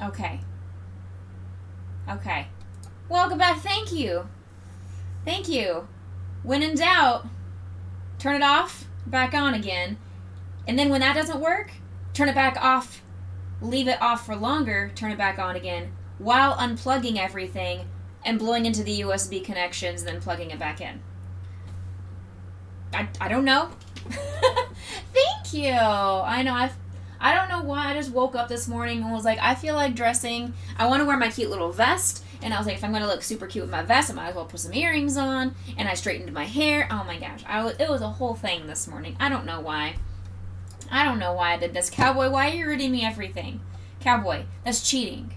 Okay. Okay. Welcome back. Thank you. Thank you. When in doubt, turn it off, back on again. And then when that doesn't work, turn it back off. Leave it off for longer, turn it back on again, while unplugging everything and blowing into the USB connections, and then plugging it back in. I don't know. Thank you. I don't know why. I just woke up this morning and was like, I feel like dressing. I want to wear my cute little vest. And I was like, if I'm going to look super cute with my vest, I might as well put some earrings on. And I straightened my hair. Oh my gosh. It was a whole thing this morning. I don't know why. I don't know why I did this. Cowboy, why are you reading me everything? Cowboy, that's cheating.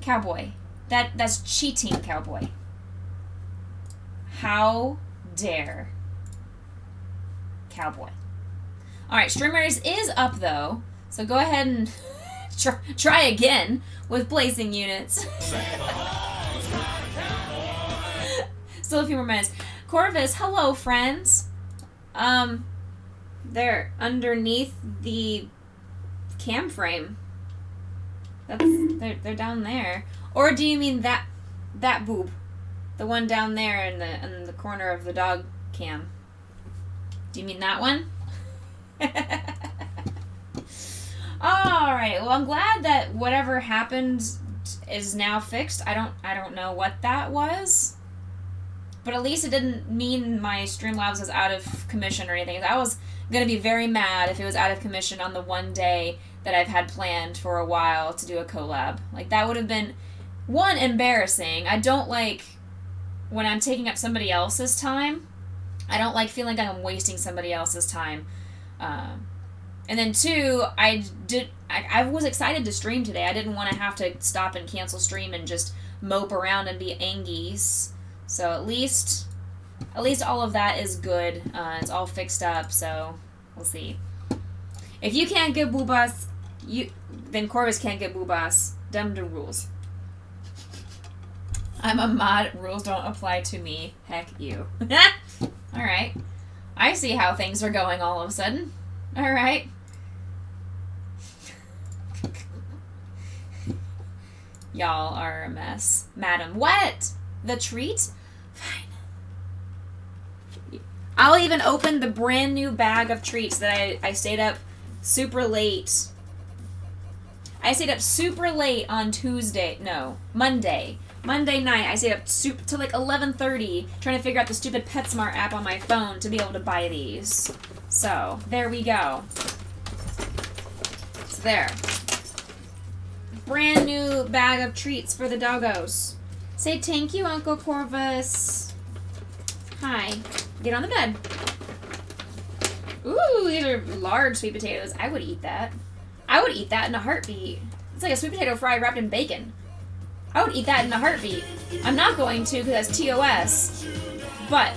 Cowboy, that's cheating, Cowboy. How dare. Cowboy. Alright, Streamers is up though, so go ahead and try again with placing units. Still a few more minutes. Corvus, hello friends. They're underneath the cam frame. They're down there. Or do you mean that boob? The one down there in the corner of the dog cam. Do you mean that one? Alright, well I'm glad that whatever happened is now fixed. I don't know what that was. But at least it didn't mean my Streamlabs was out of commission or anything. I was going to be very mad if it was out of commission on the one day that I've had planned for a while to do a collab. Like, that would have been, one, embarrassing. I don't like when I'm taking up somebody else's time. I don't like feeling like I'm wasting somebody else's time. And then two, I was excited to stream today. I didn't want to have to stop and cancel stream and just mope around and be angies. So at least all of that is good. It's all fixed up, so we'll see. If you can't get Boobas, then Corvus can't get Boobas. Dumb the rules. I'm a mod. Rules don't apply to me. Heck you. Alright. I see how things are going all of a sudden. Alright. Y'all are a mess. Madam, what? The treat? Fine. I'll even open the brand new bag of treats that I stayed up super late. I stayed up super late on Monday. Monday night, I stayed up till like 11:30 trying to figure out the stupid PetSmart app on my phone to be able to buy these. So, there we go. It's there. Brand new bag of treats for the doggos. Say thank you, Uncle Corvus. Hi. Get on the bed. Ooh, these are large sweet potatoes. I would eat that. I would eat that in a heartbeat. It's like a sweet potato fry wrapped in bacon. I would eat that in a heartbeat. I'm not going to because that's TOS. But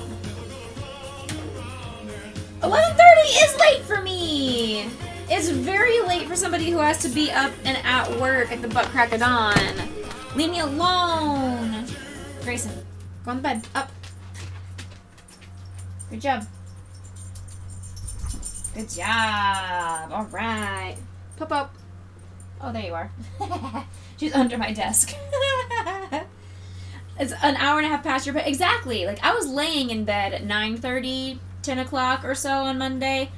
11:30 is late for me. It's very late for somebody who has to be up and at work at the butt crack of dawn. Leave me alone. Grayson, go on the bed. Up. Good job. Good job. All right. Pop up. Oh, there you are. She's under my desk. It's an hour and a half past your bed. Exactly. Like, I was laying in bed at 9:30, 10 o'clock or so on Monday.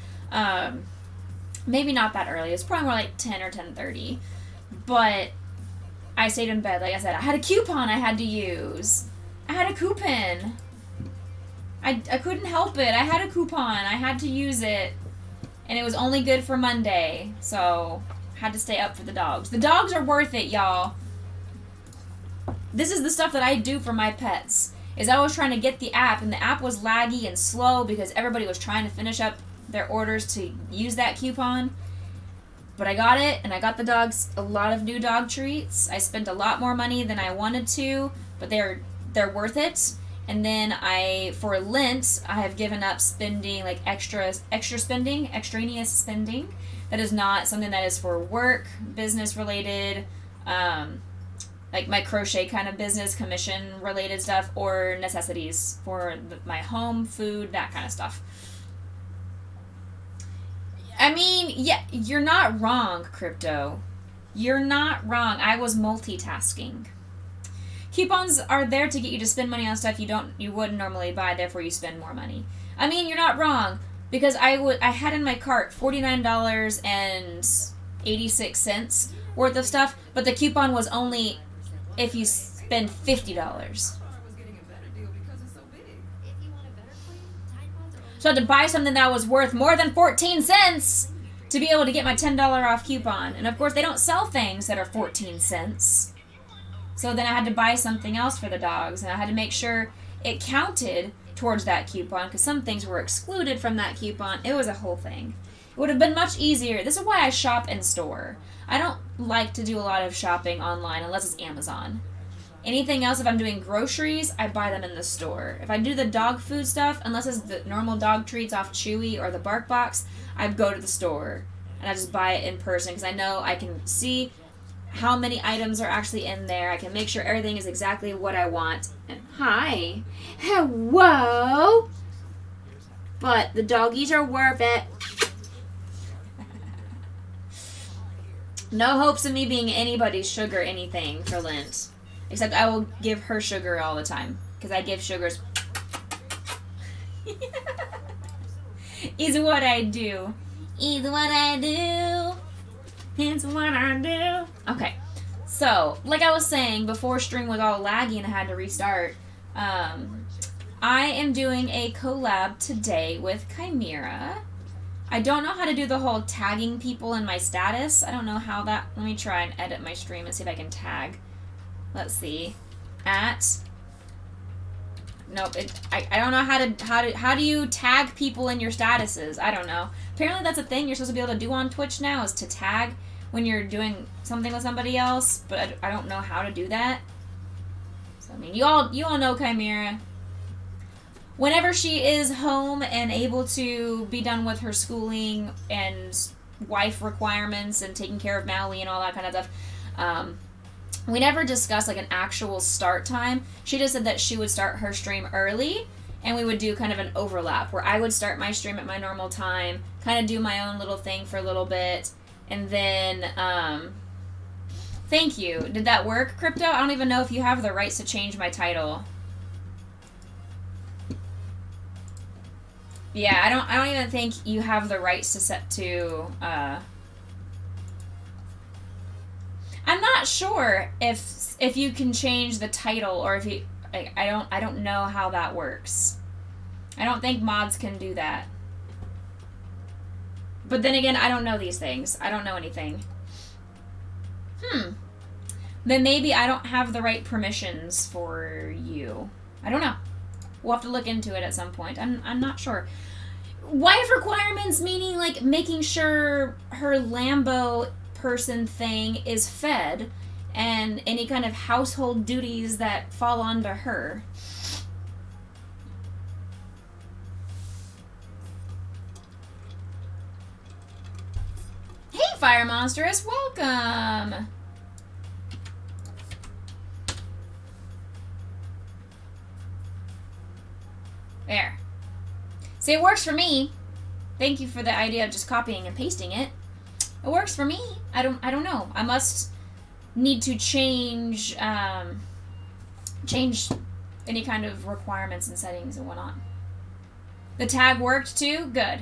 Maybe not that early. It's probably more like 10 or 10:30. But I stayed in bed. Like I said, I had a coupon I had to use. I had a coupon. I couldn't help it. I had a coupon. I had to use it. And it was only good for Monday. So, had to stay up for the dogs. The dogs are worth it, y'all. This is the stuff that I do for my pets. Is I was trying to get the app, and the app was laggy and slow because everybody was trying to finish up their orders to use that coupon. But I got it, and I got the dogs a lot of new dog treats. I spent a lot more money than I wanted to, but they're worth it. And then for Lent, I have given up spending, like, extraneous spending. That is not something that is for work, business related, like my crochet kind of business, commission related stuff, or necessities for my home, food, that kind of stuff. I mean, yeah, you're not wrong, Crypto. You're not wrong. I was multitasking. Coupons are there to get you to spend money on stuff you wouldn't normally buy, therefore you spend more money. I mean, you're not wrong, because I had in my cart $49.86 worth of stuff, but the coupon was only if you spend $50. So I had to buy something that was worth more than 14 cents to be able to get my $10 off coupon. And of course, they don't sell things that are 14 cents. So then I had to buy something else for the dogs, and I had to make sure it counted towards that coupon, because some things were excluded from that coupon. It was a whole thing. It would have been much easier. This is why I shop in store. I don't like to do a lot of shopping online unless it's Amazon. Anything else, if I'm doing groceries, I buy them in the store. If I do the dog food stuff, unless it's the normal dog treats off Chewy or the Bark Box, I go to the store and I just buy it in person, because I know I can see how many items are actually in there. I can make sure everything is exactly what I want. And hi. Hello. But the doggies are worth it. No hopes of me being anybody's sugar anything for Lent. Except I will give her sugar all the time. Because I give sugars. Is what I do. Is what I do. It's what I do. Okay. So, like I was saying, before stream was all laggy and I had to restart, I am doing a collab today with Chimera. I don't know how to do the whole tagging people in my status. I don't know how that... Let me try and edit my stream and see if I can tag. Let's see. Nope. I don't know how do you tag people in your statuses? I don't know. Apparently that's a thing you're supposed to be able to do on Twitch now, is to tag when you're doing something with somebody else, but I don't know how to do that. So I mean, you all know Chimera. Whenever she is home and able to be done with her schooling and wife requirements and taking care of Maui and all that kind of stuff, we never discussed like an actual start time. She just said that she would start her stream early, and we would do kind of an overlap where I would start my stream at my normal time, kind of do my own little thing for a little bit, and then, thank you. Did that work, Crypto? I don't even know if you have the rights to change my title. Yeah, I don't even think you have the rights to set to, I'm not sure if you can change the title, or if you... I don't know how that works. I don't think mods can do that. But then again, I don't know these things. I don't know anything. Then maybe I don't have the right permissions for you. I don't know. We'll have to look into it at some point. I'm not sure. Wife requirements, meaning like making sure her Lambo person thing is fed, and any kind of household duties that fall onto her. Hey, Fire Monstrous, welcome! There. See, it works for me. Thank you for the idea of just copying and pasting it. It works for me. I don't know. I must need to change any kind of requirements and settings and whatnot. The tag worked too? Good.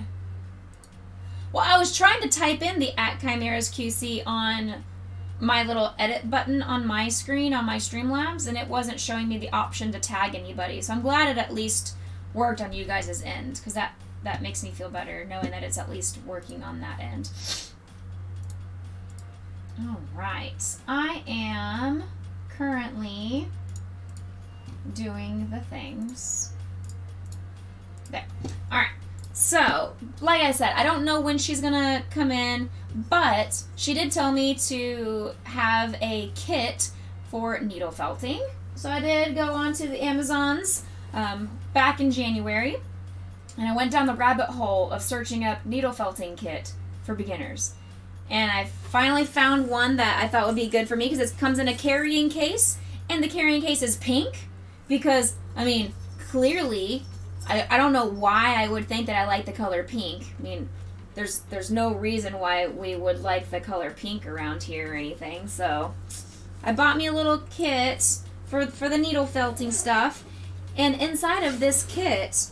Well, I was trying to type in the @ChimerasQC on my little edit button on my screen, on my Streamlabs, and it wasn't showing me the option to tag anybody. So I'm glad it at least worked on you guys' end, because that makes me feel better, knowing that it's at least working on that end. Alright, I am currently doing the things. There. Alright, so, like I said, I don't know when she's gonna come in, but she did tell me to have a kit for needle felting. So I did go onto the Amazons back in January, and I went down the rabbit hole of searching up needle felting kit for beginners. And I finally found one that I thought would be good for me, because it comes in a carrying case, and the carrying case is pink, because, I mean, clearly, I don't know why I would think that I like the color pink. I mean, there's no reason why we would like the color pink around here or anything. So I bought me a little kit for the needle felting stuff, and inside of this kit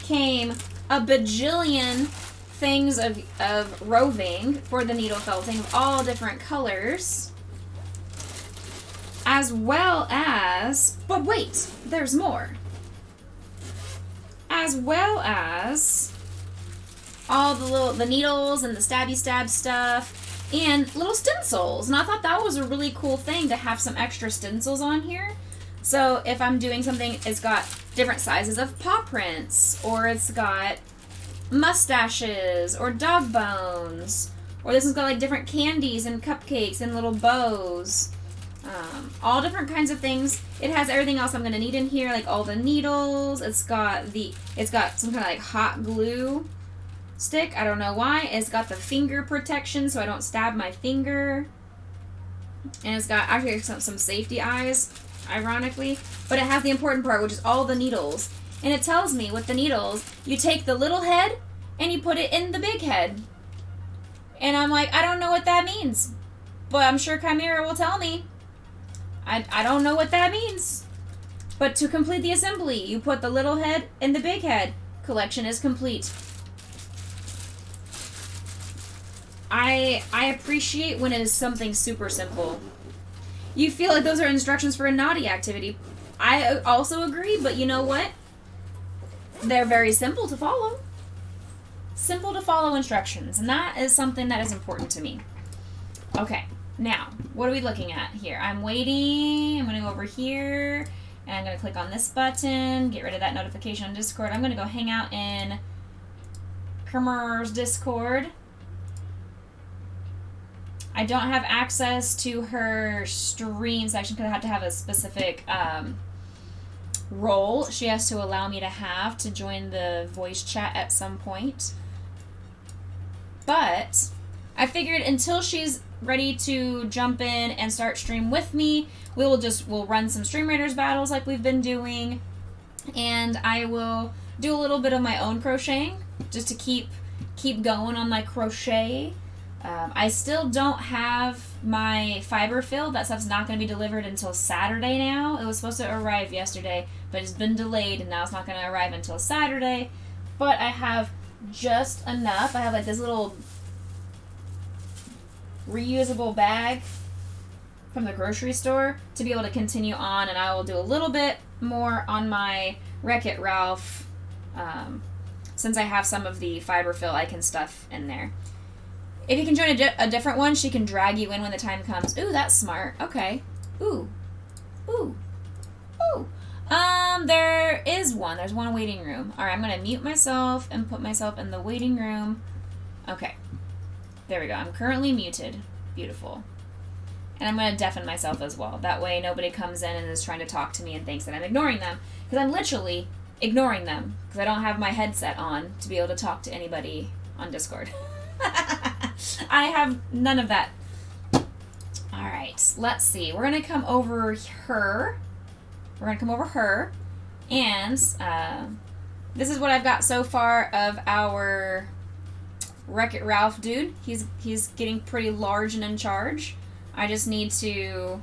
came a bajillion things of roving for the needle felting of all different colors, as well as, but wait, there's more, as well as all the needles and the stabby stab stuff and little stencils. And I thought that was a really cool thing to have some extra stencils on here. So if I'm doing something, it's got different sizes of paw prints, or it's got mustaches or dog bones, or this has got like different candies and cupcakes and little bows, all different kinds of things. It has everything else I'm going to need in here, like all the needles. It's got some kind of like hot glue stick. I don't know why. It's got the finger protection so I don't stab my finger. And it's got actually some safety eyes, ironically. But it has the important part, which is all the needles. And it tells me with the needles, you take the little head and you put it in the big head. And I'm like, I don't know what that means. But I'm sure Chimera will tell me. I don't know what that means. But to complete the assembly, you put the little head in the big head. Collection is complete. I appreciate when it is something super simple. You feel like those are instructions for a naughty activity. I also agree, but you know what? They're very simple to follow. Simple to follow instructions, and that is something that is important to me. Okay, now, what are we looking at here? I'm waiting. I'm going to go over here, and I'm going to click on this button, get rid of that notification on Discord. I'm going to go hang out in Kermer's Discord. I don't have access to her stream section because I have to have a specific role she has to allow me to have to join the voice chat at some point. But I figured until she's ready to jump in and start stream with me, we'll run some Stream Raiders battles like we've been doing, and I will do a little bit of my own crocheting just to keep going on my crochet. I still don't have my fiber fill. That stuff's not going to be delivered until Saturday now. It was supposed to arrive yesterday, but it's been delayed, and now it's not going to arrive until Saturday. But I have just enough. I have like this little reusable bag from the grocery store to be able to continue on, and I will do a little bit more on my Wreck-It Ralph. Since I have some of the fiber fill I can stuff in there. If you can join a different one, she can drag you in when the time comes. Ooh, that's smart. Okay. Ooh. Ooh. Ooh. There is one. There's one waiting room. Alright, I'm going to mute myself and put myself in the waiting room. Okay. There we go. I'm currently muted. Beautiful. And I'm going to deafen myself as well. That way nobody comes in and is trying to talk to me and thinks that I'm ignoring them. Because I'm literally ignoring them. Because I don't have my headset on to be able to talk to anybody on Discord. I have none of that. Alright, let's see. We're going to come over her. We're going to come over her. And this is what I've got so far of our Wreck-It Ralph dude. He's getting pretty large and in charge. I just need to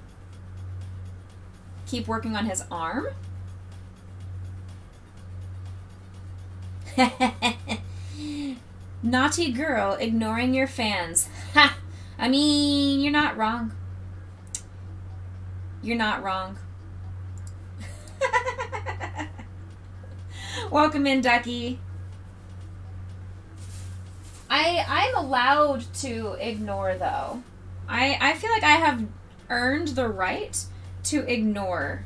keep working on his arm. Naughty girl ignoring your fans. Ha! I mean, you're not wrong. You're not wrong. Welcome in, Ducky. I'm allowed to ignore, though. I feel like I have earned the right to ignore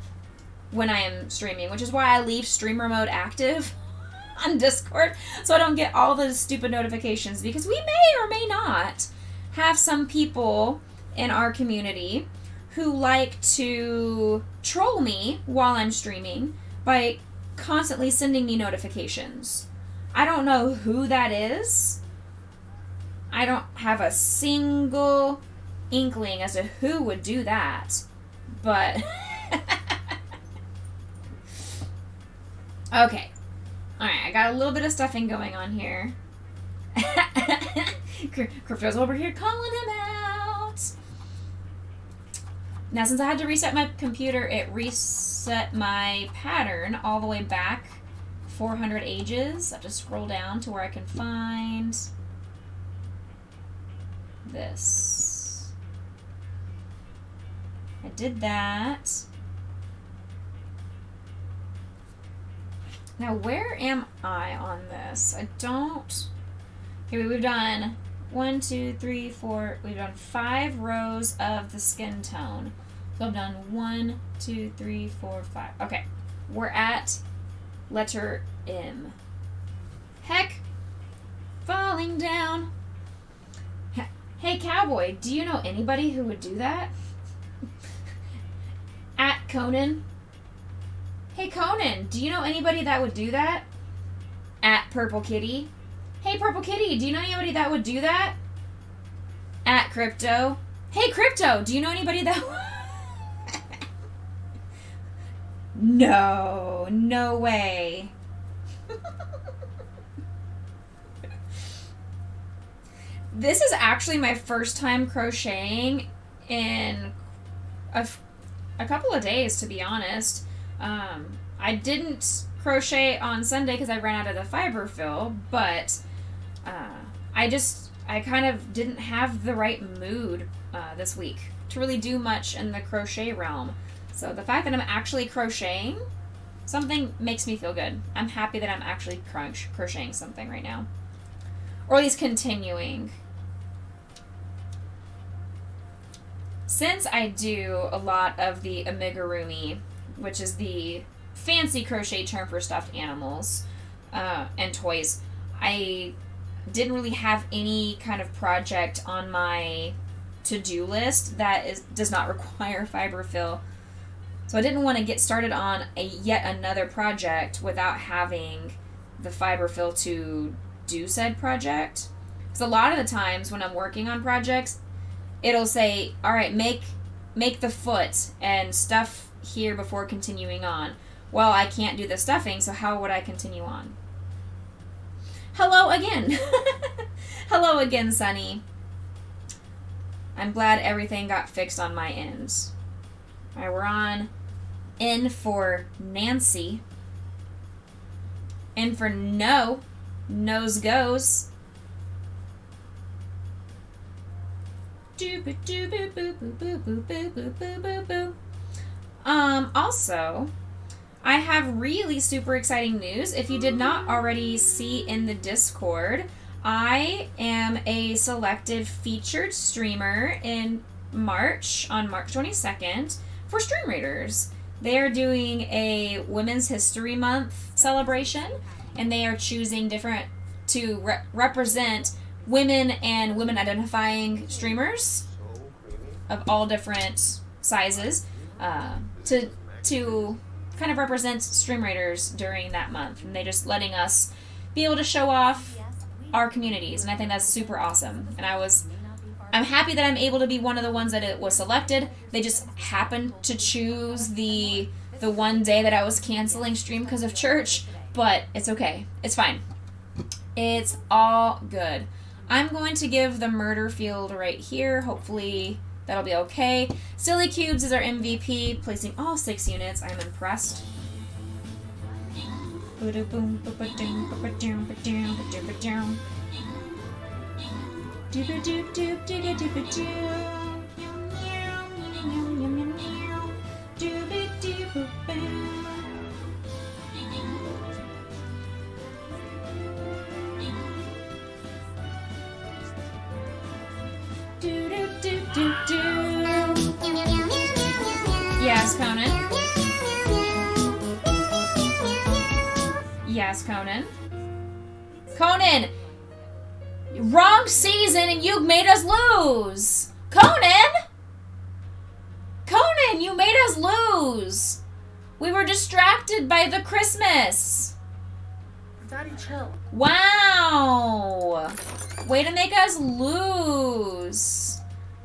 when I am streaming, which is why I leave streamer mode active on Discord, so I don't get all the stupid notifications, because we may or may not have some people in our community who like to troll me while I'm streaming by constantly sending me notifications. I don't know who that is. I don't have a single inkling as to who would do that, but okay. Alright, I got a little bit of stuffing going on here. Crypto's over here calling him out. Now, since I had to reset my computer, it reset my pattern all the way back 400 ages. I have to scroll down to where I can find this. I did that. Now, where am I on this? I don't... Okay, we've done 1, 2, 3, 4... We've done 5 rows of the skin tone. So I've done 1, 2, 3, 4, 5. Okay, we're at letter M. Heck, falling down. Hey, cowboy, do you know anybody who would do that? At Conan. Hey, Conan, do you know anybody that would do that? At Purple Kitty. Hey, Purple Kitty, do you know anybody that would do that? At Crypto. Hey, Crypto, do you know anybody that would... No, no way. This is actually my first time crocheting in a couple of days, to be honest. I didn't crochet on Sunday because I ran out of the fiber fill, but I kind of didn't have the right mood this week to really do much in the crochet realm. So the fact that I'm actually crocheting something makes me feel good. I'm happy that I'm actually crocheting something right now. Or at least continuing. Since I do a lot of the amigurumi, which is the fancy crochet term for stuffed animals and toys, I didn't really have any kind of project on my to-do list that does not require fiber fill. So I didn't want to get started on yet another project without having the fiber fill to do said project. Because a lot of the times when I'm working on projects, it'll say, all right, make the foot and stuff here before continuing on. Well, I can't do the stuffing, so how would I continue on? Hello again. Hello again, Sunny. I'm glad everything got fixed on my end. All right, we're on N for Nancy. N for no. Nose goes. Also, I have really super exciting news. If you did not already see in the Discord, I am a selected featured streamer in March, on March 22nd, for Stream Raiders. They are doing a Women's History Month celebration, and they are choosing different to represent women and women identifying streamers of all different sizes to kind of represent Stream Raiders during that month. And they're just letting us be able to show off our communities, and I think that's super awesome. And I'm happy that I'm able to be one of the ones that it was selected. They just happened to choose the one day that I was canceling stream because of church, but it's okay. It's fine. It's all good. I'm going to give the murder field right here. Hopefully that'll be okay. Silly Cubes is our MVP, placing all 6 units. I'm impressed. Yes, Conan. Yes, Conan. Conan! Wrong season and you made us lose! Conan! Conan, you made us lose! We were distracted by the Christmas. Daddy, chill. Wow! Way to make us lose.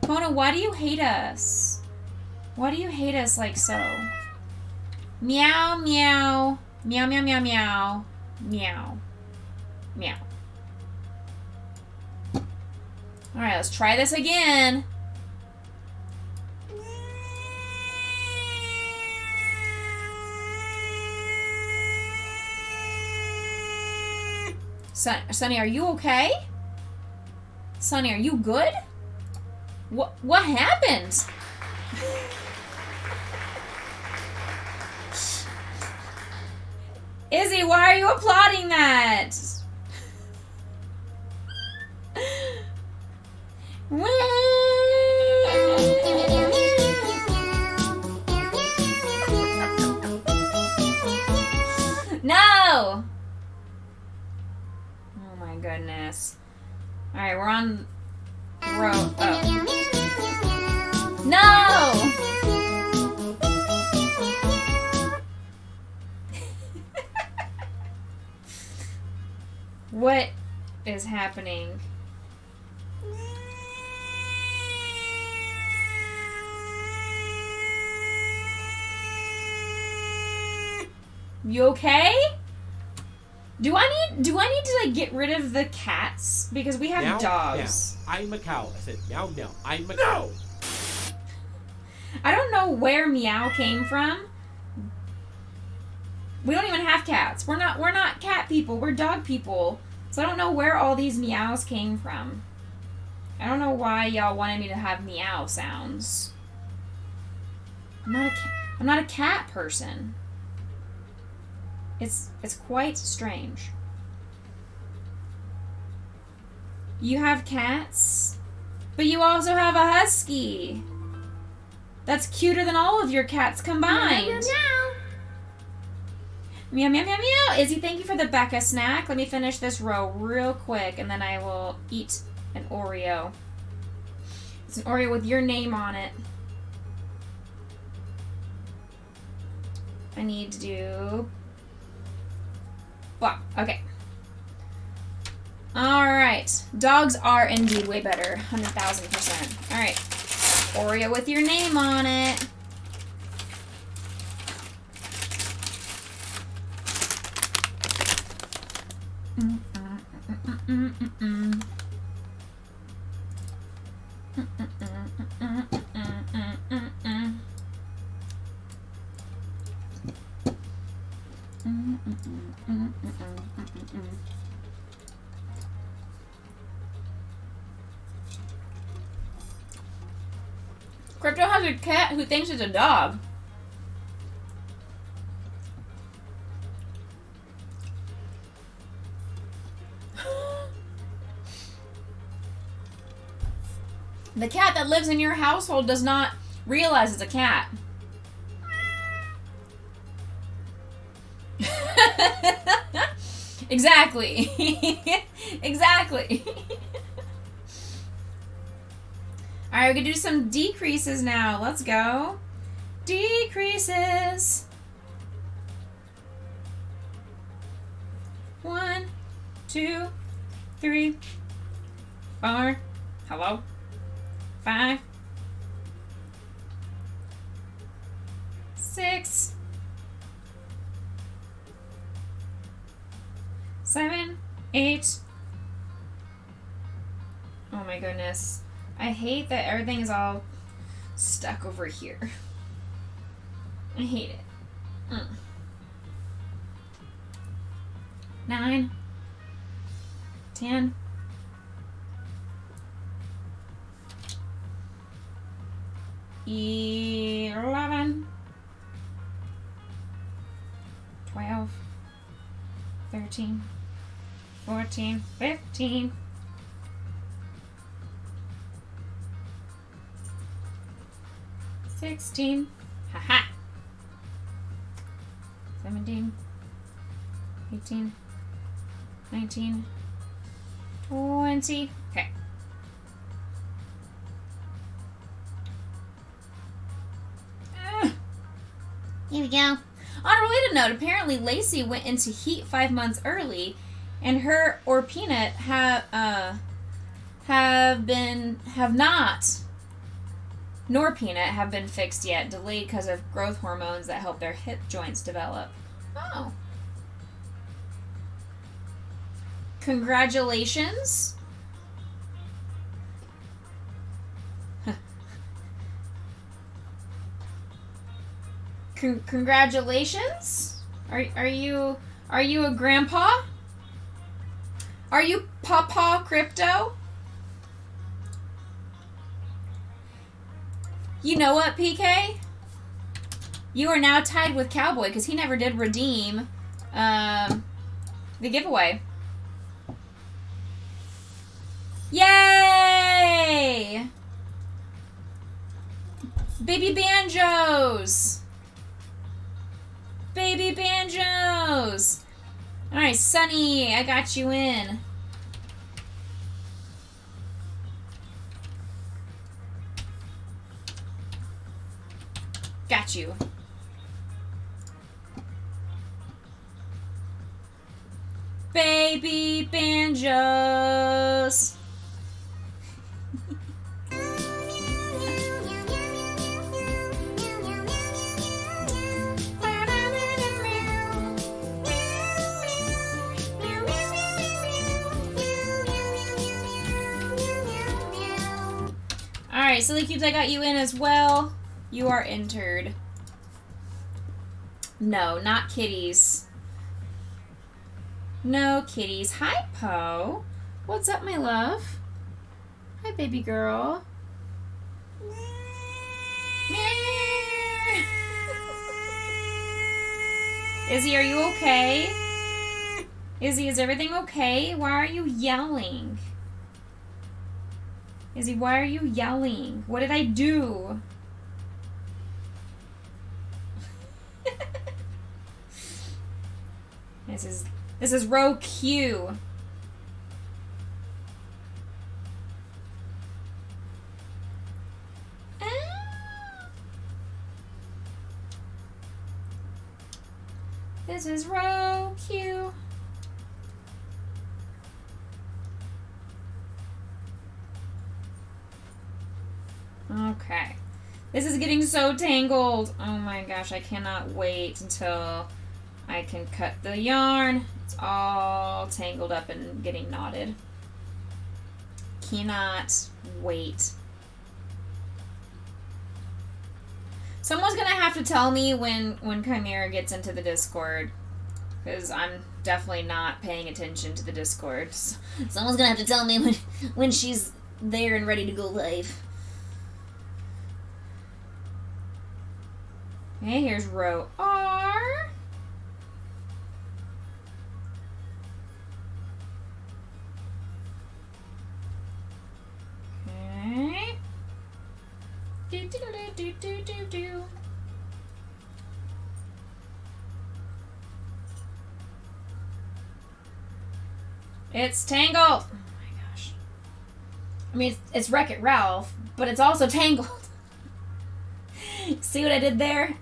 Conan, why do you hate us? Why do you hate us like so? Meow, meow. Meow, meow, meow, meow. Meow. Meow. Alright, let's try this again. Sunny, are you okay? Sunny, are you good? What happened? Izzy, why are you applauding that? No! Oh my goodness. Alright, we're on row. Oh. No! What is happening? You okay? Do I need to like get rid of the cats because we have Meow, dogs? Meow. I'm a cow. I said meow meow. I'm a cow. I don't know where meow came from. We don't even have cats. We're not cat people. We're dog people. So I don't know where all these meows came from. I don't know why y'all wanted me to have meow sounds. I'm not a cat person. It's quite strange. You have cats, but you also have a husky. That's cuter than all of your cats combined. Meow, meow, Meow, meow, meow, meow. Izzy, thank you for the Becca snack. Let me finish this row real quick, and then I will eat an Oreo. It's an Oreo with your name on it. I need to do... Wow, okay. Alright. Dogs are indeed way better. 100,000%. Alright. Oreo with your name on it. Crypto has a cat who thinks it's a dog. The cat that lives in your household does not realize it's a cat. Exactly. Exactly. Alright, we can do some decreases now. Let's go. Decreases. 1, 2, 3, 4. Hello? 5, 6, 7, 8. Oh my goodness. I hate that everything is all stuck over here. I hate it. 9, 10, 11, 12, 13, 14, 15, 16, haha, 17, 18, 19, 20, okay. Here we go. On a related note, apparently Lacey went into heat 5 months early, and her or Peanut have not, nor Peanut have been fixed yet, delayed because of growth hormones that help their hip joints develop. Oh. Congratulations. Congratulations. Are you a grandpa? Are you Papa Crypto? You know what, PK? You are now tied with Cowboy because he never did redeem the giveaway. Yay! Baby Banjos! Baby Banjos! Alright, Sunny, I got you in. Got you. Baby Banjos! Alright, Silly Cubes, I got you in as well. You are entered. No, not kitties. No kitties. Hi, Poe. What's up, my love? Hi, baby girl. Izzy, are you okay? Izzy, is everything okay? Why are you yelling? Izzy, why are you yelling? What did I do? This is row Q. This is row Q. Okay. This is getting so tangled. Oh my gosh, I cannot wait until I can cut the yarn. It's all tangled up and getting knotted. Cannot wait. Someone's gonna have to tell me when Chimera gets into the Discord, because I'm definitely not paying attention to the Discord. Someone's gonna have to tell me when she's there and ready to go live. Okay, here's row R. Okay. Do do do do do do. It's tangled. Oh my gosh. I mean, it's Wreck-It Ralph, but it's also tangled. See what I did there?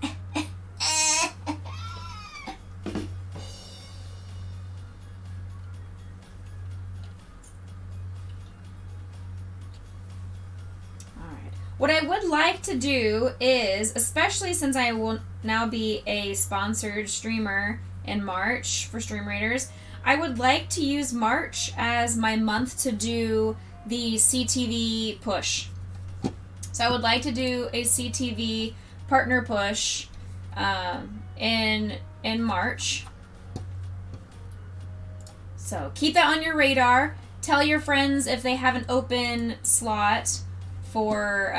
What I would like to do is, especially since I will now be a sponsored streamer in March for Stream Raiders, I would like to use March as my month to do the CTV push. So I would like to do a CTV partner push in March. So keep that on your radar. Tell your friends if they have an open slot for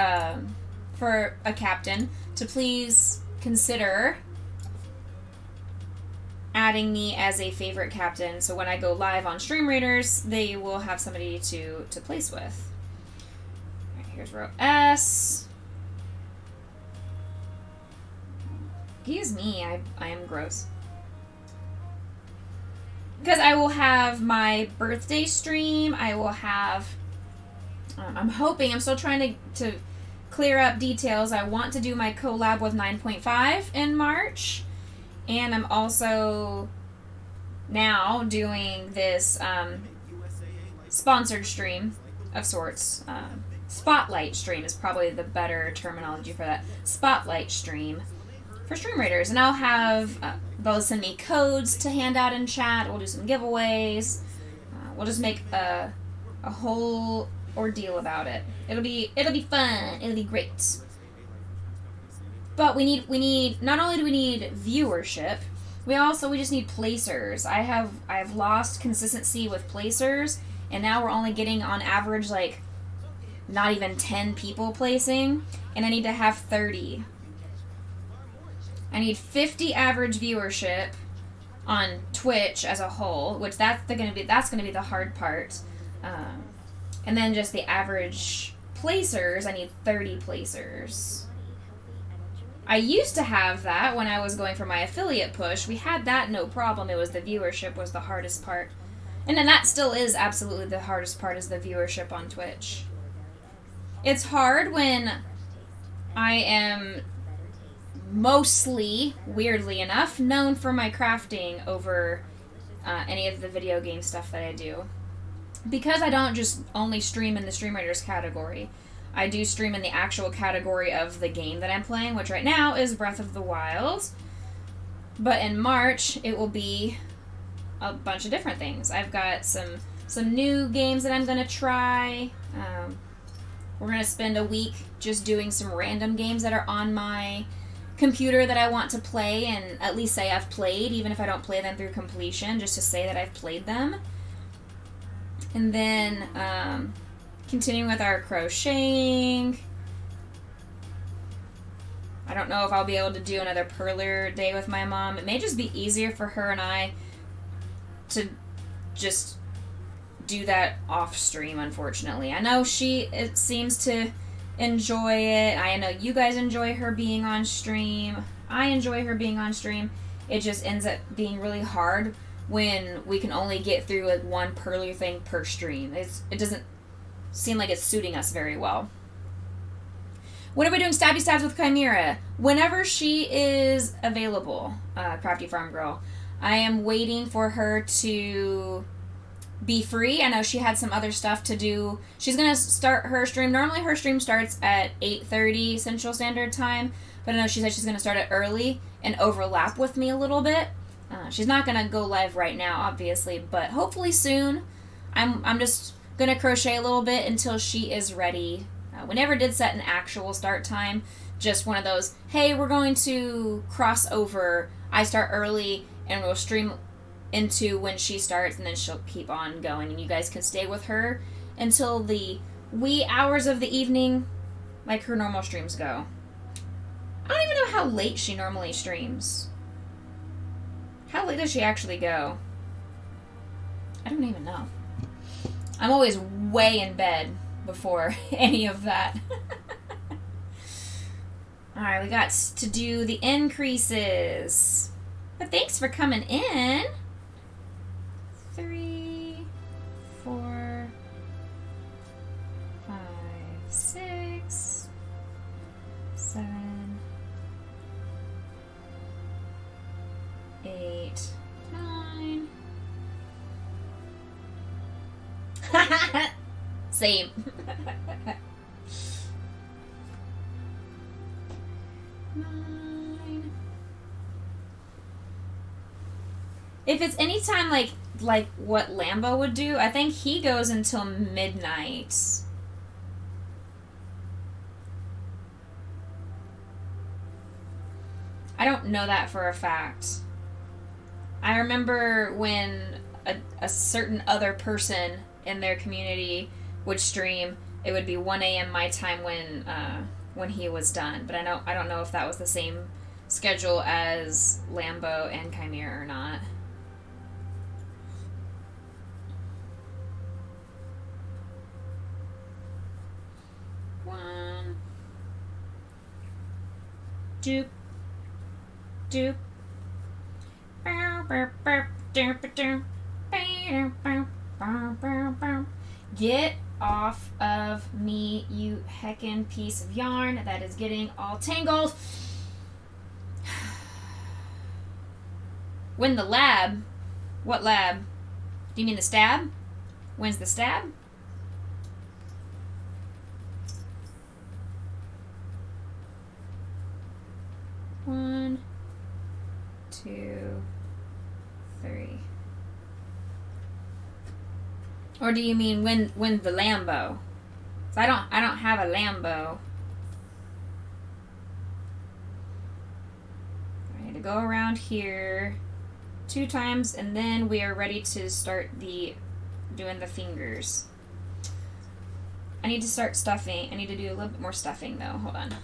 a captain to please consider adding me as a favorite captain, so when I go live on Stream Raiders, they will have somebody to place with. All right, here's row S. Excuse me, I am gross. Because I will have my birthday stream, I will have... I'm hoping, I'm still trying to clear up details. I want to do my collab with 9.5 in March. And I'm also now doing this sponsored stream of sorts. Spotlight stream is probably the better terminology for that. Spotlight stream for Stream Raiders. And I'll have, they'll send me codes to hand out in chat. We'll do some giveaways. We'll just make a whole ordeal about it. It'll be fun. It'll be great. But we need not only do we need viewership, we just need placers. I've lost consistency with placers, and now we're only getting on average like not even 10 people placing, and I need to have 30. I need 50 average viewership on Twitch as a whole, which that's gonna be the hard part. And then just the average placers, I need 30 placers. I used to have that when I was going for my affiliate push. We had that no problem. It was the viewership was the hardest part. And then that still is absolutely the hardest part, is the viewership on Twitch. It's hard when I am mostly, weirdly enough, known for my crafting over any of the video game stuff that I do. Because I don't just only stream in the Stream Raiders category. I do stream in the actual category of the game that I'm playing, which right now is Breath of the Wild. But in March, it will be a bunch of different things. I've got some new games that I'm going to try. We're going to spend a week just doing some random games that are on my computer that I want to play, and at least say I've played, even if I don't play them through completion, just to say that I've played them. And then continuing with our crocheting. I don't know if I'll be able to do another perler day with my mom. It may just be easier for her and I to just do that off stream, unfortunately. I know it seems to enjoy it. I know you guys enjoy her being on stream. I enjoy her being on stream. It just ends up being really hard when we can only get through like one perler thing per stream. It doesn't seem like it's suiting us very well. When are we doing Stabby Stabs with Chimera? Whenever she is available, Crafty Farm Girl. I am waiting for her to be free. I know she had some other stuff to do. She's going to start her stream. Normally her stream starts at 8:30 Central Standard Time, but I know she said she's going to start it early and overlap with me a little bit. She's not going to go live right now, obviously, but hopefully soon. I'm just going to crochet a little bit until she is ready. We never did set an actual start time. Just one of those, hey, we're going to cross over. I start early and we'll stream into when she starts, and then she'll keep on going, and you guys can stay with her until the wee hours of the evening, like her normal streams go. I don't even know how late she normally streams. How late does she actually go? I don't even know. I'm always way in bed before any of that. Alright, we got to do the increases. But thanks for coming in. 3, 4, 5, 6, 7, 8, 9. Same. 9. If it's any time like what Lambo would do, I think he goes until midnight. I don't know that for a fact. I remember when a certain other person in their community would stream, it would be 1 a.m. my time when he was done. But I don't know if that was the same schedule as Lambo and Chimera or not. One. Doop. Doop. Get off of me, you heckin' piece of yarn that is getting all tangled. When the lab? What lab? Do you mean the stab? When's the stab? One, 2, 3. Or do you mean when the Lambo? So I don't have a Lambo. gonna go around here 2 times, and then we are ready to start doing the fingers. I need to start stuffing. I need to do a little bit more stuffing though. Hold on.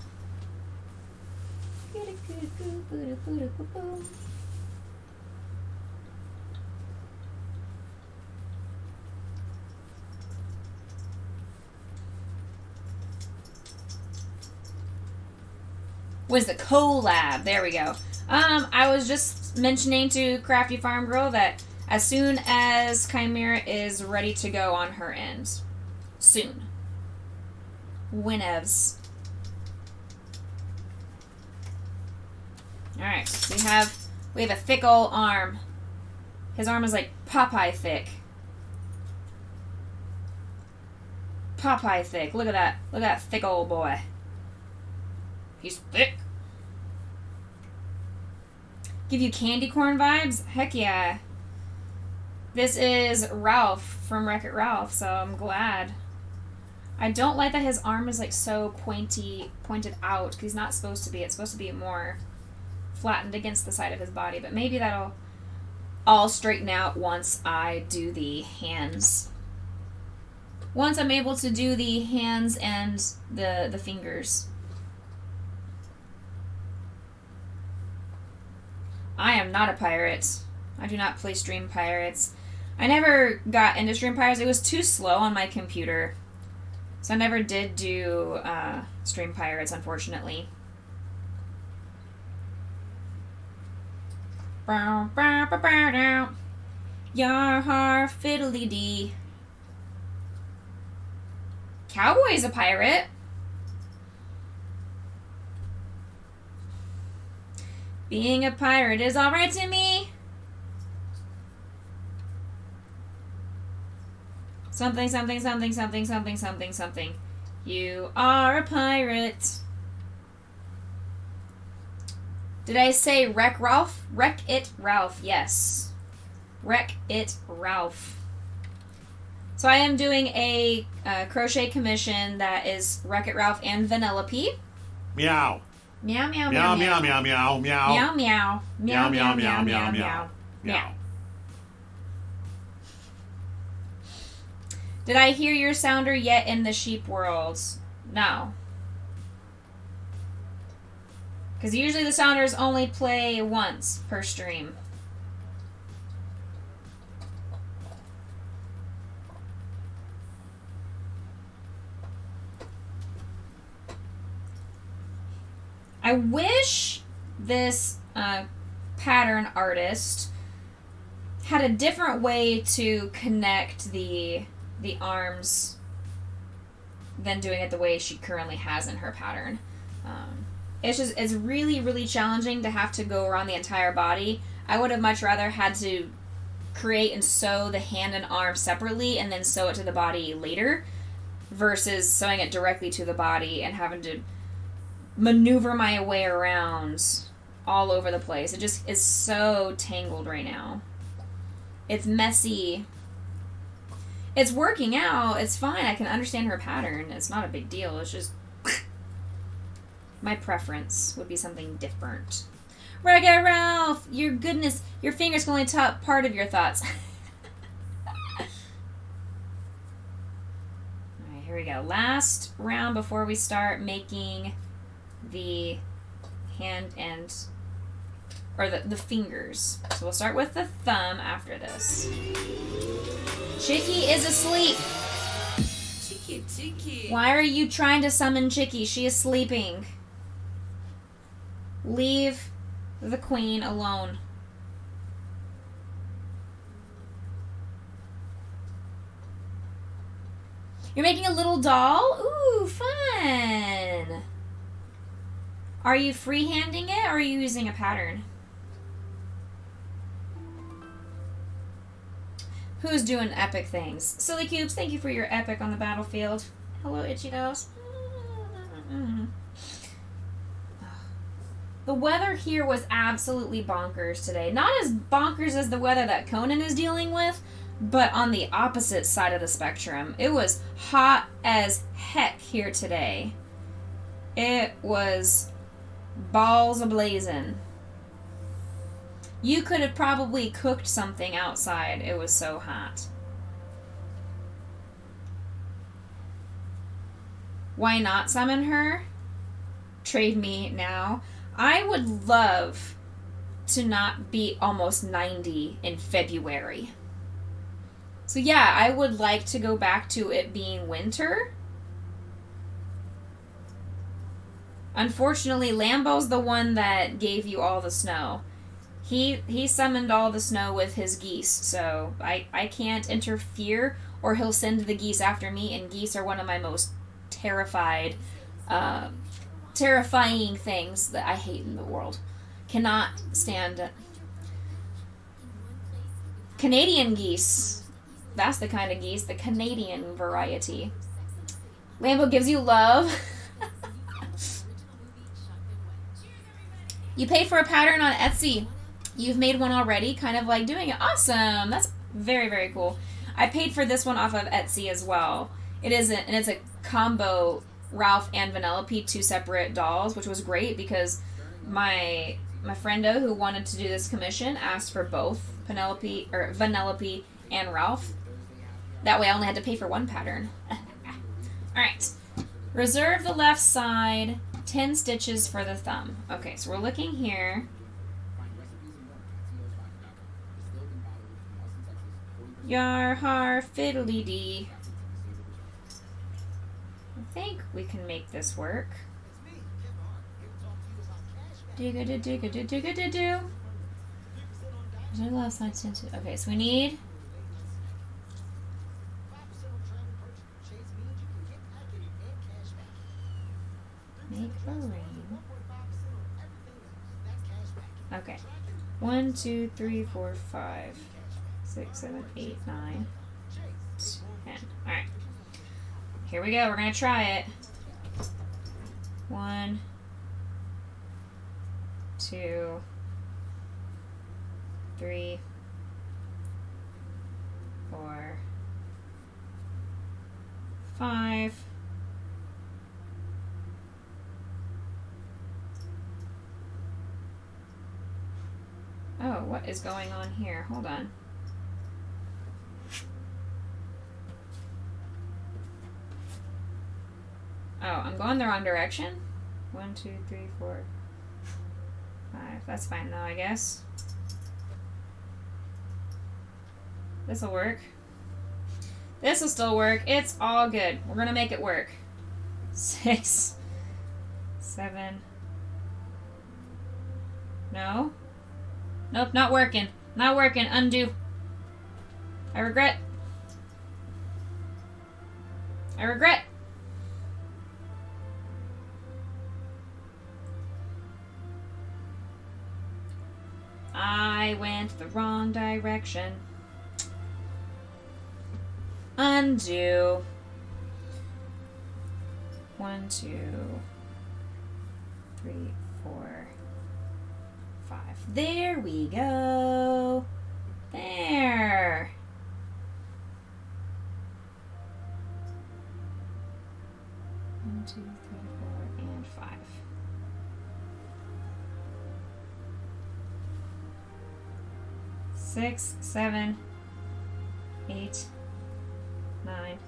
Was the collab. There we go. I was just mentioning to Crafty Farm Girl that as soon as Chimera is ready to go on her end. Soon. Whenevs. Alright, we have a thick old arm. His arm is like Popeye thick. Popeye thick. Look at that. Look at that thick old boy. He's thick. Give you candy corn vibes? Heck yeah. This is Ralph from Wreck-It Ralph, so I'm glad. I don't like that his arm is like so pointed out, because he's not supposed to be. It's supposed to be more flattened against the side of his body, but maybe that'll all straighten out once I do the hands. Once I'm able to do the hands and the fingers. I am not a pirate. I do not play Stream Pirates. I never got into Stream Pirates. It was too slow on my computer. So I never did do Stream Pirates, unfortunately. Yar har fiddly dee. Cowboy's a pirate. Being a pirate is alright to me. Something, something, something, something, something, something, something. You are a pirate. Did I say Wreck Ralph? Wreck-It Ralph, yes. Wreck-It Ralph. So I am doing a crochet commission that is Wreck-It Ralph and Vanellope. Meow. Meow, meow, Meow, meow, meow, meow, meow, meow. meow, meow, Meow, meow, meow, meow, meow. Meow. Did I hear your sounder yet in the sheep world? No. Because usually the sounders only play once per stream. I wish this pattern artist had a different way to connect the arms than doing it the way she currently has in her pattern. It's really, really challenging to have to go around the entire body. I would have much rather had to create and sew the hand and arm separately and then sew it to the body later versus sewing it directly to the body and having to maneuver my way around all over the place. It just is so tangled right now. It's messy. It's working out. It's fine. I can understand her pattern. It's not a big deal. It's just my preference would be something different. Wreck-It Ralph! Your goodness, your fingers can only top part of your thoughts. Alright, here we go. Last round before we start making the hand and or the fingers. So we'll start with the thumb after this. Chicky is asleep. Chicky. Why are you trying to summon Chicky? She is sleeping. Leave the queen alone. You're making a little doll? Ooh, fun. Are you freehanding it or are you using a pattern? Who's doing epic things? Silly Cubes, thank you for your epic on the battlefield. Hello, Itchy Nose. The weather here was absolutely bonkers today. Not as bonkers as the weather that Conan is dealing with, but on the opposite side of the spectrum. It was hot as heck here today. It was balls a-blazing. You could have probably cooked something outside. It was so hot. Why not summon her? Trade me now. I would love to not be almost 90 in February. So yeah, I would like to go back to it being winter. Unfortunately, Lambo's the one that gave you all the snow. He summoned all the snow with his geese, so I can't interfere, or he'll send the geese after me, and geese are one of my most terrifying things that I hate in the world. Cannot stand it. Canadian geese. That's the kind of geese, the Canadian variety. Lambo gives you love. You paid for a pattern on Etsy. You've made one already, kind of like doing it. Awesome. That's very, very cool. I paid for this one off of Etsy as well. It's a combo Ralph and Vanellope, 2 separate dolls, which was great because my friendo who wanted to do this commission asked for both Vanellope and Ralph. That way I only had to pay for one pattern. Alright. Reserve the left side, 10 stitches for the thumb. Okay, so we're looking here. Yar har fiddly dee. I think we can make this work. Digga-da-digga-da-digga-da-do. Reserve the left side, 10 stitches. Okay, so we need... Make a ring. Okay. 1, 2, 3, 4, 5, 6, 7, 8, 9, 10. Alright. Here we go. We're going to try it. 1, 2, 3, 4, 5. Oh, what is going on here? Hold on. Oh, I'm going the wrong direction? 1, 2, 3, 4, 5. That's fine though, I guess. This'll work. This'll still work. It's all good. We're gonna make it work. 6, 7. No? Nope, not working. Not working. Undo. I regret. I regret. I went the wrong direction. Undo. 1, 2, 3, 4, 5. There we go. There. One, 2, 3, 4, and 5. Six, 7, 8, 9,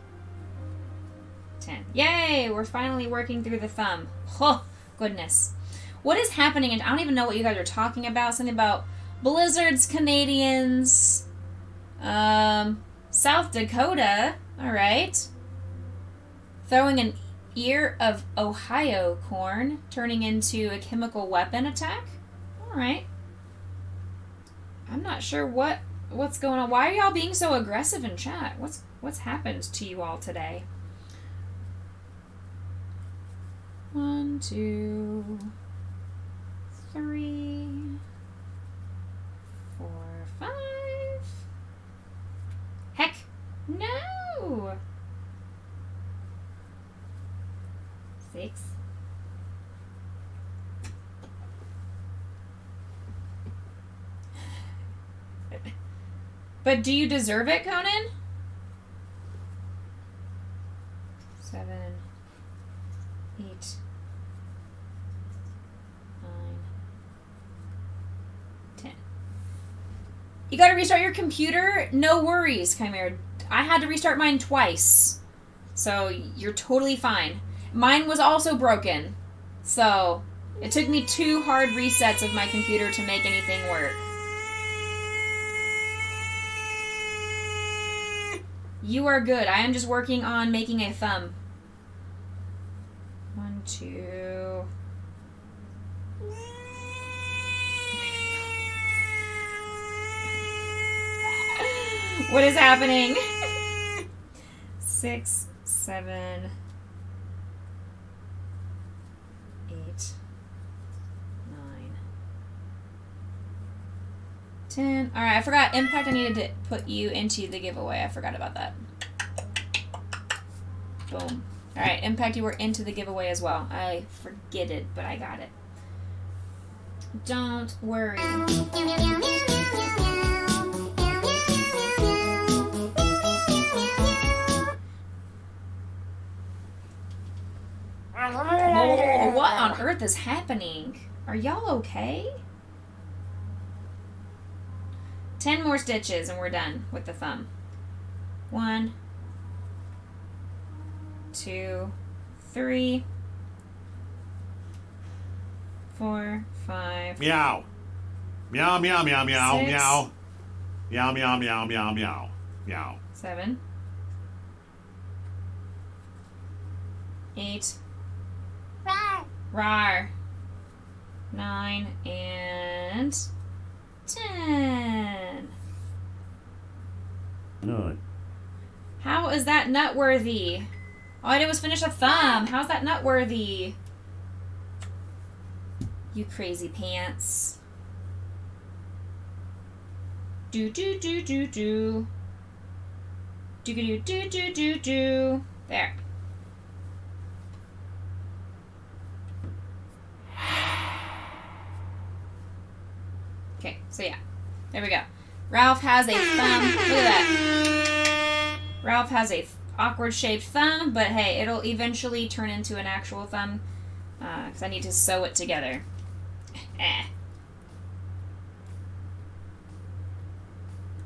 10. Yay! We're finally working through the thumb. Oh, goodness. What is happening? And I don't even know what you guys are talking about. Something about blizzards, Canadians, South Dakota. All right. Throwing an ear of Ohio corn, turning into a chemical weapon attack. All right. I'm not sure what's going on. Why are y'all being so aggressive in chat? What's happened to you all today? 1, 2, 3, 4, 5. Heck, no. 6. But do you deserve it, Conan? 7, 8, 9, 10. You gotta restart your computer? No worries, Chimera. I had to restart mine twice. So you're totally fine. Mine was also broken. So it took me 2 hard resets of my computer to make anything work. You are good. I am just working on making a thumb. 1, 2... What is happening? 6, 7, 8, 9, 10. Alright, I forgot. Impact, I needed to put you into the giveaway. I forgot about that. Boom. Alright, Impact, you were into the giveaway as well. I forget it, but I got it. Don't worry. Oh, what on earth is happening? Are y'all okay? 10 more stitches and we're done with the thumb. 1, 2, 3, 4, 5. Meow. Meow, meow, meow, meow, 6, meow. Meow, meow, meow, meow, meow. Meow. 7, 8. Rawr. 9 and 10. Nut. How is that nutworthy? All I did was finish a thumb. How's that nutworthy? You crazy pants. Do do do do do. Do do do do do do. There. Okay, so yeah. There we go. Ralph has a thumb. Look at that. Ralph has a awkward shaped thumb, but hey, it'll eventually turn into an actual thumb. Because I need to sew it together.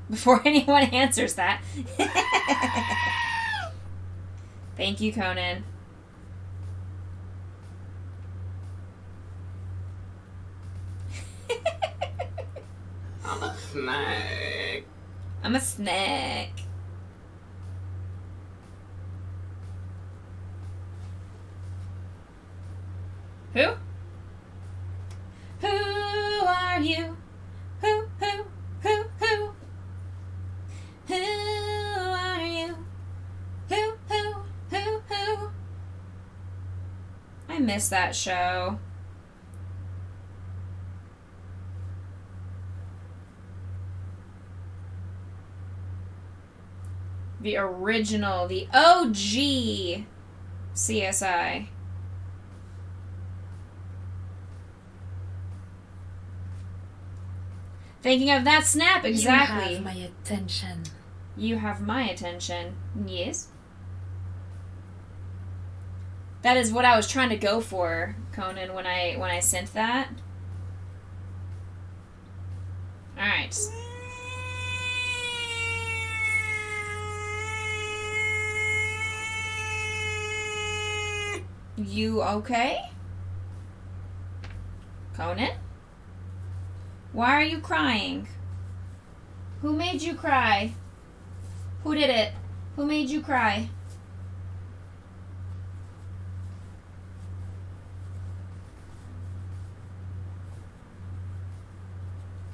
Before anyone answers that. Thank you, Conan. I'm a snack. I'm a snack. Who? Who are you? Who? Who are you? Who? I miss that show. The original, the OG CSI. Thinking of that snap, exactly. You have my attention. You have my attention. Yes. That is what I was trying to go for, Conan, when I sent that. Alright. You okay? Conan? Why are you crying? Who made you cry? Who did it? Who made you cry?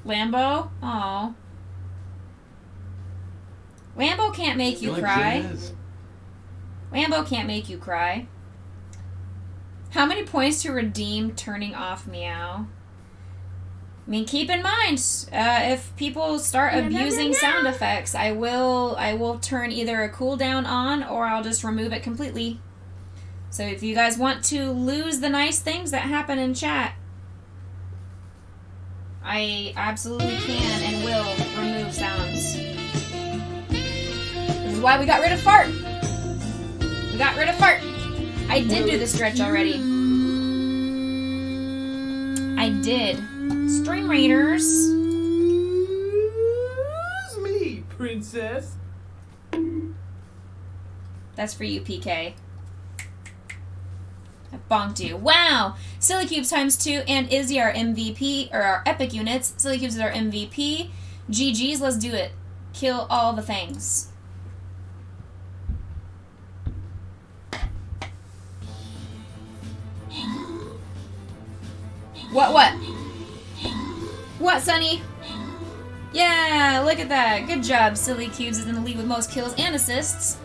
Lambo? Aw. Lambo can't make you cry. Lambo can't make you cry. How many points to redeem turning off meow? I mean, keep in mind, if people start abusing sound effects, I will turn either a cooldown on or I'll just remove it completely. So if you guys want to lose the nice things that happen in chat, I absolutely can and will remove sounds. This is why we got rid of fart. We got rid of fart. I did do the stretch already. I did. Stream Raiders. sis. That's for you, PK. I bonked you. Wow! Silly Cubes times 2 and Izzy our MVP, or our epic units. Silly Cubes is our MVP. GG's, let's do it. Kill all the things. What? What, Sonny? Yeah, look at that. Good job. Silly Cubes is in the lead with most kills and assists.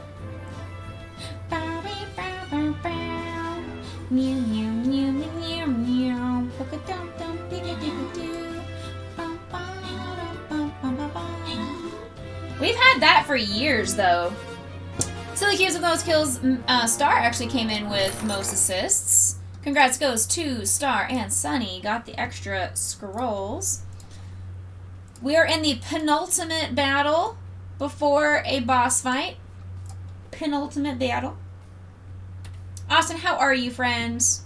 We've had that for years, though. Silly Cubes with most kills. Star actually came in with most assists. Congrats goes to Star and Sunny. Got the extra scrolls. We are in the penultimate battle before a boss fight. Penultimate battle. Austin, how are you, friends?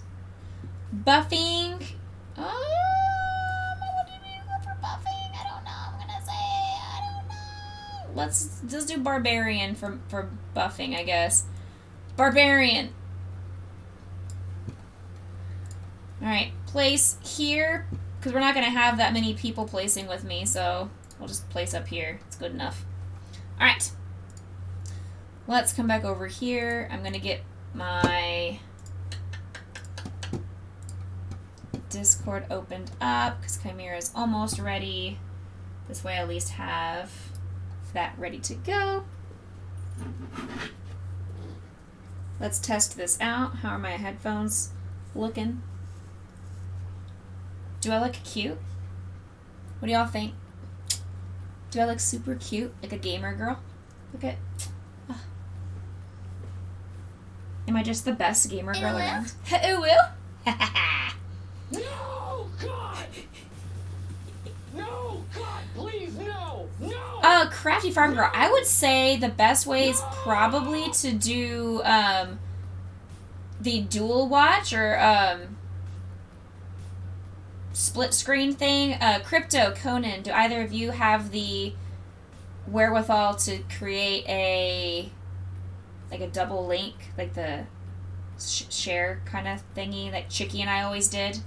Buffing. What do you mean for buffing? I don't know. I'm gonna say I don't know. Let's just do barbarian for buffing, I guess. Barbarian. All right, place here because we're not gonna have that many people placing with me, so we'll just place up here. It's good enough. All right. Let's come back over here. I'm gonna get my Discord opened up because Chimera is almost ready. This way I at least have that ready to go. Let's test this out. How are my headphones looking? Do I look cute? What do y'all think? Do I look super cute? Like a gamer girl? Look at... Oh. Am I just the best gamer girl around? Ooh, woo! No, God! No, God, please, no! No! Crafty Farm Girl. I would say the best way is probably to do, the dual watch or, split screen thing. Crypto, Conan, do either of you have the wherewithal to create a double link, like the share kind of thingy that Chicky and I always did?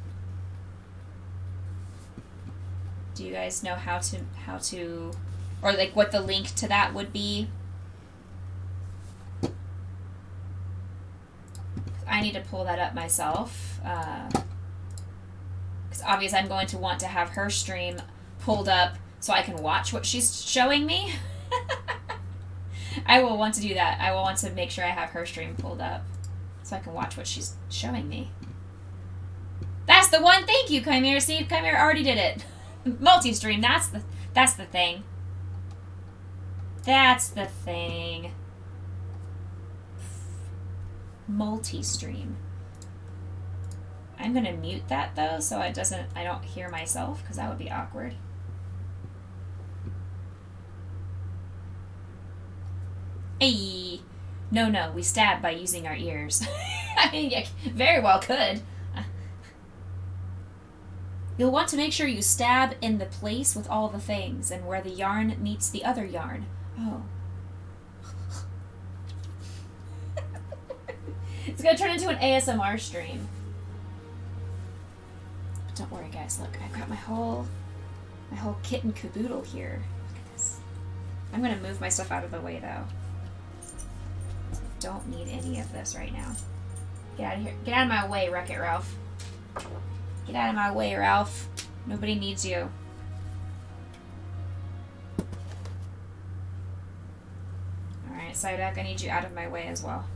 Do you guys know how to, or like what the link to that would be? I need to pull that up myself. Because obviously I'm going to want to have her stream pulled up so I can watch what she's showing me. I will want to do that. I will want to make sure I have her stream pulled up so I can watch what she's showing me. That's the one! Thank you, Chimera. See, Chimera already did it. Multi-stream, that's the thing. That's the thing. Multi-stream. I'm gonna mute that though, so I don't hear myself, because that would be awkward. Hey, no, we stab by using our ears. I mean, you very well could. You'll want to make sure you stab in the place with all the things, and where the yarn meets the other yarn. Oh. It's gonna turn into an ASMR stream. But don't worry, guys. Look, I've got my whole kit and caboodle here. Look at this. I'm gonna move my stuff out of the way, though. I don't need any of this right now. Get out of here. Get out of my way, Wreck-It Ralph. Get out of my way, Ralph. Nobody needs you. Alright, Psyduck, I need you out of my way as well.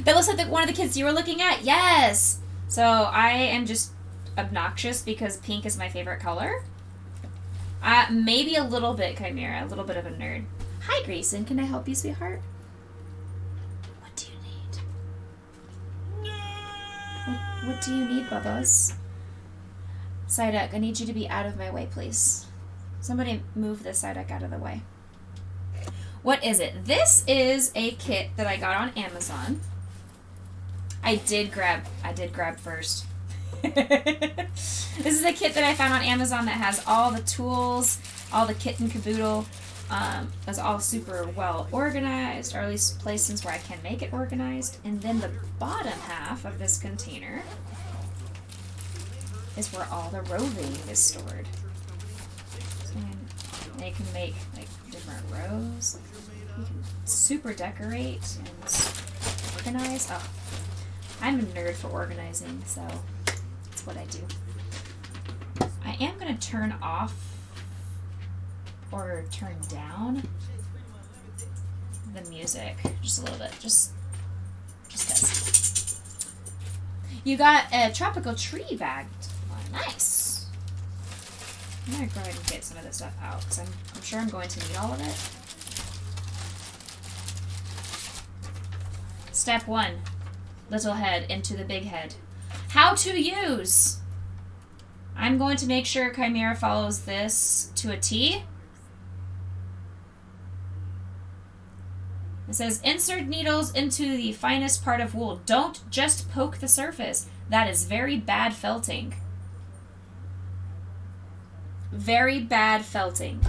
That looks like one of the kids you were looking at? Yes! So I am just obnoxious because pink is my favorite color. Maybe a little bit, Chimera. A little bit of a nerd. Hi, Grayson. Can I help you, sweetheart? What do you need? What do you need, Bubba's? Psyduck, I need you to be out of my way, please. Somebody move the Psyduck out of the way. What is it? This is a kit that I got on Amazon. I did grab first. This is a kit that I found on Amazon that has all the tools, all the kit and caboodle. It's all super well organized, or at least places where I can make it organized. And then the bottom half of this container is where all the roving is stored. So you can make like different rows. You can super decorate and organize. Oh, I'm a nerd for organizing, so that's what I do. I am going to turn off or turn down the music just a little bit, just because. You got a tropical tree bag. Nice. I'm gonna go ahead and get some of this stuff out because I'm sure I'm going to need all of it. Step 1. Little head into the big head. How to use. I'm going to make sure Chimera follows this to a T. It says, insert needles into the finest part of wool. Don't just poke the surface. That is very bad felting. Very bad felting.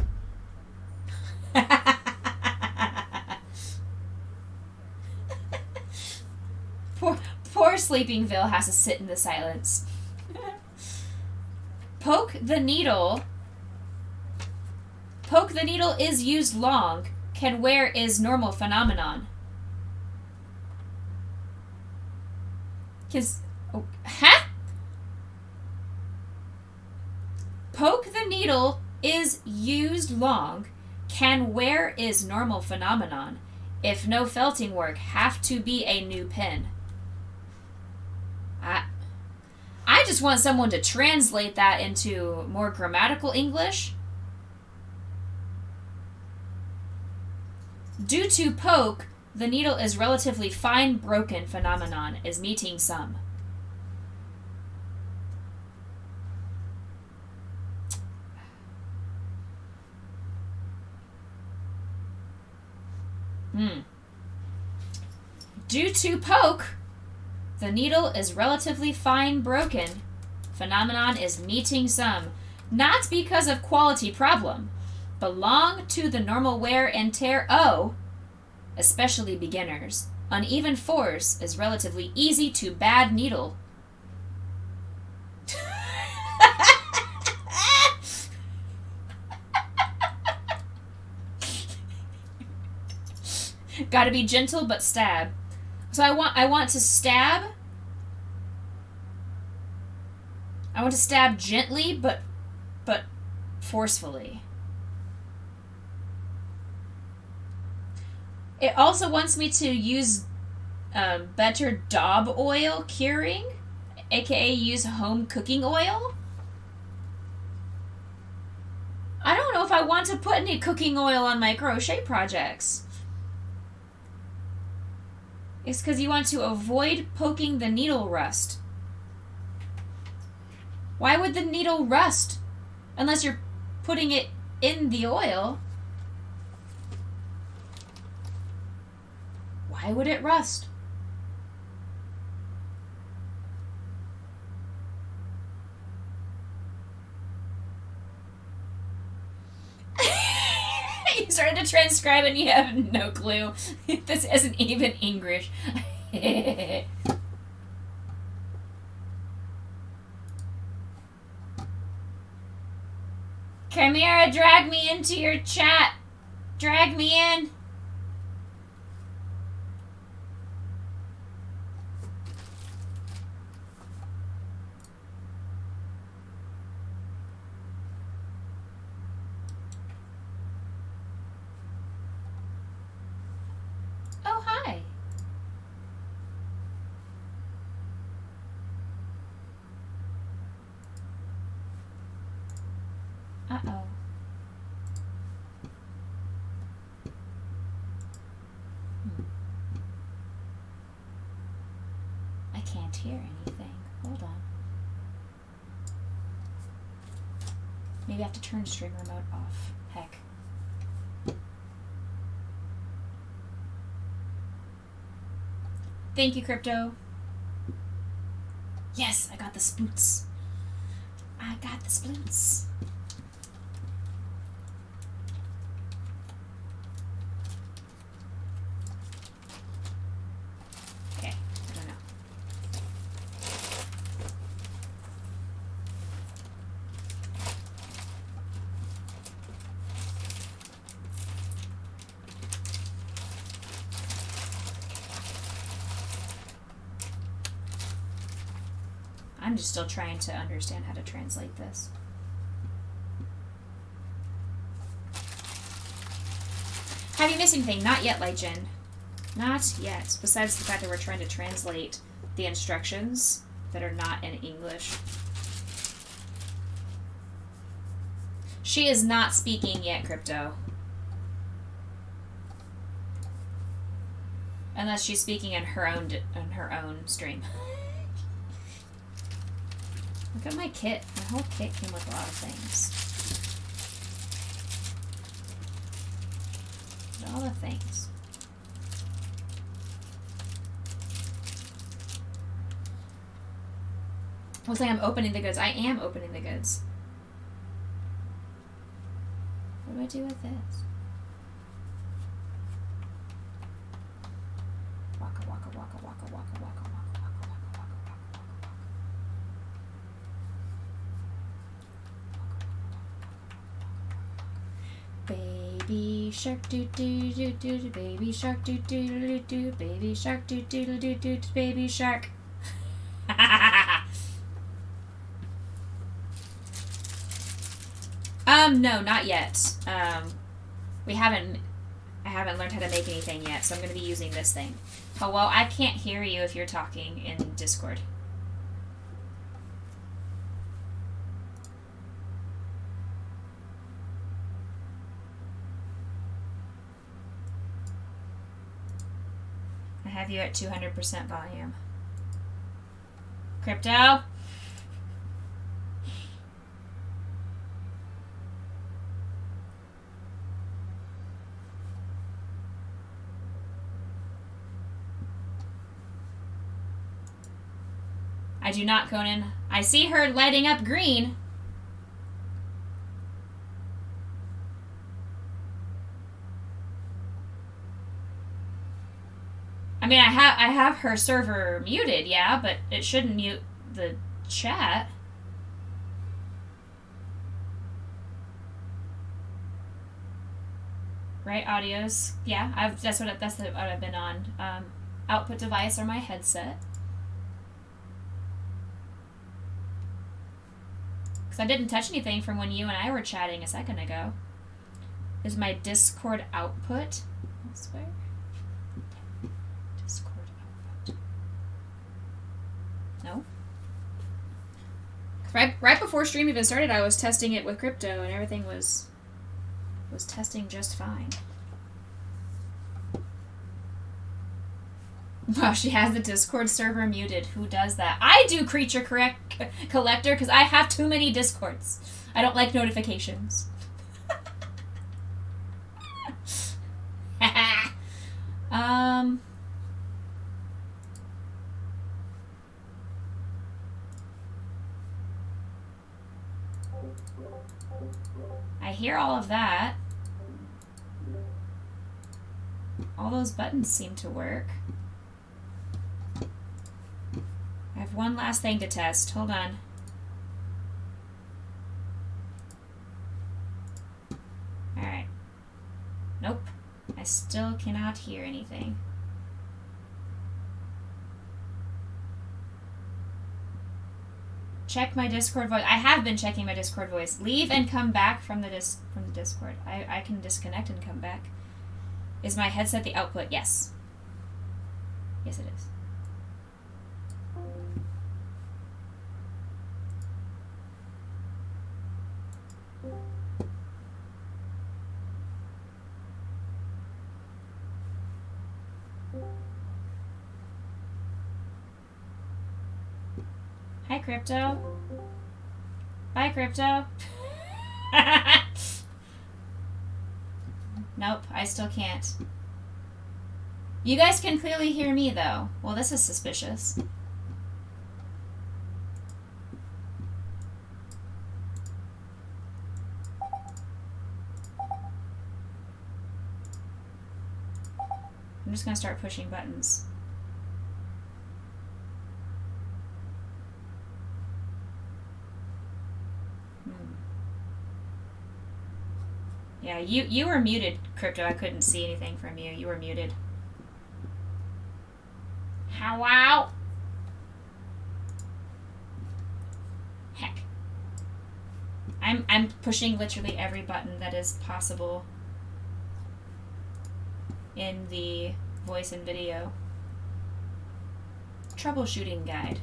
Poor Sleepingville has to sit in the silence. Poke the needle. Poke the needle is used long. Can wear is normal phenomenon. Huh? Poke the needle is used long. Can wear is normal phenomenon. If no felting work, have to be a new pen. I just want someone to translate that into more grammatical English. Due to poke, the needle is relatively fine broken phenomenon is meeting some. Due to poke, the needle is relatively fine broken. Phenomenon is meeting some. Not because of quality problem. Belong to the normal wear and tear. Oh, especially beginners. Uneven force is relatively easy to bad needle. Gotta be gentle but stab. So I want to stab. I want to stab gently but forcefully. It also wants me to use better daub oil curing, aka use home cooking oil. I don't know if I want to put any cooking oil on my crochet projects. It's because you want to avoid poking the needle rust. Why would the needle rust? Unless you're putting it in the oil. Why would it rust? You started to transcribe and you have no clue. This isn't even English. Chimera, drag me into your chat. Drag me in. Oh, hi. Uh-oh. I can't hear anything. What? Maybe I have to turn stream remote off. Heck. Thank you, Crypto. Yes, I got the spoots. I got the splints. Okay, I don't know. I'm just still trying to understand how to translate this. Have you missed anything? Not yet, Legend. Not yet. Besides the fact that we're trying to translate the instructions that are not in English. She is not speaking yet, Crypto. Unless she's speaking in her own stream. Look at my kit. My whole kit came with a lot of things. Look at all the things. I was like, I'm opening the goods. I am opening the goods. What do I do with this? Waka waka waka waka waka waka waka waka waka waka waka waka. Baby shark doo doo doo doo, baby shark doo doo doo doo, baby shark doo doo doo doo, baby shark. No, not yet. I haven't learned how to make anything yet, so I'm going to be using this thing. Oh, well, I can't hear you if you're talking in Discord. I have you at 200% volume. Crypto? I do not, Conan. I see her lighting up green. I mean, I have her server muted, yeah, but it shouldn't mute the chat. Right, audios. Yeah, that's what I've been on. Output device or my headset. Because I didn't touch anything from when you and I were chatting a second ago. Is my Discord output? I swear. Discord output. No? Right before stream even started, I was testing it with Crypto, and everything was testing just fine. Wow, she has the Discord server muted. Who does that? I do, Creature Collector, because I have too many Discords. I don't like notifications. I hear all of that. All those buttons seem to work. I have one last thing to test. Hold on. Alright. Nope. I still cannot hear anything. Check my Discord voice. I have been checking my Discord voice. Leave and come back from the Discord. I can disconnect and come back. Is my headset the output? Yes. Yes, it is. Hi, Crypto. Bye, Crypto. Nope, I still can't. You guys can clearly hear me, though. Well, this is suspicious. I'm just gonna start pushing buttons. Yeah, you were muted, Crypto. I couldn't see anything from you. You were muted. Hello? Heck. I'm pushing literally every button that is possible in the voice and video troubleshooting guide.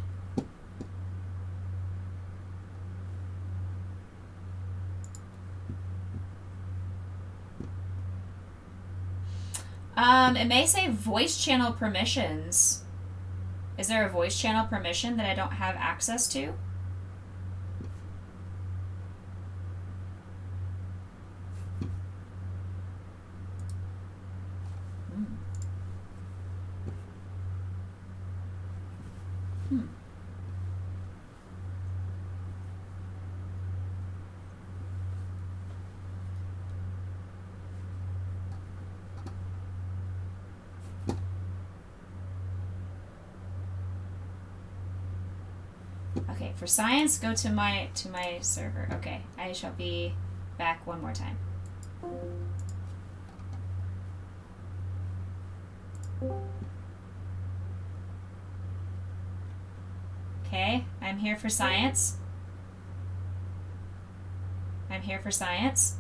It may say voice channel permissions. Is there a voice channel permission that I don't have access to? Okay, for science, go to my server. Okay, I shall be back one more time. Okay, I'm here for science. I'm here for science.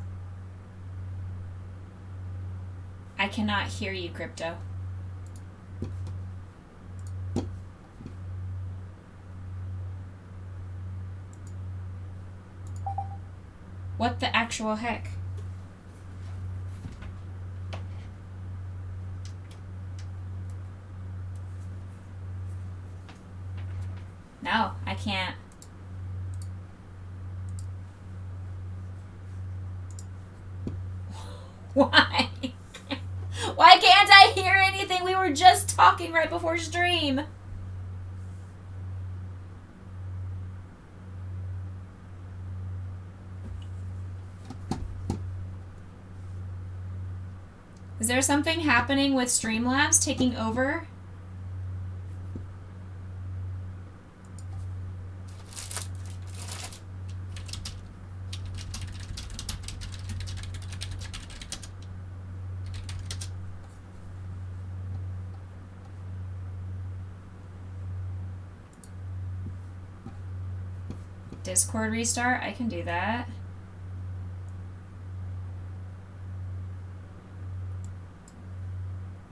I cannot hear you, Crypto. What the actual heck? No, I can't. Why? Why can't I hear anything? We were just talking right before stream. Is there something happening with Streamlabs taking over? Discord restart? I can do that.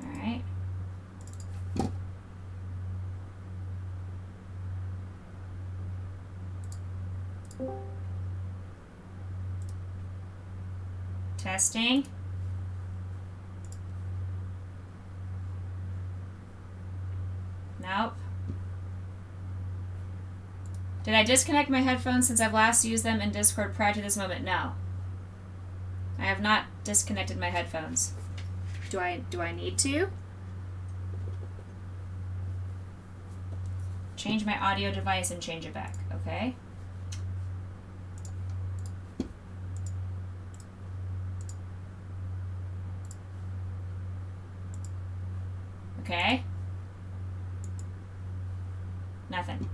Alright. Testing. Nope. Did I disconnect my headphones since I've last used them in Discord prior to this moment? No. I have not disconnected my headphones. Do I need to? Change my audio device and change it back. Okay. Okay. Nothing.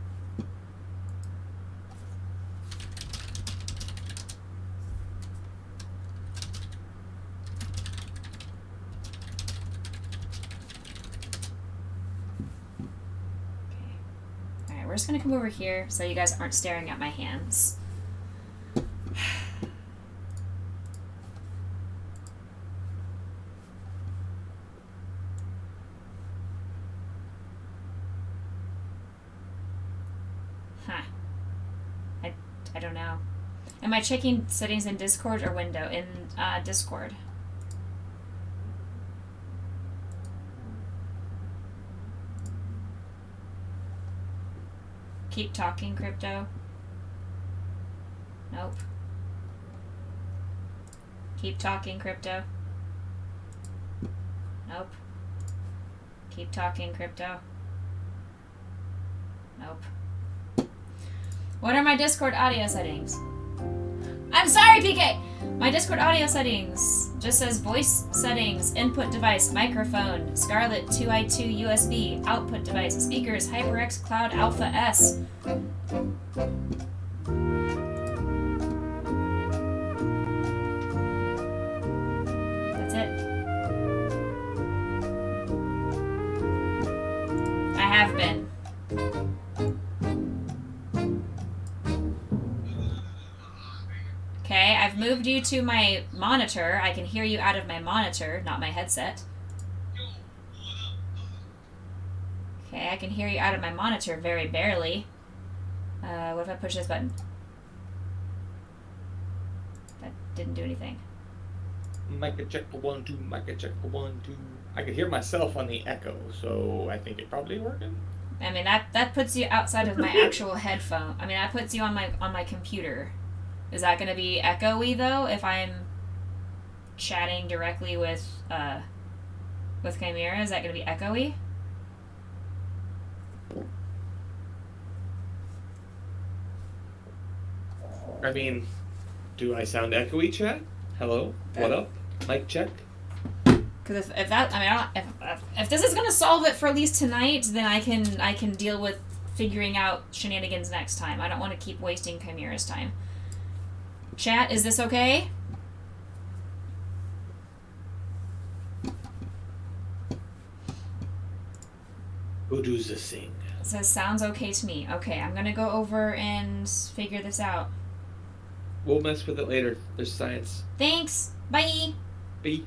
We're just going to come over here so you guys aren't staring at my hands. Huh. I don't know. Am I checking settings in Discord or window? In Discord. Keep talking, Crypto. Nope. Keep talking, Crypto. Nope. Keep talking, Crypto. Nope. What are my Discord audio settings? I'm sorry, PK! My Discord audio settings just says voice settings, input device, microphone, Scarlett 2i2 USB, output device, speakers, HyperX Cloud Alpha S. That's it. I have been. Okay, I've moved you to my monitor. I can hear you out of my monitor, not my headset. Okay, I can hear you out of my monitor very barely. What if I push this button? That didn't do anything. Mic check 1 2. Mic check 1 2. I could hear myself on the echo, so I think it probably working. I mean that puts you outside of my actual headphone. I mean that puts you on my computer. Is that going to be echoey though if I'm chatting directly with Chimera? Is that going to be echoey? I mean, do I sound echoey, chat? Hello? What up? Mic check? Because if that, I mean, I don't, if this is going to solve it for at least tonight, then I can deal with figuring out shenanigans next time. I don't want to keep wasting Chimera's time. Chat, is this okay? Who does the sing? It says sounds okay to me. Okay, I'm gonna go over and figure this out. We'll mess with it later. There's science. Thanks. Bye. Bye.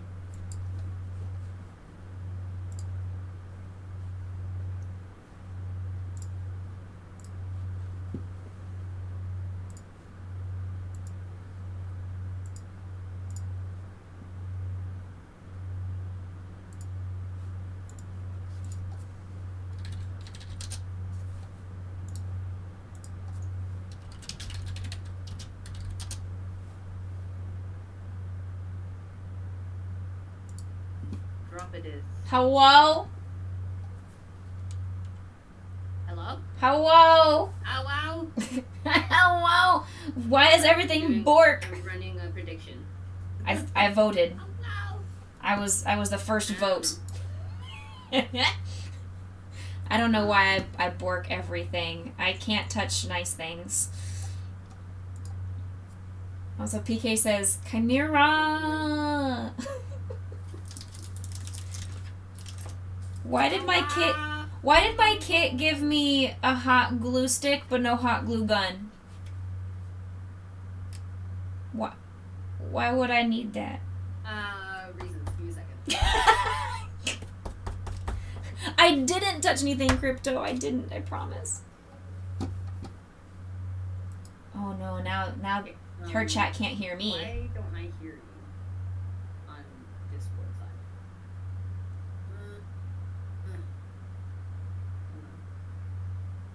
Drop it is. Hello? Hello? Hello? Oh wow. Hello? Why is everything bork? I'm running a prediction. I voted. Oh no. I was the first vote. I don't know why I bork everything. I can't touch nice things. Also, PK says, Chimera! Why did my kit give me a hot glue stick but no hot glue gun? Why would I need that? Reasons. Give me a second. I didn't touch anything, Crypto. I didn't, I promise. Oh no, now her chat can't hear me. Why don't I hear you on Discord side?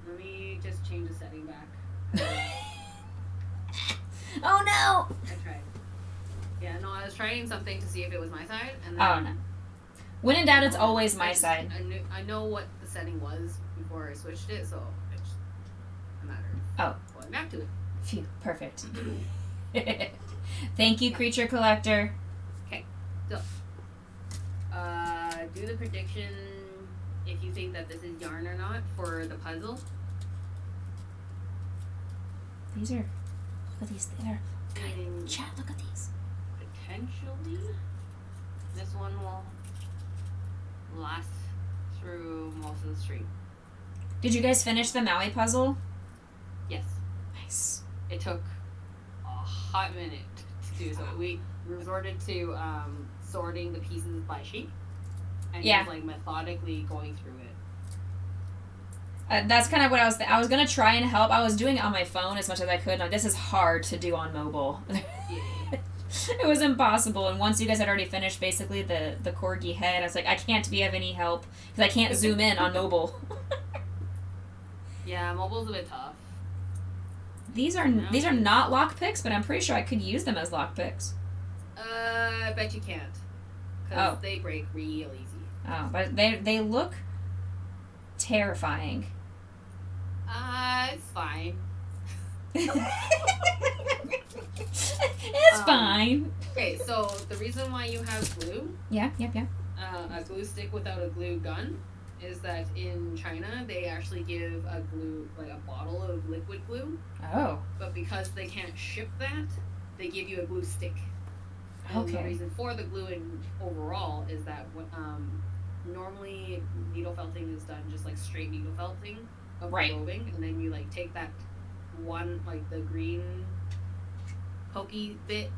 Let me just change the setting back. Oh no! I tried. Yeah, no, I was trying something to see if it was my side, and then Oh no. When in doubt, it's always my just- side. I know what the setting was before I switched it, so it's just a matter of going back to it. Phew, perfect. Thank you, Creature Collector. Do the prediction if you think that this is yarn or not for the puzzle. These are, look at these, they're, And chat, look at these. potentially, this one will last through most of the stream. Did you guys finish the Maui puzzle? Yes. Nice. It took a hot minute to do so. We resorted to sorting the pieces by shape and Yeah. just like methodically going through it. That's kind of what I was gonna try and help. I was doing it on my phone as much as I could. Like, this is hard to do on mobile. Yeah. It was impossible. And once you guys had already finished basically the corgi head, I was like, I can't be of any help because I can't zoom in on mobile. Yeah, mobile's a bit tough. These are not lock picks, but I'm pretty sure I could use them as lock picks. I bet you can't. Because they break real easy. Oh, but they look terrifying. It's fine. It's fine. Okay, so the reason why you have glue, Yeah. a glue stick without a glue gun, is that in China they actually give a glue, like a bottle of liquid glue, Oh, but because they can't ship that, they give you a glue stick. And the okay. reason for the glue in overall is that normally needle felting is done just like straight needle felting of Right. roving, and then you like take that one, like the green pokey bit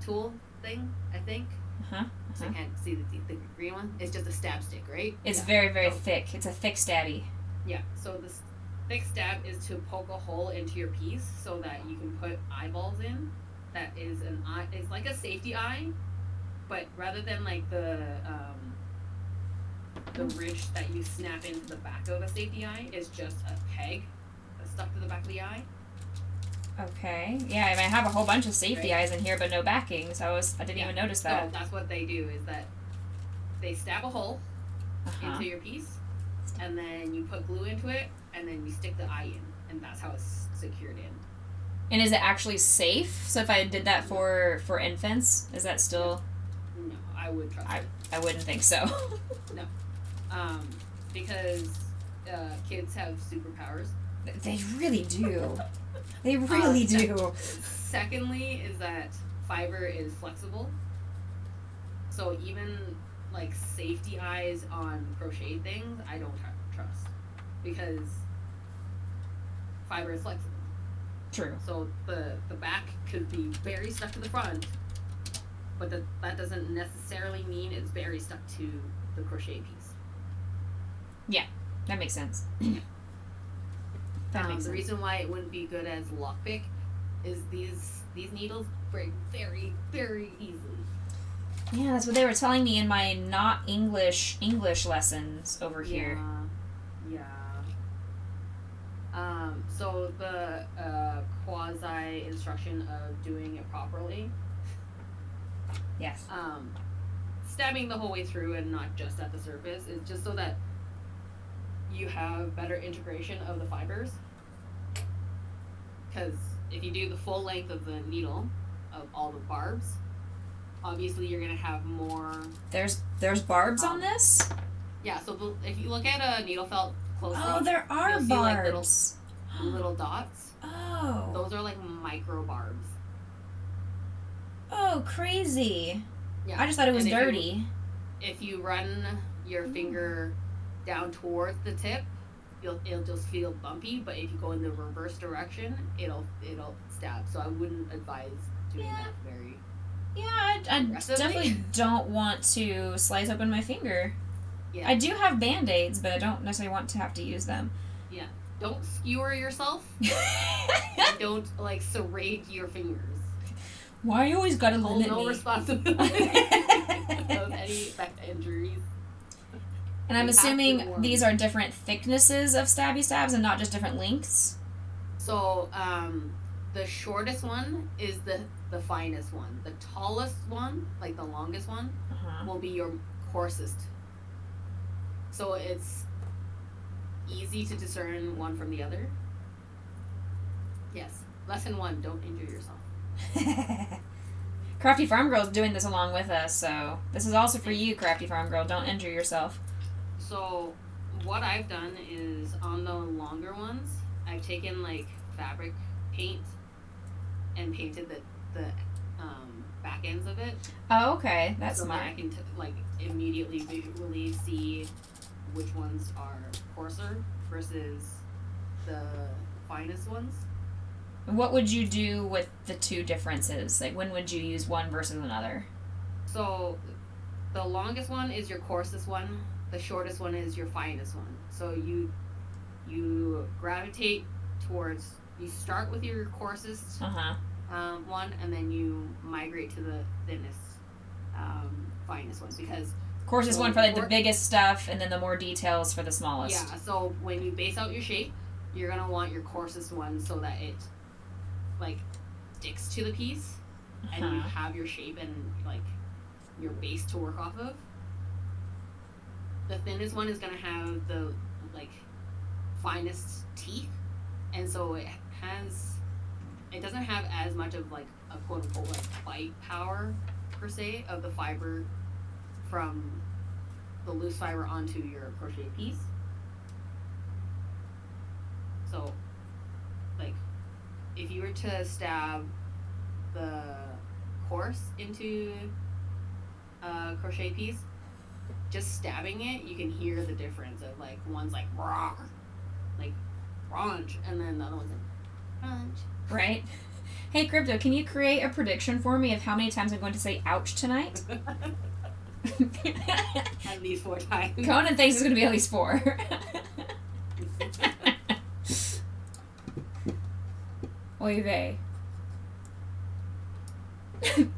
tool thing, I think. Uh-huh. So I can't see the green one. It's just a stab stick, right? It's Yeah. very, very So- thick. It's a thick stabby. Yeah. So this thick stab is to poke a hole into your piece so that you can put eyeballs in. That is an eye. It's like a safety eye, but rather than like the ridge that you snap into the back of a safety eye, is just a peg that's stuck to the back of the eye. Okay. Yeah, I mean, I have a whole bunch of safety Right. eyes in here, but no backing, so I didn't even notice So that. that's what they do, is that they stab a hole Uh-huh. into your piece, and then you put glue into it, and then you stick the eye in, and that's how it's secured in. And is it actually safe? So if I did that for infants, is that still? No, I would trust it. I wouldn't think so. Because kids have superpowers. They really do. They really do. Secondly, is that fiber is flexible. So even like safety eyes on crochet things, I don't trust, because fiber is flexible. True. So the back could be very stuck to the front, but that doesn't necessarily mean it's very stuck to the crochet piece. That makes sense. That makes The sense. reason why it wouldn't be good as lockpick is these needles break very, very easily. Yeah, that's what they were telling me in my not English lessons over here. Yeah. So the quasi instruction of doing it properly, Yes. stabbing the whole way through and not just at the surface, is just so that you have better integration of the fibers. Because if you do the full length of the needle, of all the barbs, obviously you're gonna have more. There's barbs on this? Yeah. So if you look at a needle felt closely, Oh, there are you'll see, like, barbs. little dots. Oh. Those are like micro barbs. Oh, crazy. Yeah. I just thought it was And dirty. If you run your finger down towards the tip, it'll just feel bumpy. But if you go in the reverse direction, it'll stab. So I wouldn't advise doing Yeah. that very. Yeah, I Aggressively? definitely don't want to slice open my finger. Yeah. I do have band-aids, but I don't necessarily want to have to use them. Don't skewer yourself. And don't like serrate your fingers. Why you always gotta Hold limit no me? responsibility of any back injuries. And I'm You have to assuming warn. these are different thicknesses of stabby stabs and not just different lengths. So, the shortest one is the finest one. The tallest one, like the longest one, Uh-huh. will be your coarsest. So it's easy to discern one from the other. Yes. Lesson 1, don't injure yourself. Crafty Farm Girl's doing this along with us, so this is also for you, Crafty Farm Girl. Don't injure yourself. So what I've done is, on the longer ones, I've taken like fabric paint and painted the back ends of it. Oh, okay. That's so that I smart. can like immediately visually see which ones are coarser versus the finest ones. What would you do with the two differences? Like, when would you use one versus another? So the longest one is your coarsest one. The shortest one is your finest one. So you gravitate towards. You start with your coarsest Uh-huh. one, and then you migrate to the thinnest, finest one, because Coarsest So one for like the cor- biggest stuff, and then the more details for the smallest. yeah. So when you base out your shape, you're gonna want your coarsest one so that it like sticks to the piece, and you have your shape and like your base to work off of, the thinnest one is gonna have the like finest teeth, and so it doesn't have as much of like a quote unquote like bite power per se of the fiber from the loose fiber onto your crochet piece. So like if you were to stab the coarse into a crochet piece, just stabbing it, you can hear the difference of like one's like raw, like crunch, and then the other one's like crunch. Right? Hey, Crypto, can you create a prediction for me of how many times I'm going to say ouch tonight? At least 4 times. Conan thinks it's going to be at least 4. Oy vey.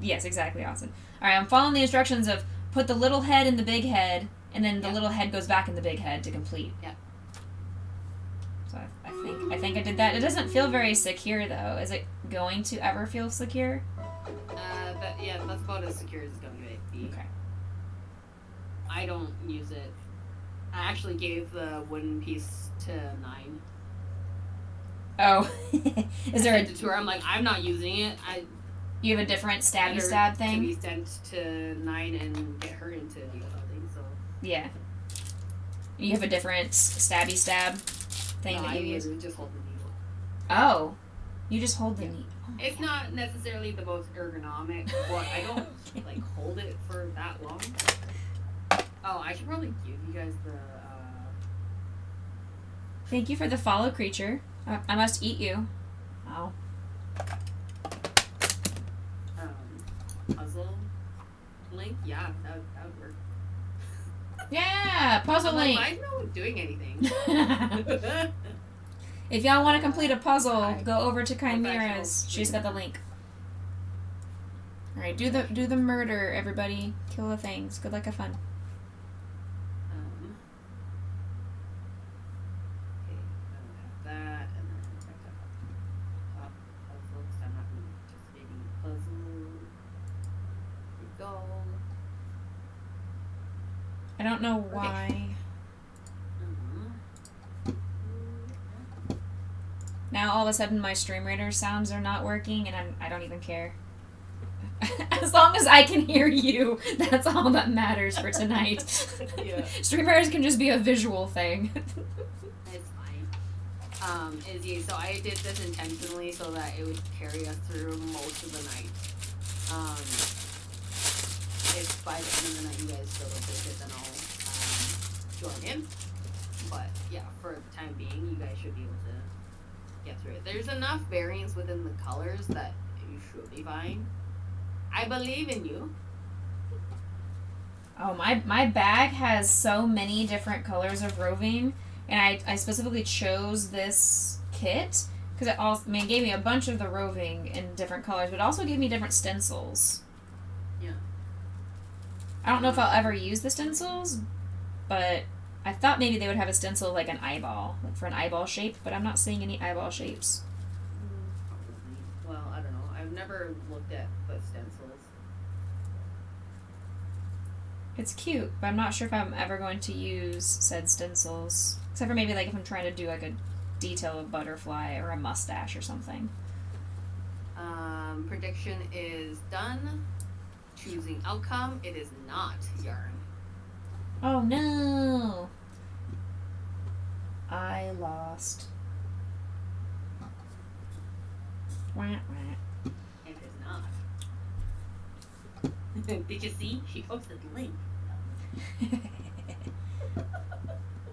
Yes, exactly, Austin. Alright, I'm following the instructions of put the little head in the big head, and then the little head goes back in the big head to complete. Yeah. So I think I did that. It doesn't feel very secure, though. Is it going to ever feel secure? That's about as secure as it's going to be. Okay. I don't use it. I actually gave the wooden piece to 9. Oh. Is there I sent it to her. I'm like, I'm not using it. You have a different stabby better stab to thing? be sent to 9 and get her into the other thing, so. Yeah. You have a different stabby stab thing No, that you I use? literally just hold the needle. Oh. You just hold the Yeah. needle. It's not necessarily the most ergonomic, but I don't like hold it for that long. Oh, I should probably give you guys the Thank you for the follow, creature. I must eat you. Oh. Puzzle link. Yeah, that would work. Yeah, puzzle I'm like, link. why is no one doing anything? If y'all want to complete a puzzle, Hi. go over to Chimera's. Professionals. She's got the link. All right, do the murder, everybody. Kill the things. Good luck, have fun. Okay, have that, and then back up top puzzle, 'cause I'm not participating in puzzle. There we go. I don't know why. Now all of a sudden my Stream Raider sounds are not working, and I don't even care. As long as I can hear you, that's all that matters for tonight. Yeah. Stream Raiders can just be a visual thing. It's fine. Izzy, so I did this intentionally so that it would carry us through most of the night. If by the end of the night you guys still don't take it, then I'll join in. But yeah, for the time being, you guys should be able to get through it. There's enough variance within the colors that you should be fine. I believe in you. Oh, my bag has so many different colors of roving, and I specifically chose this kit because it also, it gave me a bunch of the roving in different colors, but it also gave me different stencils. Yeah. I don't know if I'll ever use the stencils, but I thought maybe they would have a stencil like an eyeball, like for an eyeball shape, but I'm not seeing any eyeball shapes. Probably. Well, I don't know. I've never looked at the stencils. It's cute, but I'm not sure if I'm ever going to use said stencils. Except for maybe like if I'm trying to do like a detail of butterfly or a mustache or something. Prediction is done. Choosing outcome. It is not yarn. Oh no! I lost. Wah, wah. It is not. Did you see? She posted the link.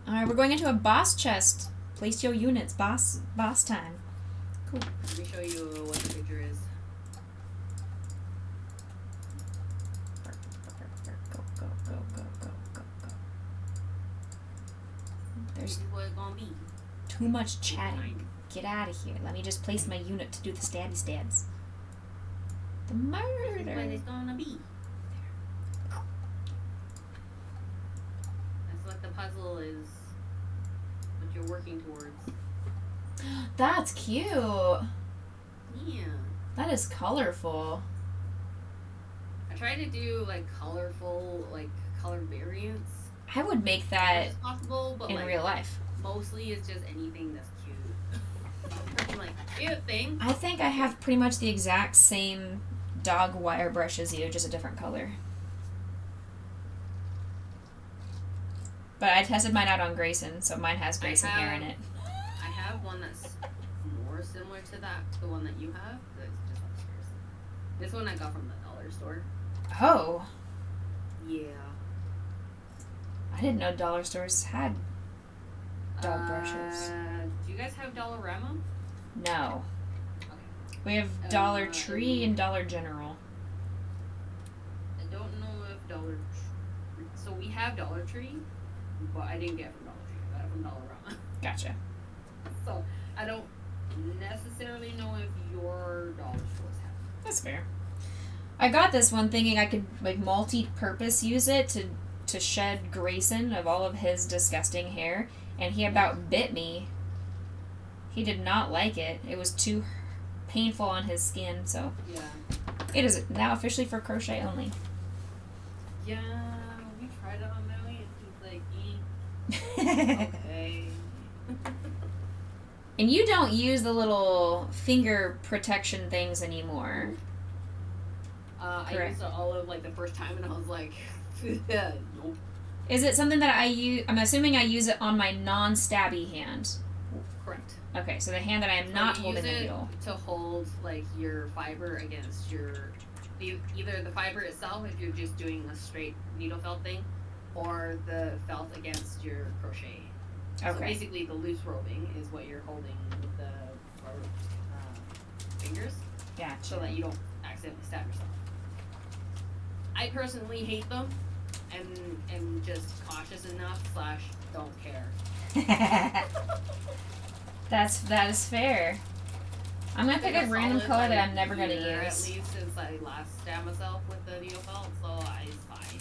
Alright, we're going into a boss chest. Place your units. Boss time. Cool. Let me show you what the picture is. Go, go, go, go, go, go, go. This There's is what it's gonna be. too much chatting. Get out of here. Let me just place my unit to do the stabby stabs. The This is what murder. it's gonna be. That's what the puzzle is. What you're working towards. That's cute. Yeah. That is colorful. I try to do like colorful, like color variants I would make as that much as possible, but in like real life. mostly it's just anything that's cute. I'm like, cute thing. I think I have pretty much the exact same dog wire brush as you, just a different color. But I tested mine out on Grayson, so mine has Grayson hair in it. I have one that's more similar to that, the one that you have. That's just upstairs. This one I got from the dollar store. Oh, Yeah. I didn't know dollar stores had dog brushes. Do you guys have Dollarama? No. Okay. We have Dollar Tree and Dollar General. I don't know if Dollar Tree. So we have Dollar Tree, but I didn't get it from Dollar Tree. I got it from Dollarama. Gotcha. So I don't necessarily know if your dollar stores have it. That's fair. I got this one thinking I could like multi-purpose use it to shed Grayson of all of his disgusting hair, and he about bit me. He did not like it. It was too painful on his skin, so Yeah. it is now officially for crochet only. Yeah, we tried it on Maui and he's like, okay. And you don't use the little finger protection things anymore. I Correct. used it all of like the first time and I was like, nope. Is it something that I use? I'm assuming I use it on my non-stabby hand. Correct. Okay, so the hand that I am not So you holding the use it needle. to hold like your fiber against your either the fiber itself if you're just doing a straight needle felt thing, or the felt against your crochet. So Okay. basically, the loose roving is what you're holding with the fingers, Gotcha. so that you don't accidentally stab yourself. I personally hate them, and am just cautious enough / don't care. That is fair. I'm gonna pick a random Solid, color that like, I'm never gonna year use. At least since I last stabbed myself with the needle felt, so it's fine.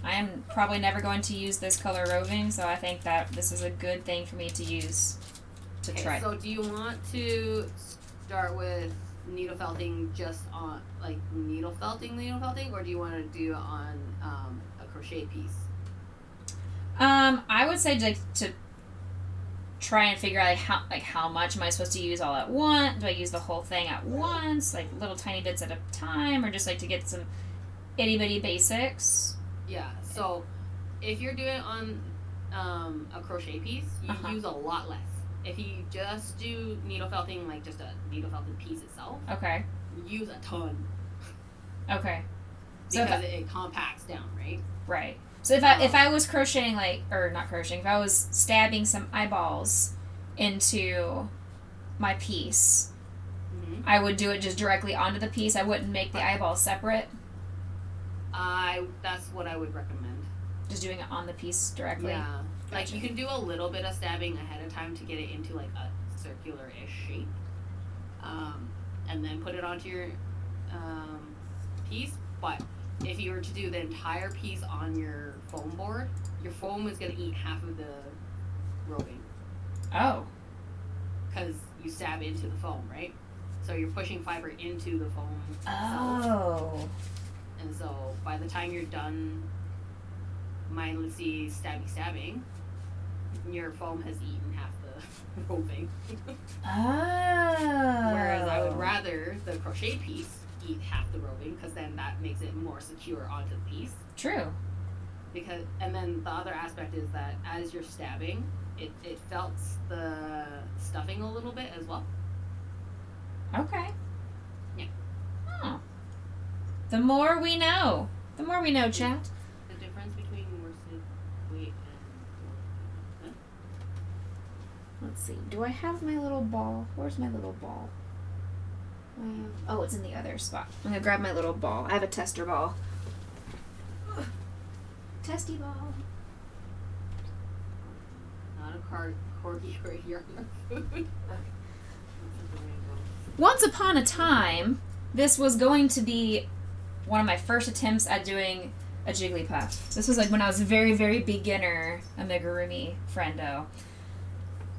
I am probably never going to use this color roving, so I think that this is a good thing for me to use to Okay, try. so do you want to start with needle felting just on like needle felting, or do you want to do it on a crochet piece? I would say to try and figure out how much am I supposed to use all at once? Do I use the whole thing at once, like little tiny bits at a time, or just like to get some itty bitty basics? Yeah. So if you're doing it on a crochet piece, you Uh-huh. use a lot less. If you just do needle felting, like just a needle felted piece itself, Okay. you use a ton Okay. So if because it compacts down, right? right. So if I was crocheting not crocheting, if I was stabbing some eyeballs into my piece, Mm-hmm. I would do it just directly onto the piece. I wouldn't make the eyeballs separate. That's what I would recommend. Just doing it on the piece directly. Yeah. Like Gotcha. you can do a little bit of stabbing ahead of time to get it into like a circular-ish shape, and then put it onto your piece. But if you were to do the entire piece on your foam board, your foam is gonna eat half of the roving Oh. because you stab into the foam, right? So you're pushing fiber into the foam itself. Oh. And so by the time you're done mindlessly stabbing, your foam has eaten half the roving. Oh. Whereas I would rather the crochet piece eat half the roving because then that makes it more secure onto the piece. True. And then the other aspect is that as you're stabbing, it felts the stuffing a little bit as well. Okay. Yeah. Oh. The more we know. The more we know, chat. The difference between worsted weight and Let's see. Do I have my little ball? Where's my little ball? Oh, it's in the other spot. I'm gonna grab my little ball. I have a tester ball. Ugh. Testy ball. not a corgi or a yarn food. Once upon a time, this was going to be one of my first attempts at doing a Jigglypuff. This was like when I was a very, very beginner amigurumi friendo.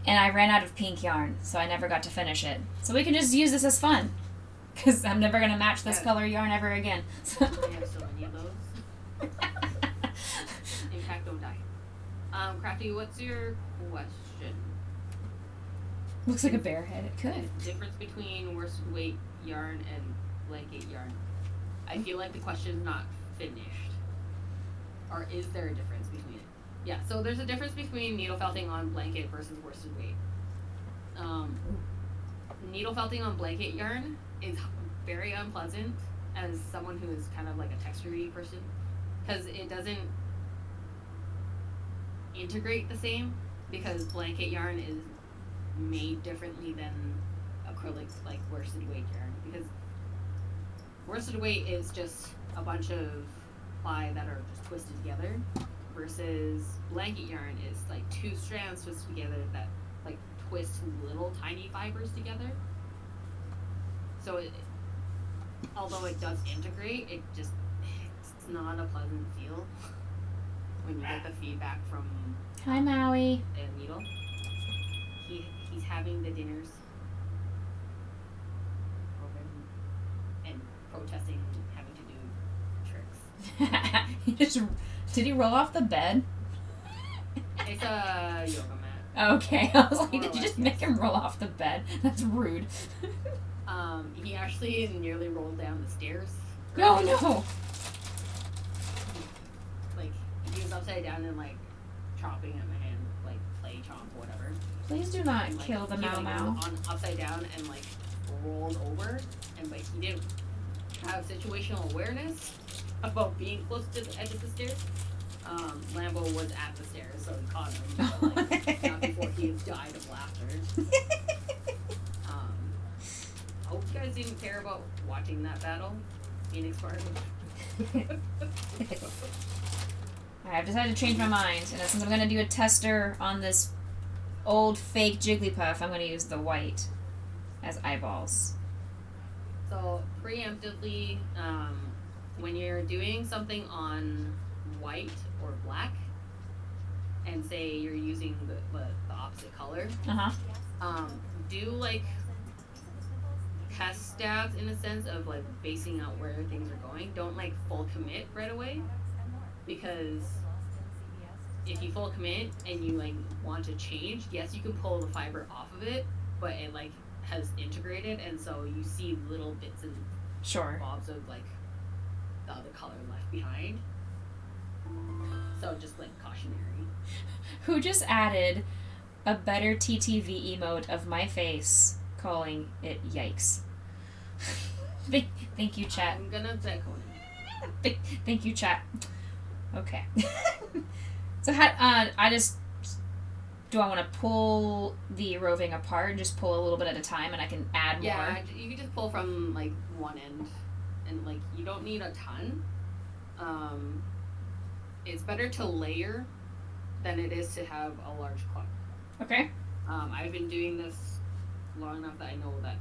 And I ran out of pink yarn, so I never got to finish it. So we can just use this as fun. Because I'm never gonna match this Yeah. color yarn ever again. So. I have so many of those. In fact, don't die. Crafty, what's your question? Looks like a bear head. It could. The difference between worsted weight yarn and blanket yarn. I feel like the question is not finished. Or is there a difference between it? Yeah, so there's a difference between needle felting on blanket versus worsted weight. Needle felting on blanket yarn is very unpleasant as someone who is kind of like a texture-y person, because it doesn't integrate the same, because blanket yarn is made differently than acrylic, like worsted weight yarn, because worsted weight is just a bunch of ply that are just twisted together, versus blanket yarn is like two strands twisted together that like twist little tiny fibers together. So it, although it does integrate, it's not a pleasant feel when you get the feedback from Hi, Maui. a needle. He's having the dinners and protesting having to do tricks. He just did he roll off the bed? It's a yoga mat. Okay, I was like, More or did you less, just make yes. him roll off the bed? That's rude. He actually nearly rolled down the stairs. No, no. Like he was upside down and like chopping at my hand, like play chomp, whatever. Please do not And, like, kill the he, Mau like, Mau. was on upside down and like rolled over, and but he didn't have situational awareness about being close to the edge of the stairs. Lambo was at the stairs, so he caught him, but like not before he died of laughter. I hope you guys didn't care about watching that battle, Phoenix Spartan. I've decided to change my mind, and since I'm going to do a tester on this old fake Jigglypuff, I'm going to use the white as eyeballs. So preemptively, when you're doing something on white or black, and say you're using the opposite color, Uh-huh. do like test stabs in a sense of like basing out where things are going. Don't like full commit right away, because if you full commit and you like want to change, yes, you can pull the fiber off of it, but it like has integrated, and so you see little bits and Sure. bobs of like the other color left behind. So just like cautionary. Who just added a better TTV emote of my face calling it yikes? Thank you, chat. I'm gonna bet Conan. Thank you, chat. Okay. So how, I just, do I want to pull the roving apart and just pull a little bit at a time and I can add Yeah, more? you can just pull from like one end, and like you don't need a ton. It's better to layer than it is to have a large clump. Okay. I've been doing this long enough that I know that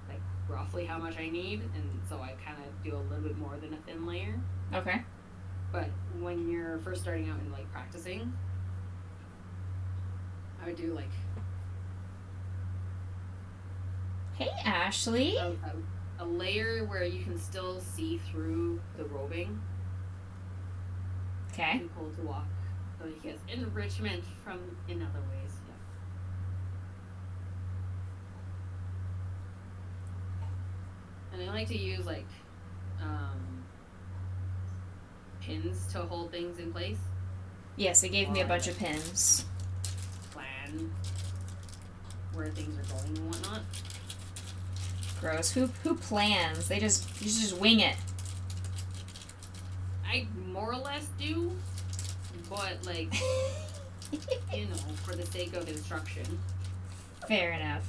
like roughly how much I need, and so I kind of do a little bit more than a thin layer. Okay. But when you're first starting out and like practicing, I would do like Hey, Ashley. a layer where you can still see through the roving. Okay. Too cold to walk. So he gets enrichment from in other ways. Yeah. And I like to use like pins to hold things in place. Yes, it gave me a bunch of pins. Plan where things are going and whatnot. Gross. Who plans? You just wing it. I more or less do, but like you know, for the sake of instruction. Fair enough.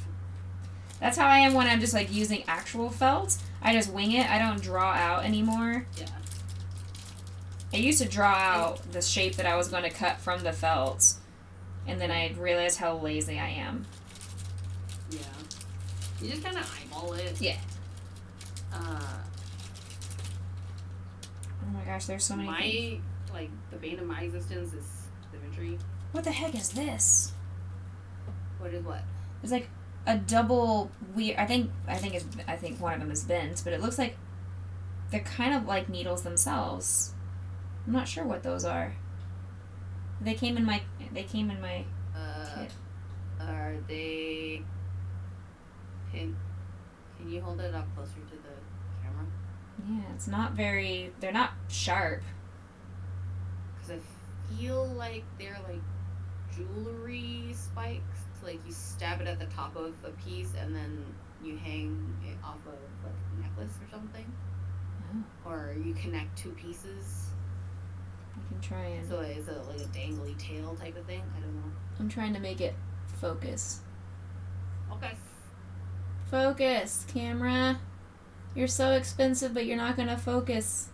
That's how I am when I'm just like using actual felt. I just wing it. I don't draw out anymore. Yeah. I used to draw out the shape that I was going to cut from the felt, and then I realized how lazy I am. Yeah. You just kind of eyeball it. Yeah. Oh my gosh, there's so many things. Like, the bane of my existence is symmetry. What the heck is this? What is what? It's like a double weird. I think one of them is bent, but it looks like they're kind of like needles themselves. I'm not sure what those are. They came in my kit. Are they? Can you hold it up closer to the camera? Yeah, it's not very. They're not sharp. Because I feel like they're like jewelry spikes. Like you stab it at the top of a piece and then you hang it off of like a necklace or something. Oh, Or you connect two pieces. I can try and. So is it like a dangly tail type of thing? I don't know. I'm trying to make it focus. Okay. Focus, camera. You're so expensive, but you're not gonna focus.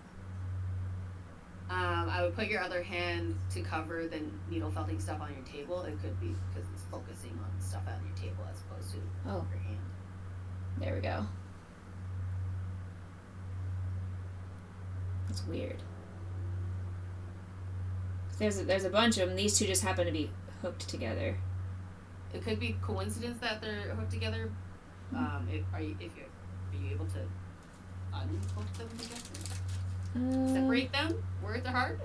I would put your other hand to cover the needle felting stuff on your table. It could be because it's focusing on stuff on your table as opposed to Oh. your hand. There we go. That's weird. There's a bunch of them. These two just happen to be hooked together. It could be coincidence that they're hooked together. Are you able to unhook them together? Separate them? Words are hard.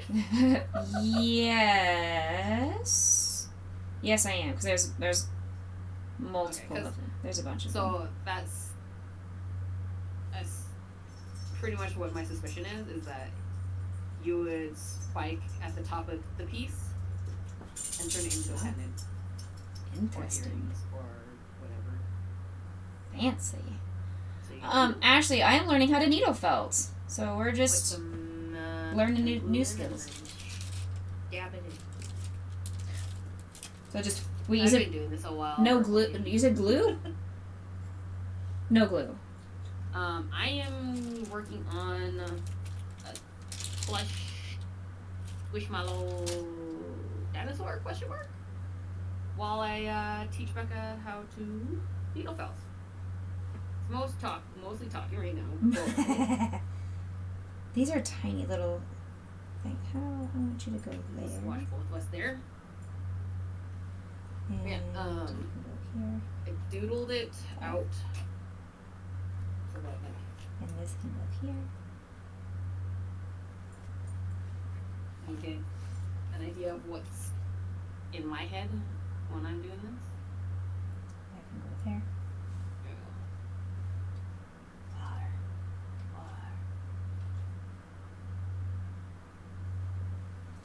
Yes. Yes, I am. Because there's multiple. Okay, 'cause- of them. There's a bunch of them. So that's pretty much what my suspicion is that you would spike at the top of the piece and turn it into a pendant or Interesting. earrings or whatever. Fancy. So you Ashley, I am learning how to needle felt. So we're put just some learning new glue in skills. and dab it in. so just we I've use been it. doing this a while. No glue. You said glue? No glue. I am working on a plush Squishmallow dinosaur question mark while I teach Becca how to needle felt. Mostly talking right now. These are tiny little things. How I want you to go Let's there. watch both of us there. And Yeah, you can go here. I doodled it out. So that And this can go here. I get an idea of what's in my head when I'm doing this. That can go there.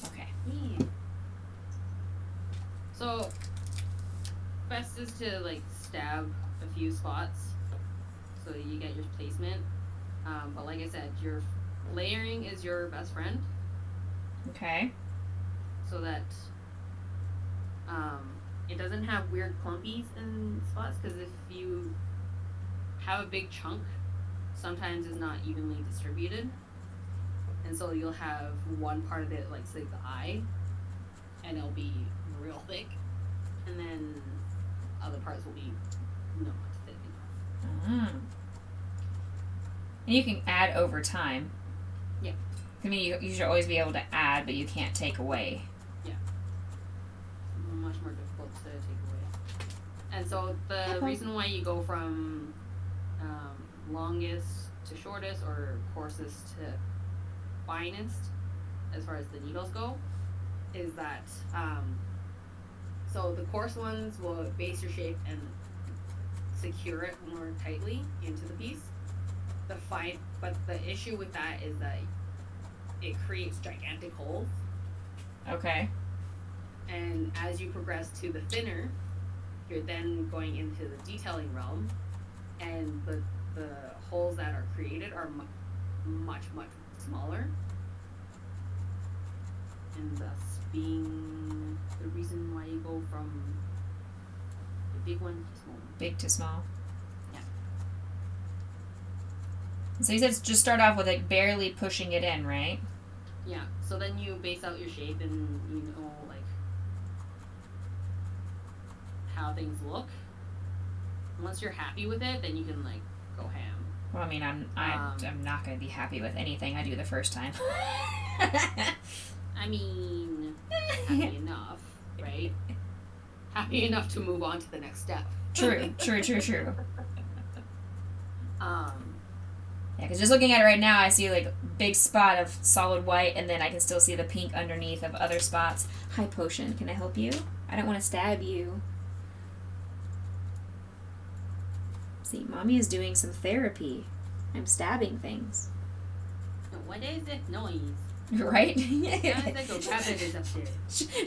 Okay. Yeah. So, best is to like stab a few spots so you get your placement. But like I said, your layering is your best friend Okay. so that it doesn't have weird clumpies in spots because if you have a big chunk, sometimes it's not evenly distributed. And so you'll have one part of it like say the eye and it'll be real thick and then other parts will be not thick enough. And you can add over time. Yeah. I mean, you should always be able to add, but you can't take away. Much more difficult to take away. And so the Okay. reason why you go from longest to shortest or coarsest to finest as far as the needles go is that so the coarse ones will base your shape and secure it more tightly into the piece. But the issue with that is that it creates gigantic holes, Okay. and as you progress to the thinner, you're then going into the detailing realm, and the holes that are created are much smaller, and thus being the reason why you go from the big one to small one. Big to small. Yeah. So you said just start off with like barely pushing it in, right? Yeah, so then you base out your shape and you know like how things look. Once you're happy with it, then you can like go ham. Well, I mean, I'm not going to be happy with anything I do the first time. I mean, happy enough, right? Happy enough to move on to the next step. True. Yeah, because just looking at it right now, I see like big spot of solid white, and then I can still see the pink underneath of other spots. Hi, Potion. Can I help you? I don't want to stab you. See, Mommy is doing some therapy. I'm stabbing things. What is that noise? Right? Sounds like a rabbit is upstairs.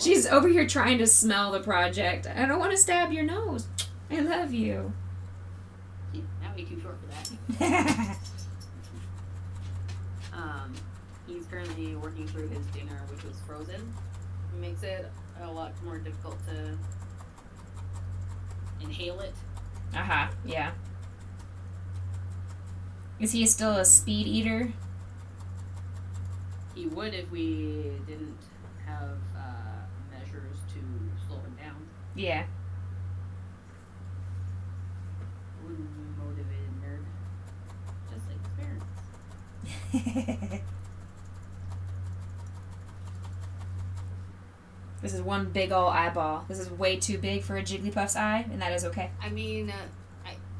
She's over here trying to smell the project. I don't want to stab your nose. I love you. Yeah, now way too short for that. He's currently working through his dinner, which was frozen. It makes it a lot more difficult to inhale it. Yeah. Is he still a speed eater? He would if we didn't have measures to slow him down. Yeah. Motivated nerd. Just like his parents. This is one big ol' eyeball. This is way too big for a Jigglypuff's eye, and that is okay. I mean,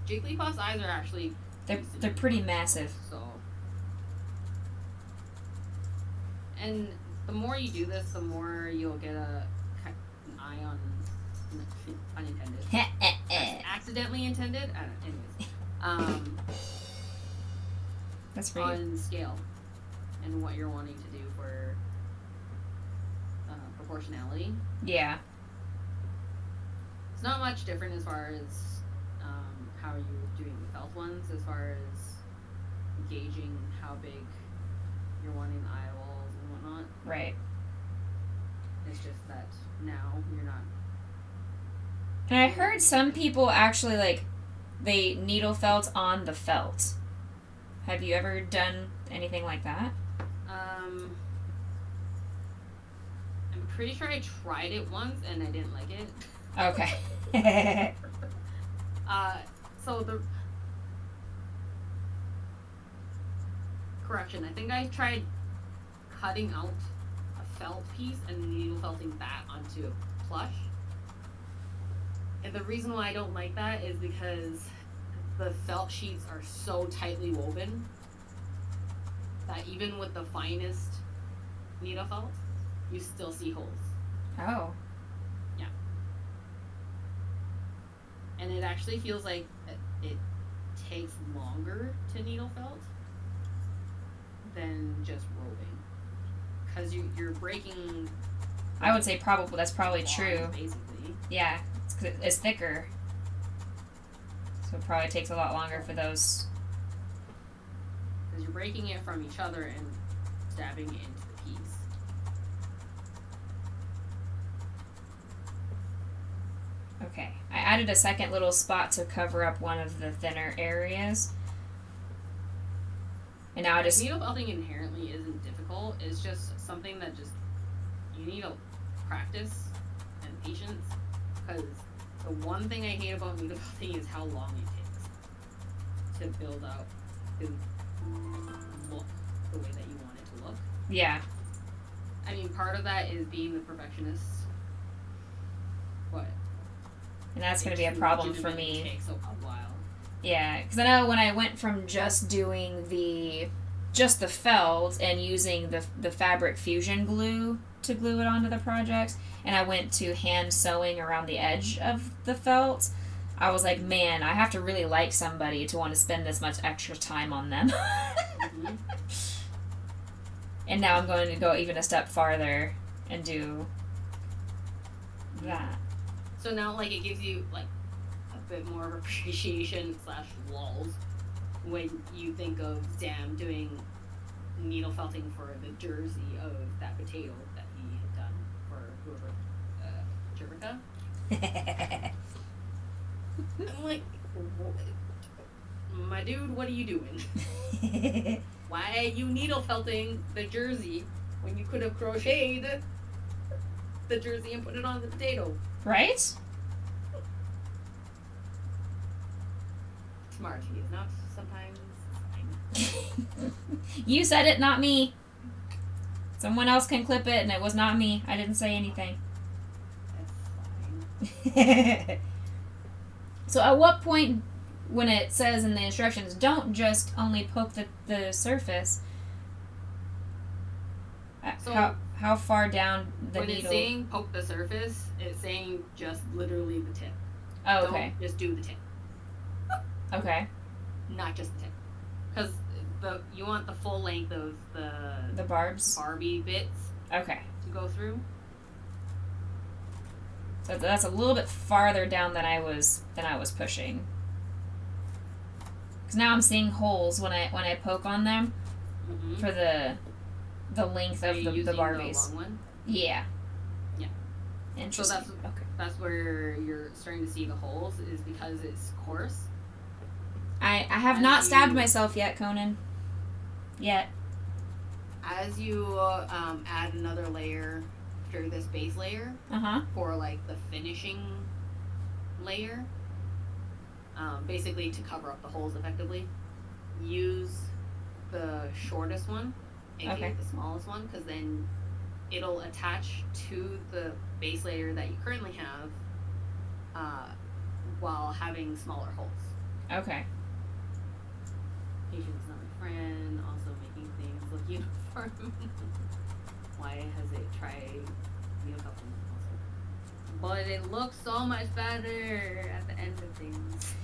Jigglypuff's eyes are actually They're pretty massive. So, and the more you do this, the more you'll get an eye on unintended, accidentally intended. Anyways, That's for you. on scale, and what you're wanting to do for proportionality. Yeah. It's not much different as far as how you're doing the felt ones, as far as gauging how big you're wanting the eyeballs and whatnot. Right. It's just that now you're not. And I heard some people actually like they needle felt on the felt. Have you ever done anything like that? I'm pretty sure I tried it once and I didn't like it. Okay. So the correction, I think I tried cutting out a felt piece and needle felting that onto a plush. And the reason why I don't like that is because the felt sheets are so tightly woven that even with the finest needle felt, you still see holes. Oh. And it actually feels like it takes longer to needle felt than just roving. Because you're breaking. I would say probably that's probably bonds, true. Basically. Yeah, it's thicker. So it probably takes a lot longer for those. Because you're breaking it from each other and stabbing it into the piece. Okay. I added a second little spot to cover up one of the thinner areas. And now I just... Needle felting inherently isn't difficult. It's just something that just... You need to practice and patience. Because the one thing I hate about needle felting is how long it takes to build out to look the way that you want it to look. Yeah. I mean, part of that is being the perfectionist. But... And that's going to be a problem for me. Takes a while. Yeah, because I know when I went from just doing the felt and using the fabric fusion glue to glue it onto the project, and I went to hand sewing around the edge of the felt, I was like, man, I have to really like somebody to want to spend this much extra time on them. Mm-hmm. And now I'm going to go even a step farther and do that. So now, like, it gives you, like, a bit more of appreciation / lulls when you think of Sam doing needle felting for the jersey of that potato that he had done for whoever, Jerica. I'm like, my dude, what are you doing? Why are you needle felting the jersey when you could have crocheted the jersey and put it on the potato? Right? Smart he is not sometimes. Fine. You said it, not me. Someone else can clip it, and it was not me. I didn't say anything. That's fine. So at what point, when it says in the instructions, don't just only poke the surface, So how far down the when needle? it's saying poke the surface, it's saying just literally the tip. Oh, okay. Don't just do the tip, Okay. not just the tip, because you want the full length of The barbs? Barbie bits Okay. to go through. So that's a little bit farther down than I was pushing. Because now I'm seeing holes when I poke on them Mm-hmm. for the length Are of you the using Barbies. the long one? Yeah. Yeah. Interesting. So okay. That's where you're starting to see the holes, is because it's coarse. I have As not stabbed you- myself yet, Conan. Yet. As you add another layer through this base layer Uh-huh. for like the finishing layer, basically to cover up the holes effectively, use the shortest one, aka Okay. the smallest one, because then it'll attach to the base layer that you currently have while having smaller holes. Okay. Patience is not my friend, also making things look uniform. Why has it tried couple also? But it looks so much better at the end of things.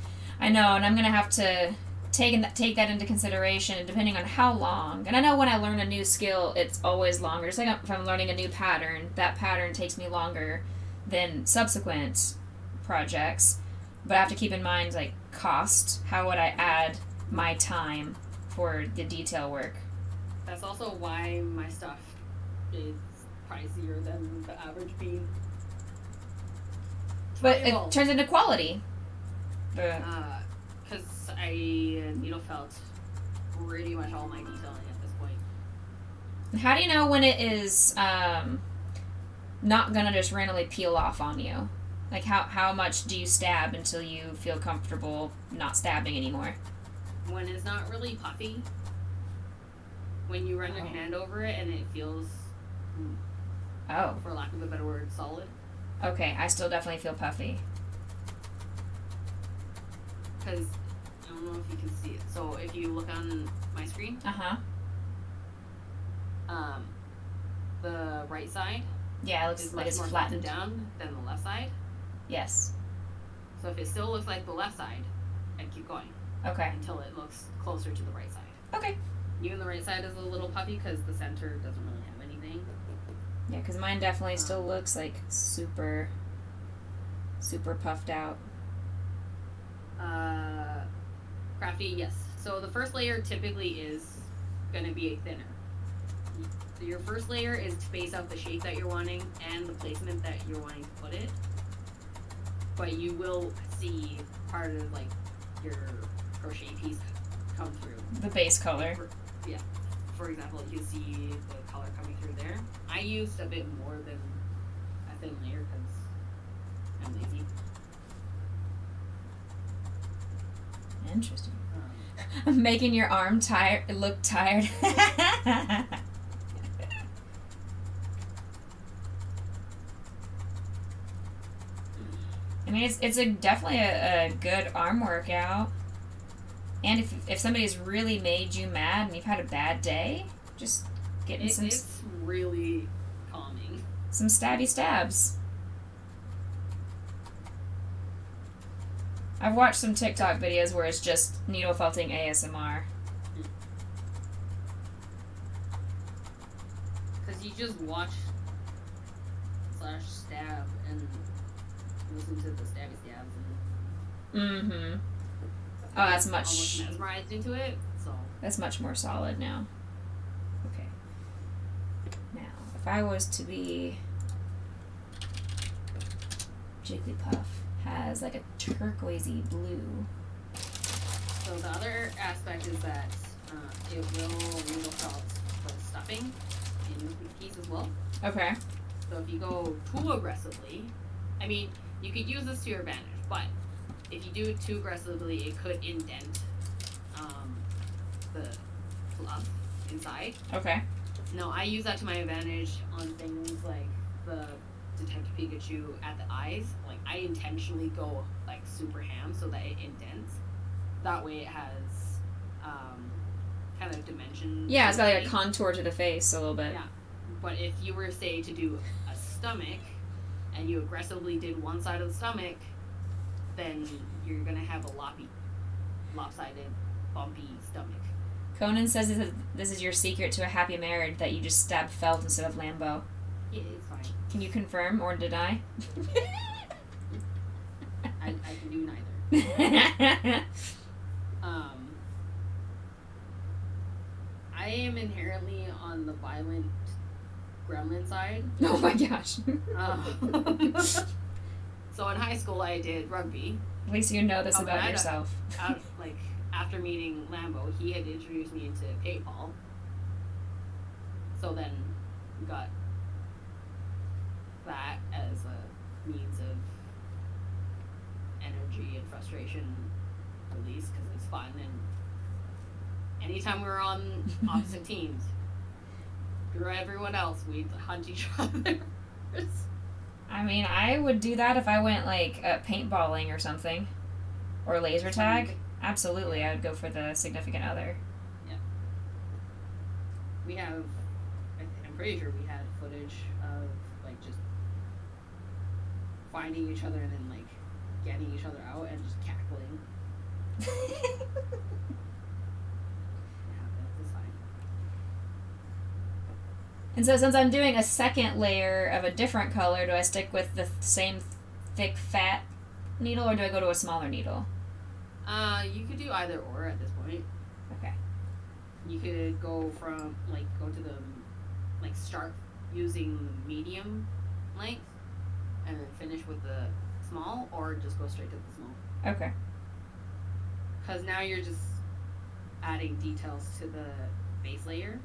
I know, and I'm gonna have to take that into consideration, depending on how long. And I know when I learn a new skill, it's always longer. Just like if I'm learning a new pattern, that pattern takes me longer than subsequent projects. But I have to keep in mind, like, cost. How would I add my time for the detail work? That's also why my stuff is pricier than the average bean. But Valuable. it turns into quality. Because I needle felt pretty much all my detailing at this point. How do you know when it is not gonna just randomly peel off on you? Like, how much do you stab until you feel comfortable not stabbing anymore? When it's not really puffy, when you run your hand over it and it feels, Oh, for lack of a better word, solid. okay. I still definitely feel puffy. Because I don't know if you can see it. So if you look on my screen, Uh-huh. the right side Yeah, it looks is like much it's more flattened. down than the left side. Yes. So if it still looks like the left side, I keep going Okay. until it looks closer to the right side. Okay. Even the right side is a little puffy because the center doesn't really have anything. Yeah, because mine definitely still looks like super puffed out. Crafty, yes. So the first layer typically is going to be thinner. So your first layer is to base out the shape that you're wanting and the placement that you're wanting to put it. But you will see part of like your crochet piece come through. The base color. For example, you see the color coming through there. I used a bit more than a thin layer because I'm lazy. Interesting. I'm making your arm look tired. I mean, it's definitely a good arm workout. And if somebody's really made you mad and you've had a bad day, just getting It's really calming. some stabby stabs. I've watched some TikTok videos where it's just needle felting ASMR. Because you just watch / stab and listen to the stabby stabs and Mm-hmm. Oh, that's almost much. mesmerized into it. So That's much more solid now. Okay. Now, if I was to be Jigglypuff has like a turquoisey blue. So the other aspect is that it will needle felt the stuffing in the piece as well. Okay. So if you go too aggressively, I mean, you could use this to your advantage, but if you do it too aggressively, it could indent the fluff inside. Okay. No, I use that to my advantage on things like the Detective Pikachu at the eyes, like I intentionally go like super ham so that it indents. That way it has kind of dimension. Yeah, it's got like a face. contour to the face a little bit. Yeah. But if you were, say, to do a stomach, and you aggressively did one side of the stomach, then you're gonna have a lopsided, bumpy stomach. Conan says this is your secret to a happy marriage, that you just stab felt instead of Lambo. Yeah, it's fine. Can you confirm or deny? I can do neither. I am inherently on the violent gremlin side. Oh my gosh. So in high school, I did rugby. At least you know this Oh, about I- yourself. Like after meeting Lambo, he had introduced me into paintball. So then we got that as a means of energy and frustration release because it's fun, and anytime we were on opposite teams, through everyone else, we'd hunt each other. I mean, I would do that if I went like paintballing or something, or laser tag. Absolutely, I would go for the significant other. We have, I'm pretty sure we had footage of like just finding each other and then like getting each other out and just cackling. Yeah, that's fine. And so since I'm doing a second layer of a different color, do I stick with the same thick, fat needle, or do I go to a smaller needle? You could do either or at this point. Okay. You could go to the, start using medium length and then finish with the small, or just go straight to the small. Okay. Because now you're just adding details to the base layer.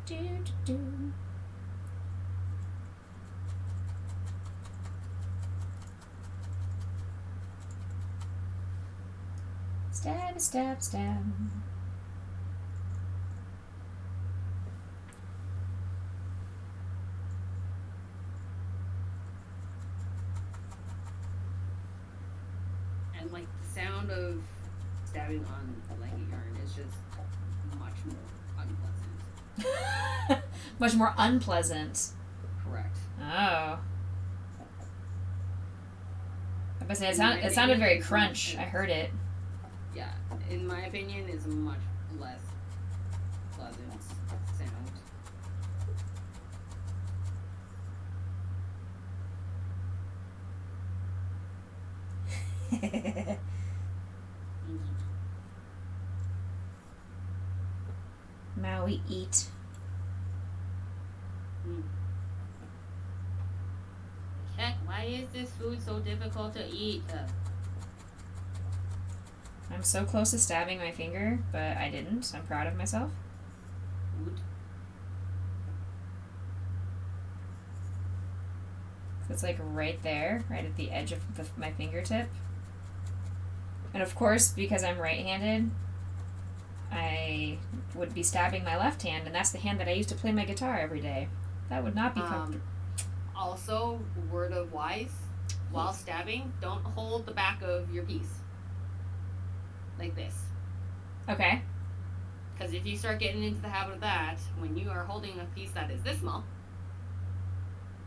Do, do, do. Stab, stab, stab. And like the sound of stabbing on a blanket yarn is just much more unpleasant. Much more unpleasant. Correct. Oh. I was saying, it sounded very crunch. I heard it. Yeah, in my opinion, it's a much less pleasant sound. Maui eat. Heck, why is this food so difficult to eat? I'm so close to stabbing my finger, but I didn't. I'm proud of myself. Food. So it's like right there, right at the edge of my fingertip. And of course, because I'm right-handed, I would be stabbing my left hand, and that's the hand that I use to play my guitar every day. That would not be comfortable. Also, word of wise, while stabbing, don't hold the back of your piece. Like this. Okay. Because if you start getting into the habit of that, when you are holding a piece that is this small,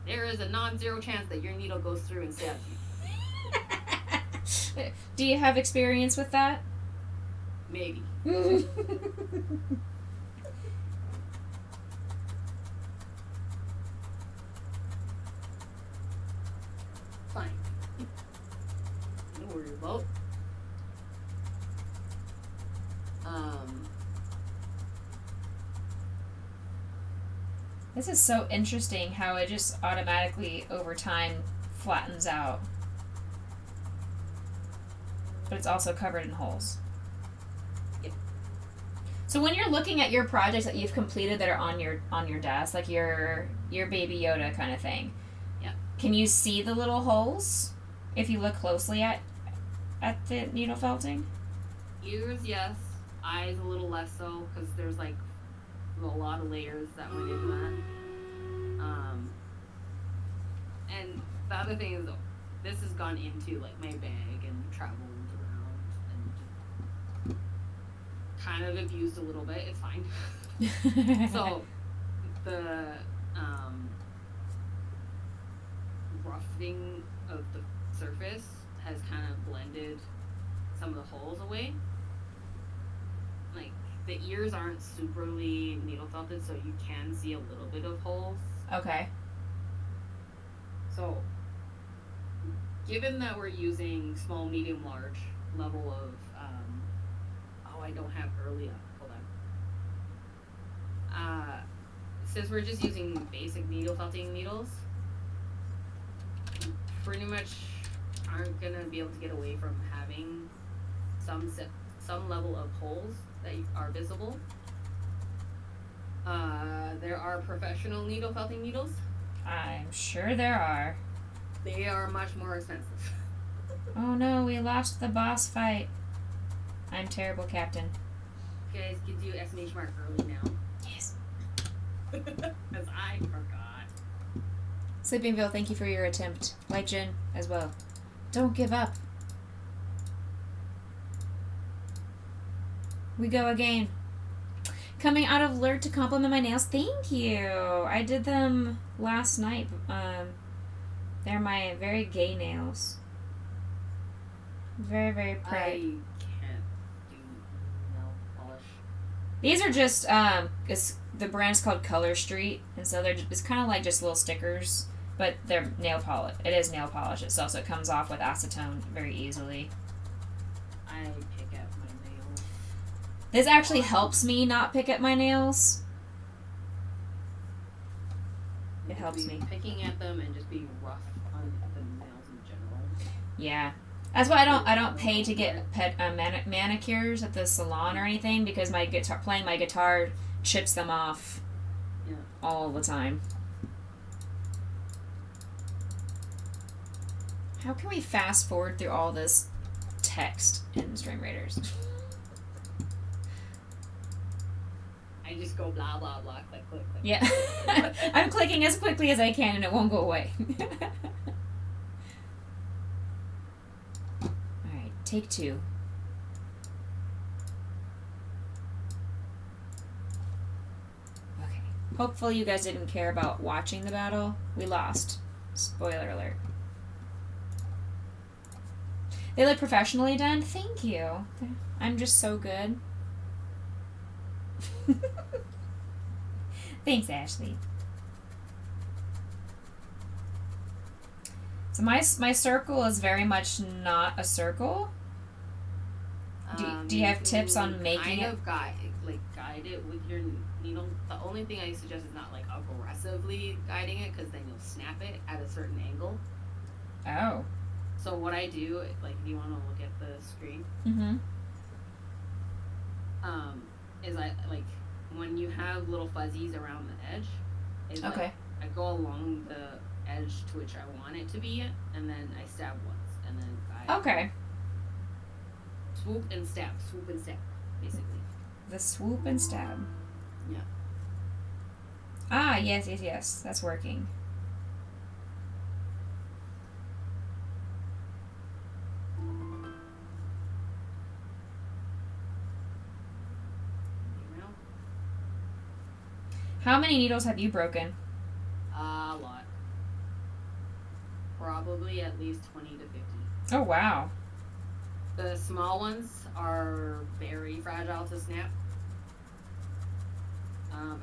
there is a non-zero chance that your needle goes through and stabs you. Do you have experience with that? Maybe. Fine. Don't worry about. This is so interesting how it just automatically, over time, flattens out. But it's also covered in holes. Yep. So when you're looking at your projects that you've completed that are on your desk, like your Baby Yoda kind of thing, Yep. Can you see the little holes if you look closely at the needle felting? Ears, yes. Eyes a little less so because there's like a lot of layers that went into that. And the other thing is, this has gone into like my bag and traveled around and just kind of abused a little bit. It's fine. So the roughing of the surface has kind of blended some of the holes away. Like the ears aren't superly needle felted, so you can see a little bit of holes. Okay. So, given that we're using small, medium, large level of, I don't have early up. Hold on. Since we're just using basic needle felting needles, you pretty much aren't gonna be able to get away from having some level of holes that are visible. There are professional needle felting needles. I'm sure there are. They are much more expensive. Oh no, we lost the boss fight. I'm terrible, Captain. You guys can do exclamation mark early now. Yes. Because I forgot. Sleepingville, thank you for your attempt. Light Jin as well. Don't give up. We go again. Coming out of Alert to compliment my nails. Thank you. I did them last night. They're my very gay nails. Very, very proud. I can't do nail polish. These are just the brand's called Color Street, and so it's kind of like just little stickers, but they're nail polish. It is nail polish itself, so it comes off with acetone very easily. I pick at my nails. This actually helps me not pick at my nails. It helps me. Picking at them and just being rough on the nails in general. Yeah, that's why I don't pay to get manicures at the salon or anything, because playing my guitar chips them off. Yeah. All the time. How can we fast forward through all this text in Stream Raiders? I just go blah blah blah, click click click. Yeah. I'm clicking as quickly as I can and it won't go away. Alright, take 2. Okay. Hopefully you guys didn't care about watching the battle. We lost. Spoiler alert. They look professionally done. Thank you. I'm just so good. Thanks, Ashley. So my circle is very much not a circle. Do you have tips on making it? Guide it with your needle. The only thing I suggest is not like aggressively guiding it, because then you'll snap it at a certain angle. Oh. So what I do, like if you want to look at the screen, Mm-hmm. is I like when you have little fuzzies around the edge. Is Okay. I go along the edge to which I want it to be, and then I stab once, and then guide. Okay. Swoop and stab, basically. The swoop and stab. Yeah. Ah, yes. That's working. You know? How many needles have you broken? A lot. Probably at least 20 to 50. Oh, wow. The small ones are very fragile to snap.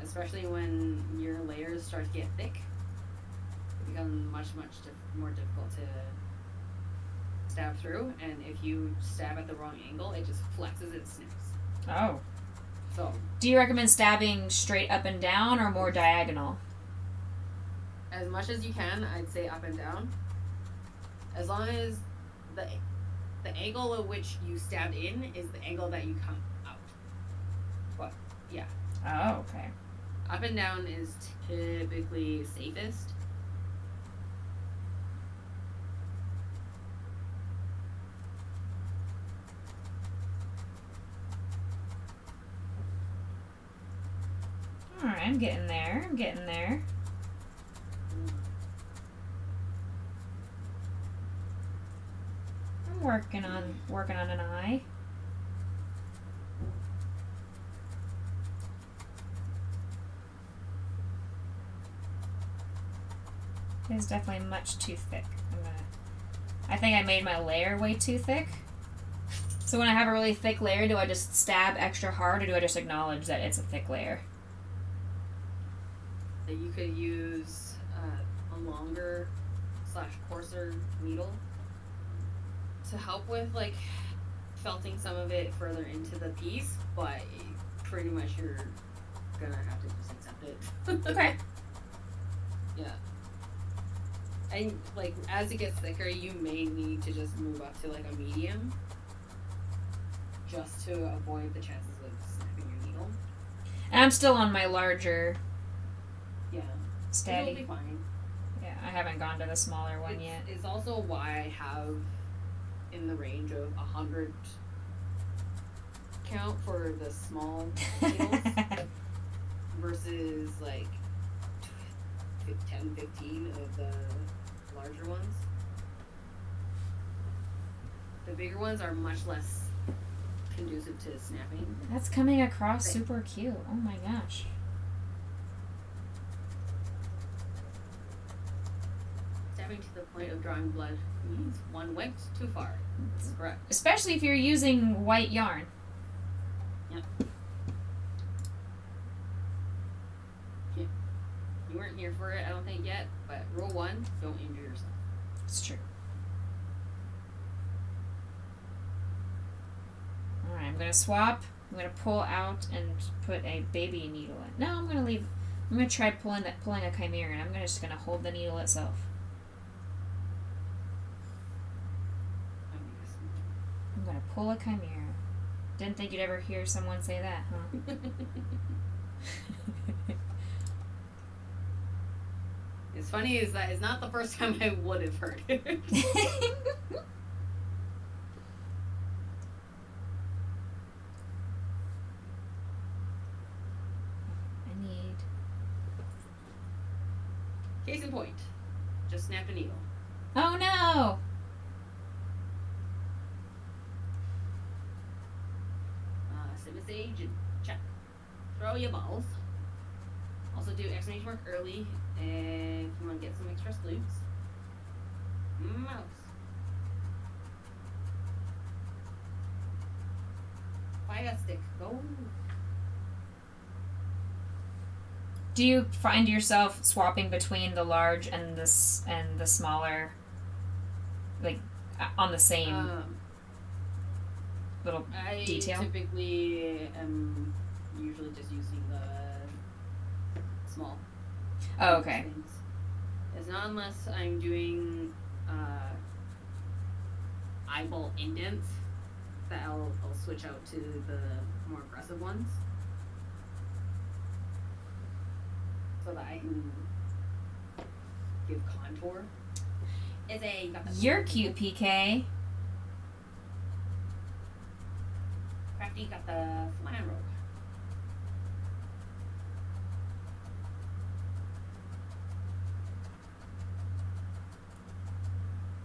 Especially when your layers start to get thick. It becomes much more difficult to stab through. And if you stab at the wrong angle, it just flexes and snaps. Oh. So, Do you recommend stabbing straight up and down or more diagonal? as much as you can, I'd say up and down. As long as the angle at which you stab in is the angle that you come out. But, yeah. Oh, okay. Up and down is typically safest. Alright, I'm getting there. I'm getting there. I'm working on an eye. It's definitely much too thick. I think I made my layer way too thick. So when I have a really thick layer, do I just stab extra hard or do I just acknowledge that it's a thick layer? You could use a longer / coarser needle to help with like felting some of it further into the piece, but pretty much you're gonna have to just accept it. Okay. Yeah. And like as it gets thicker, you may need to just move up to like a medium, just to avoid the chances of snapping your needle. And I'm still on my larger Yeah. It'll steady. be fine. Yeah, I haven't gone to the smaller one yet. It's also why I have in the range of 100 count for the small needles versus like 10, 15 of the larger ones. The bigger ones are much less conducive to snapping. That's coming across super cute. Oh my gosh. Stabbing to the point of drawing blood means one went too far. That's correct. Especially if you're using white yarn. Yep. You weren't here for it, I don't think yet, but rule 1, don't injure yourself. It's true. Alright, I'm gonna swap. I'm gonna pull out and put a baby needle in. No, I'm gonna leave. I'm gonna try pulling a chimera, and I'm just gonna hold the needle itself. I'm gonna pull a chimera. Didn't think you'd ever hear someone say that, huh? It's funny is that it's not the first time I would have heard it. I need. Case in point, just snapped a needle. Oh no! Sip a sage and check. Throw your balls. Also do exclamation mark early if you want to get some extra sleuths. Mouse. Fire stick. Go. Do you find yourself swapping between the large and the smaller, like on the same little I detail? typically am usually just using the small. Oh, okay. things. It's not unless I'm doing eyeball indents that I'll switch out to the more aggressive ones. So that I can give contour. You're cute, PK. Crafty got the flying rope.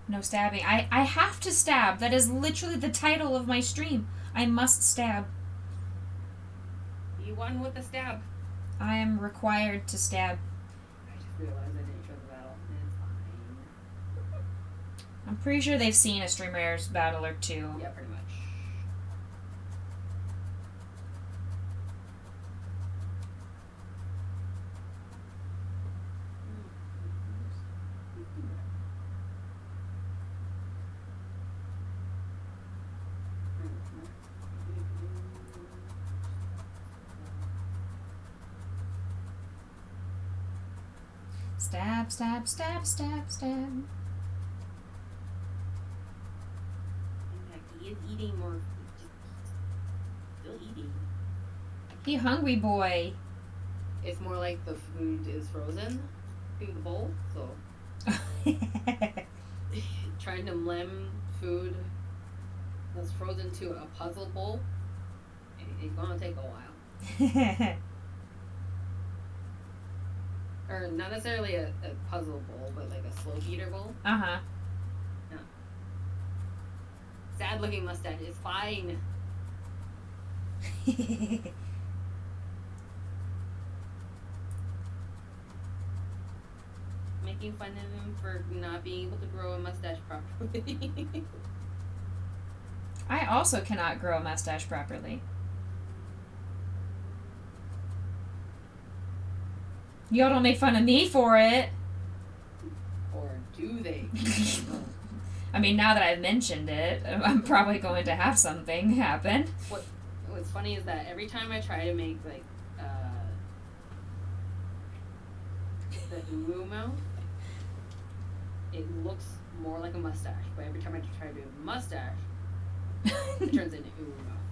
No stabbing. I have to stab. That is literally the title of my stream. I must stab. You won with the stab. I am required to stab. I just realized I didn't show the battle. It's fine. I'm pretty sure they've seen a Streamer's battle or two. Yeah, pretty much. Stab, stab, stab, stab, stab. He is eating more. Still eating. You hungry boy. It's more like the food is frozen in the bowl, so trying to lem food that's frozen to a puzzle bowl, it's gonna take a while. or not necessarily a puzzle bowl, but like a slope eater bowl. Uh-huh. Sad looking mustache is fine. Making fun of him for not being able to grow a mustache properly. I also cannot grow a mustache properly. Y'all don't make fun of me for it. Or do they? I mean, now that I've mentioned it, I'm probably going to have something happen. What's funny is that every time I try to make like the uwu mouth, it looks more like a mustache. But every time I try to do a mustache, it turns into uwu mouth.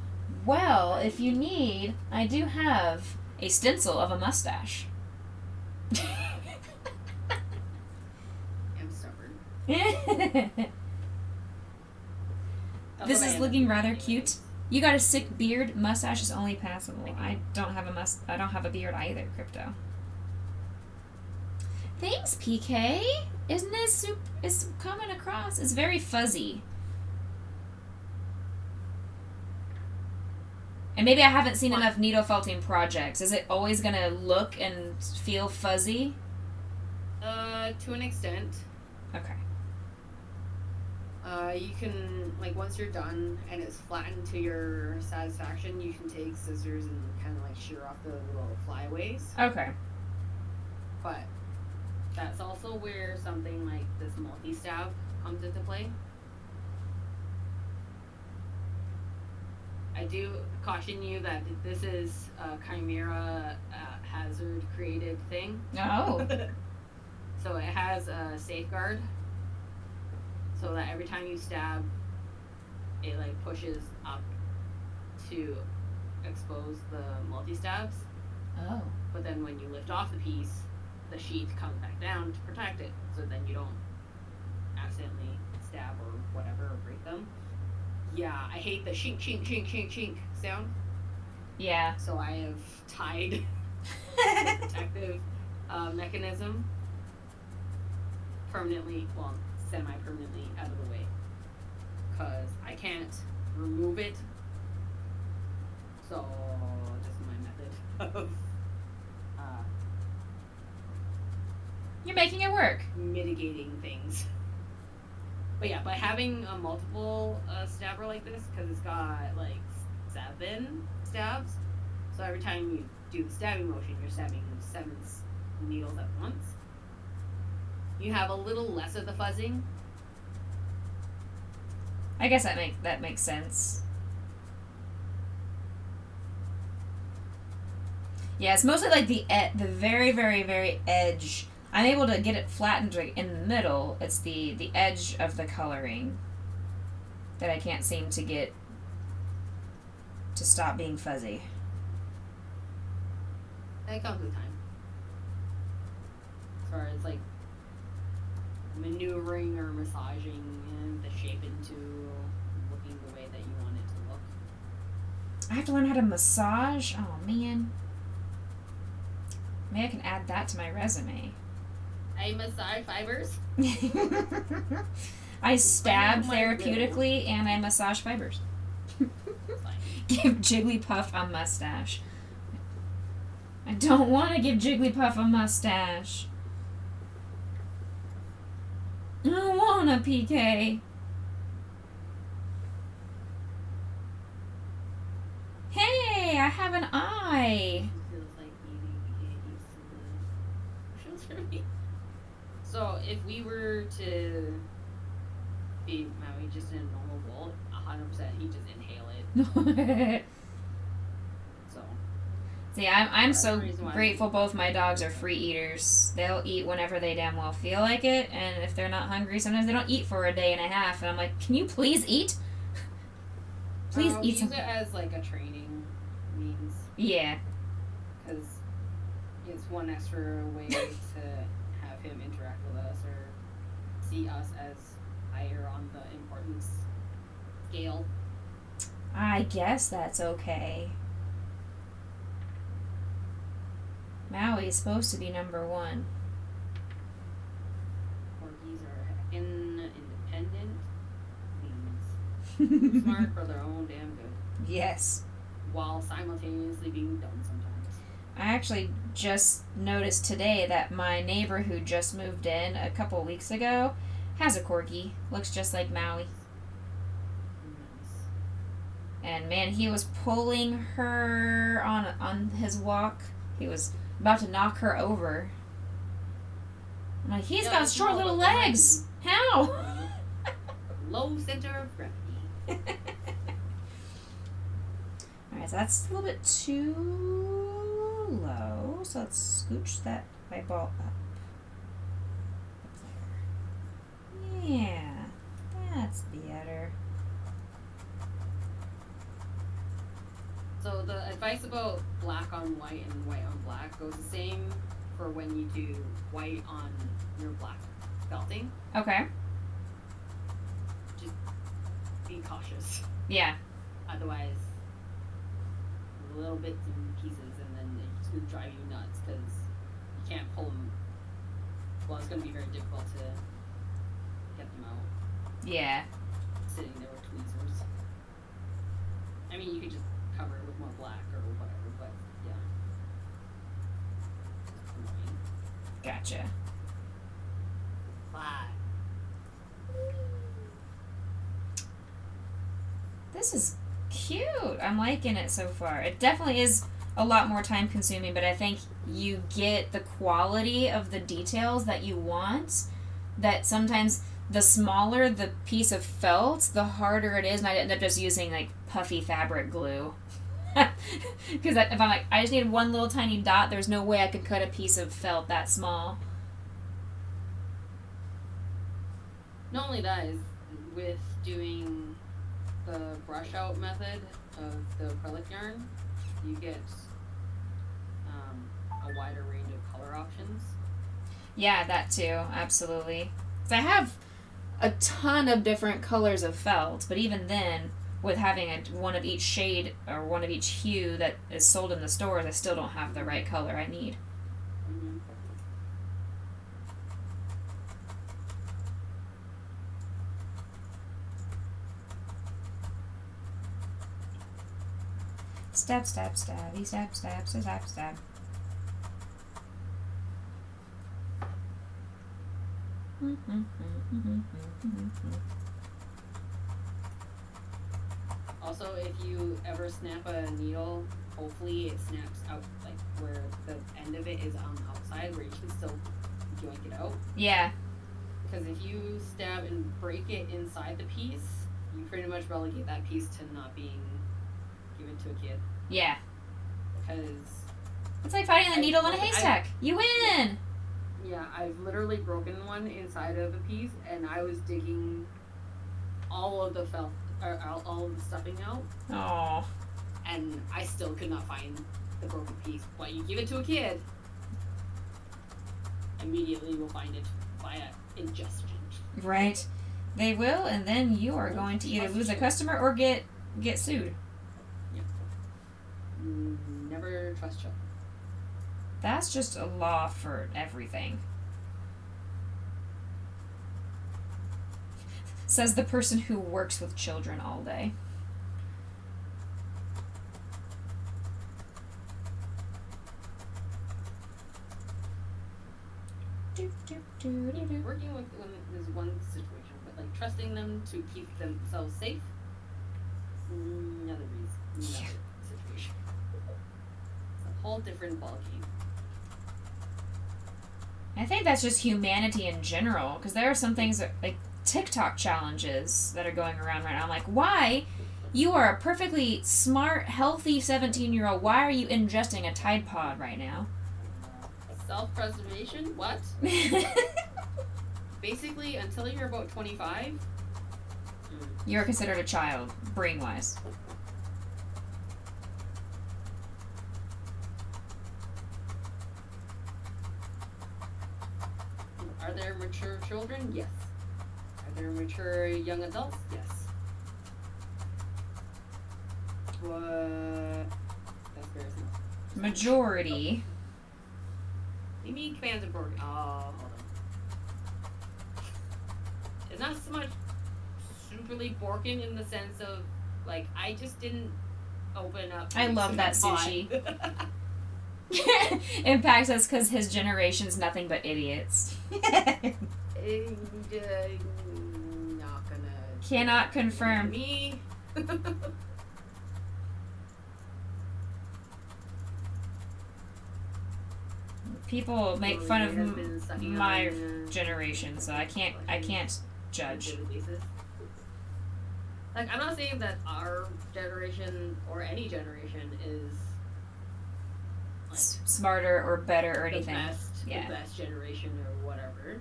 Well, if you need, I do have a stencil of a mustache. I'm stubborn. This is looking rather cute. You got a sick beard. Mustache is only passable. I don't have a beard either, Crypto. Thanks, PK. Isn't it super? It's coming across. It's very fuzzy. And maybe I haven't seen enough needle felting projects. Is it always gonna look and feel fuzzy? To an extent. Okay. You can, like, once you're done and it's flattened to your satisfaction, you can take scissors and kind of, like, shear off the little flyaways. Okay. But that's also where something like this multi-stab comes into play. I do caution you that this is a Chimera Hazard created thing. Oh. So it has a safeguard, so that every time you stab, it like pushes up to expose the multi-stabs. Oh. But then when you lift off the piece, the sheath comes back down to protect it, so then you don't accidentally stab or whatever or break them. Yeah, I hate the shink, shink, shink, shink, shink sound. Yeah. So I have tied protective mechanism permanently, well, semi-permanently out of the way. Because I can't remove it. So, just my method of You're making it work. mitigating things. But yeah, by having a multiple stabber like this, because it's got like 7 stabs, so every time you do the stabbing motion, you're stabbing 7 needles at once. You have a little less of the fuzzing. I guess that makes sense. Yeah, it's mostly like the very, very, very edge. I'm able to get it flattened right in the middle. It's the edge of the coloring that I can't seem to get to stop being fuzzy. That comes with time. As far as like maneuvering or massaging the shape into looking the way that you want it to look. I have to learn how to massage. Oh man. Maybe I can add that to my resume. I massage fibers. I stab Oh my therapeutically and I massage fibers. Fine. Give Jigglypuff a mustache. I don't want to give Jigglypuff a mustache. I don't want a PK. Hey, I have an eye. Feels like you get used to the motions for me. So if we were to be Maui just in a normal bowl, 100% he'd just inhale it. So See, I'm That's so the reason why grateful both my dogs are free eaters. They'll eat whenever they damn well feel like it, and if they're not hungry, sometimes they don't eat for a day and a half, and I'm like, can you please eat? Please we eat use something. it as like a training means Yeah. because it's one extra way to have him interact with us or see us as higher on the importance scale. I guess that's okay. Maui is supposed to be number 1. Corgis are independent beings. Too smart for their own damn good. Yes. While simultaneously being dumb sometimes. I actually just noticed today that my neighbor who just moved in a couple weeks ago has a corgi. Looks just like Maui. Nice. And man, he was pulling her on his walk. He was about to knock her over. I'm like, he's Yeah, got it's short not little what they legs. How? Low center of gravity. Alright, so that's a little bit too low. So let's scooch that eyeball up. Up there. Yeah, that's better. So the advice about black on white and white on black goes the same for when you do white on your black felting. Okay. Just be cautious. Yeah. Otherwise, little bits and pieces, and then it's going to drive you nuts because you can't pull them. Well, it's going to be very difficult to get them out Yeah. sitting there with tweezers. I mean, you could just cover it with more black or whatever, but yeah. It's annoying. Gotcha. Black. This is cute. I'm liking it so far. It definitely is a lot more time consuming, but I think you get the quality of the details that you want. That sometimes the smaller the piece of felt, the harder it is, and I end up just using like puffy fabric glue. Because if I'm like, I just need one little tiny dot, there's no way I could cut a piece of felt that small. Not only that, is with doing the brush out method of the acrylic yarn, you get a wider range of color options. Yeah, that too, absolutely. 'Cause I have a ton of different colors of felt, but even then, with having one of each shade or one of each hue that is sold in the stores, I still don't have the right color I need. Mm-hmm. Stab, stab, stabby, stab, stab, stab, stab. Also, if you ever snap a needle, hopefully it snaps out like where the end of it is on the outside where you can still yoink it out. Yeah, Because if you stab and break it inside the piece, you pretty much relegate that piece to not being given to a kid. yeah. Because, It's like finding the needle in a I- haystack. You win! yeah, I've literally broken one inside of a piece and I was digging all of the felt, or all of the stuffing out, Oh, and I still could not find the broken piece. But you give it to a kid, immediately will find it via ingestion. right. They will, and then you are going to either lose a customer or get sued. Never trust children. That's just a law for everything. Says the person who works with children all day. Working with women is one situation, but like trusting them to keep themselves safe, another situation. It's a whole different ballgame. I think that's just humanity in general, because there are some things that, like TikTok challenges that are going around right now. I'm like, why? You are a perfectly smart, healthy 17-year-old. Why are you ingesting a Tide Pod right now? Self-preservation? What? Basically, until you're about 25. You're considered a child, brain-wise. Are there mature children? Yes. Are there mature young adults? Yes. What? That's very small. Majority. Maybe commands are broken. Oh, hold on. It's not so much superly broken in the sense of like I just didn't open up. I love that sushi. Impacts us because his generation's nothing but idiots. Not gonna. Cannot confirm. Me. People make fun of Has been sucking my on, generation, so I can't judge. daily basis. Like I'm not saying that our generation or any generation is like Smarter or better or the anything. best, Yeah. the best generation or whatever,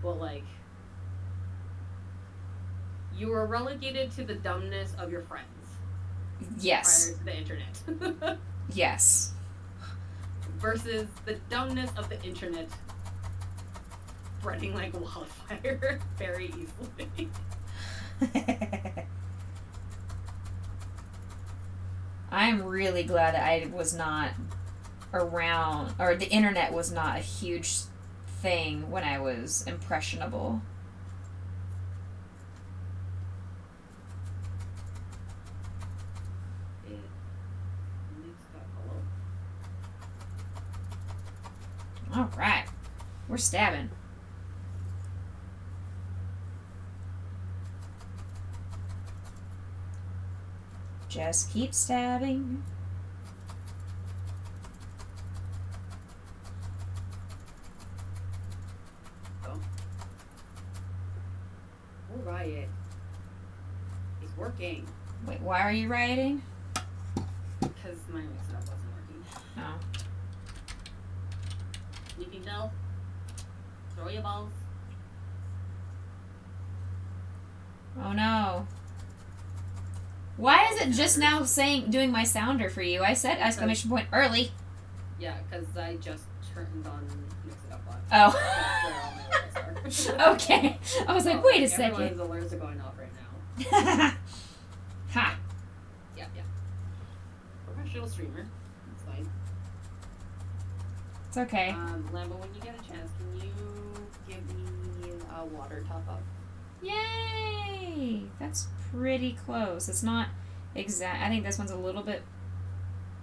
but like you were relegated to the dumbness of your friends Yes. prior to the internet, Yes. versus the dumbness of the internet spreading like wildfire very easily. I'm really glad that I was not around, or the internet was not a huge thing when I was impressionable. Alright. We're stabbing. Just keep stabbing. We'll riot. It's working. Wait, why are you rioting? Because my mix-up wasn't working. Oh. Sleeping bell. Throw your balls. Oh no. Why is it just now doing my sounder for you? I said exclamation point early. Yeah, because I just turned on mix-it-up bot. Oh. That's where all my alerts are. Okay. I was like, wait a second. Everyone's alerts are going off right now. Ha. Yeah. Professional streamer. That's fine. It's okay. Lambo, when you get a chance, can you give me a water top up? Yay! That's pretty close. It's not exact. I think this one's a little bit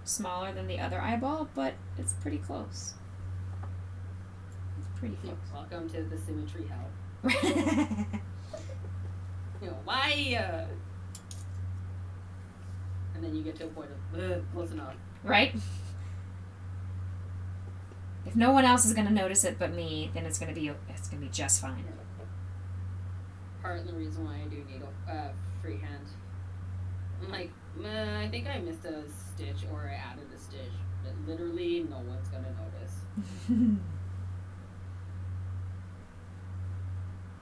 smaller than the other eyeball, but it's pretty close. It's pretty close. Welcome to the symmetry hell. You know, why? And then you get to a point of, close enough. Right? If no one else is gonna notice it but me, then it's gonna be just fine. Part of the reason why I do needle freehand. I'm like, I think I missed a stitch or I added a stitch, but literally no one's gonna notice.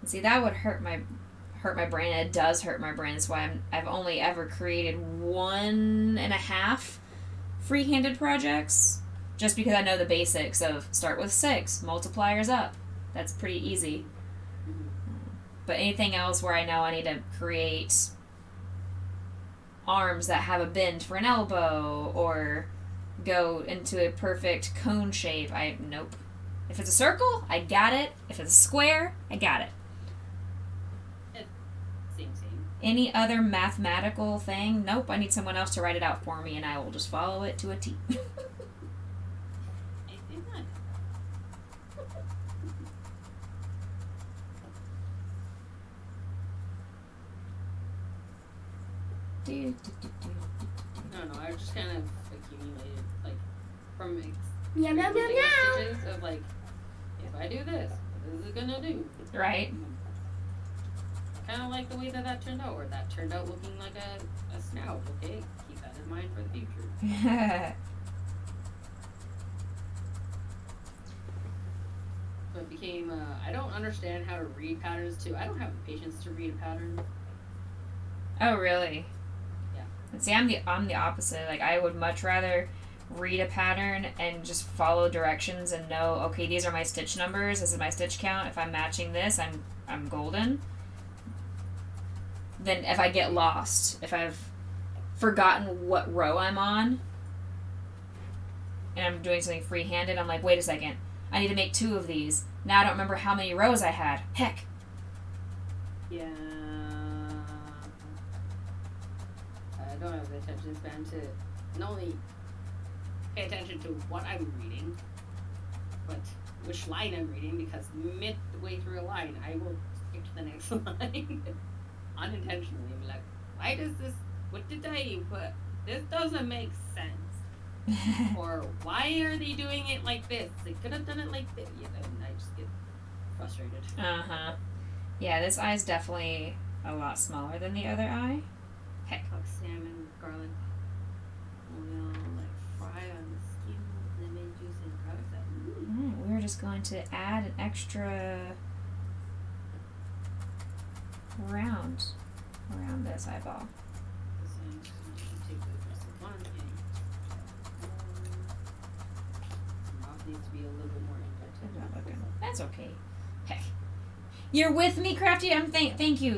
See, that would hurt my brain. It does hurt my brain. That's why I've only ever created 1.5 free-handed projects, just because I know the basics of start with 6, multipliers up. That's pretty easy. But anything else where I know I need to create arms that have a bend for an elbow or go into a perfect cone shape, nope. If it's a circle, I got it. If it's a square, I got it. Same. Any other mathematical thing, nope, I need someone else to write it out for me and I will just follow it to a T. No, I just kind of accumulated, like, from Yum, yum, yum, yum. stitches of, like, if I do this, what is it gonna do? Right? I kind of like the way that turned out, or that turned out looking like a snout, okay? Keep that in mind for the future. So it became, I don't understand how to read patterns, too. I don't have the patience to read a pattern. Oh, really? Yeah. And see, I'm the opposite. Like, I would much rather read a pattern and just follow directions and know, okay, these are my stitch numbers, this is my stitch count. If I'm matching this, I'm golden. Then if I get lost, if I've forgotten what row I'm on and I'm doing something free-handed, I'm like, wait a second, I need to make 2 of these. Now I don't remember how many rows I had. Heck. Yeah. I don't have the attention span to not only pay attention to what I'm reading, but which line I'm reading, because midway through a line, I will skip to the next line unintentionally and be like, why does this, what did I put? This doesn't make sense. Or why are they doing it like this? They could have done it like this. Yeah, and I just get frustrated. Uh-huh. Yeah, this eye's definitely a lot smaller than the other eye. Heck. Cooked salmon, garlic oil, like fry on the skin, lemon juice, and garlic. We're just going to add an extra round around this eyeball. This one, take the rest of one and mouth needs to be a little bit more indented. That's okay. Heck. You're with me, Crafty? Thank you.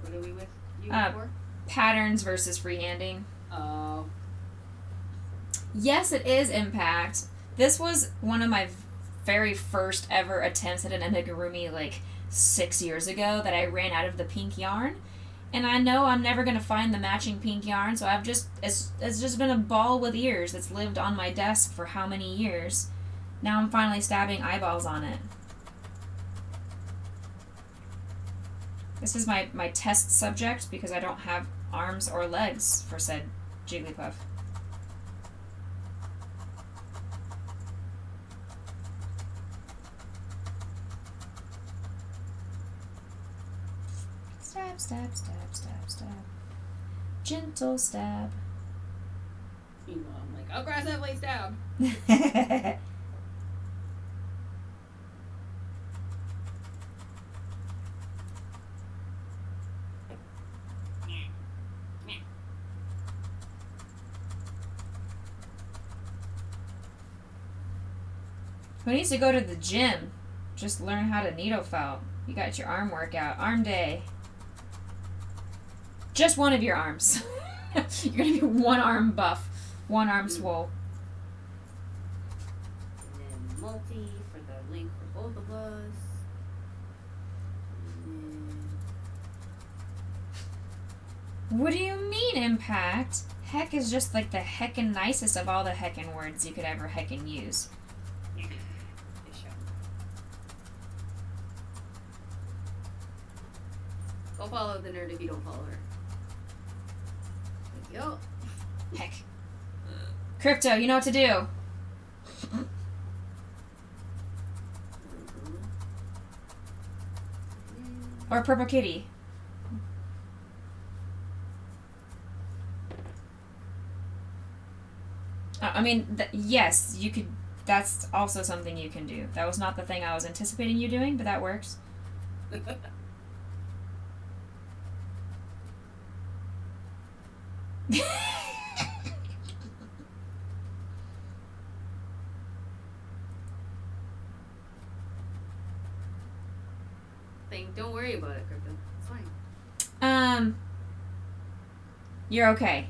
What are we with you for? Patterns versus freehanding. Oh. Yes, it is Impact. This was one of my very first ever attempts at an amigurumi like 6 years ago that I ran out of the pink yarn. And I know I'm never going to find the matching pink yarn, so it's just been a ball with ears that's lived on my desk for how many years. Now I'm finally stabbing eyeballs on it. This is my test subject because I don't have arms or legs for said Jigglypuff. Stab, stab, stab, stab, stab. Gentle stab. Meanwhile, I'm like, aggressively stab. Who needs to go to the gym? Just learn how to needle felt. You got your arm workout. Arm day. Just one of your arms. You're gonna be one arm buff. One arm swole. And then multi for the link for both of us. What do you mean, Impact? Heck is just like the heckin' nicest of all the heckin' words you could ever heckin' use. Go follow the nerd if you don't follow her. Thank you. Heck. Crypto, you know what to do. Or Purple Kitty. I mean, yes, you could. That's also something you can do. That was not the thing I was anticipating you doing, but that works. Don't worry about it, Crypto. It's fine. You're okay.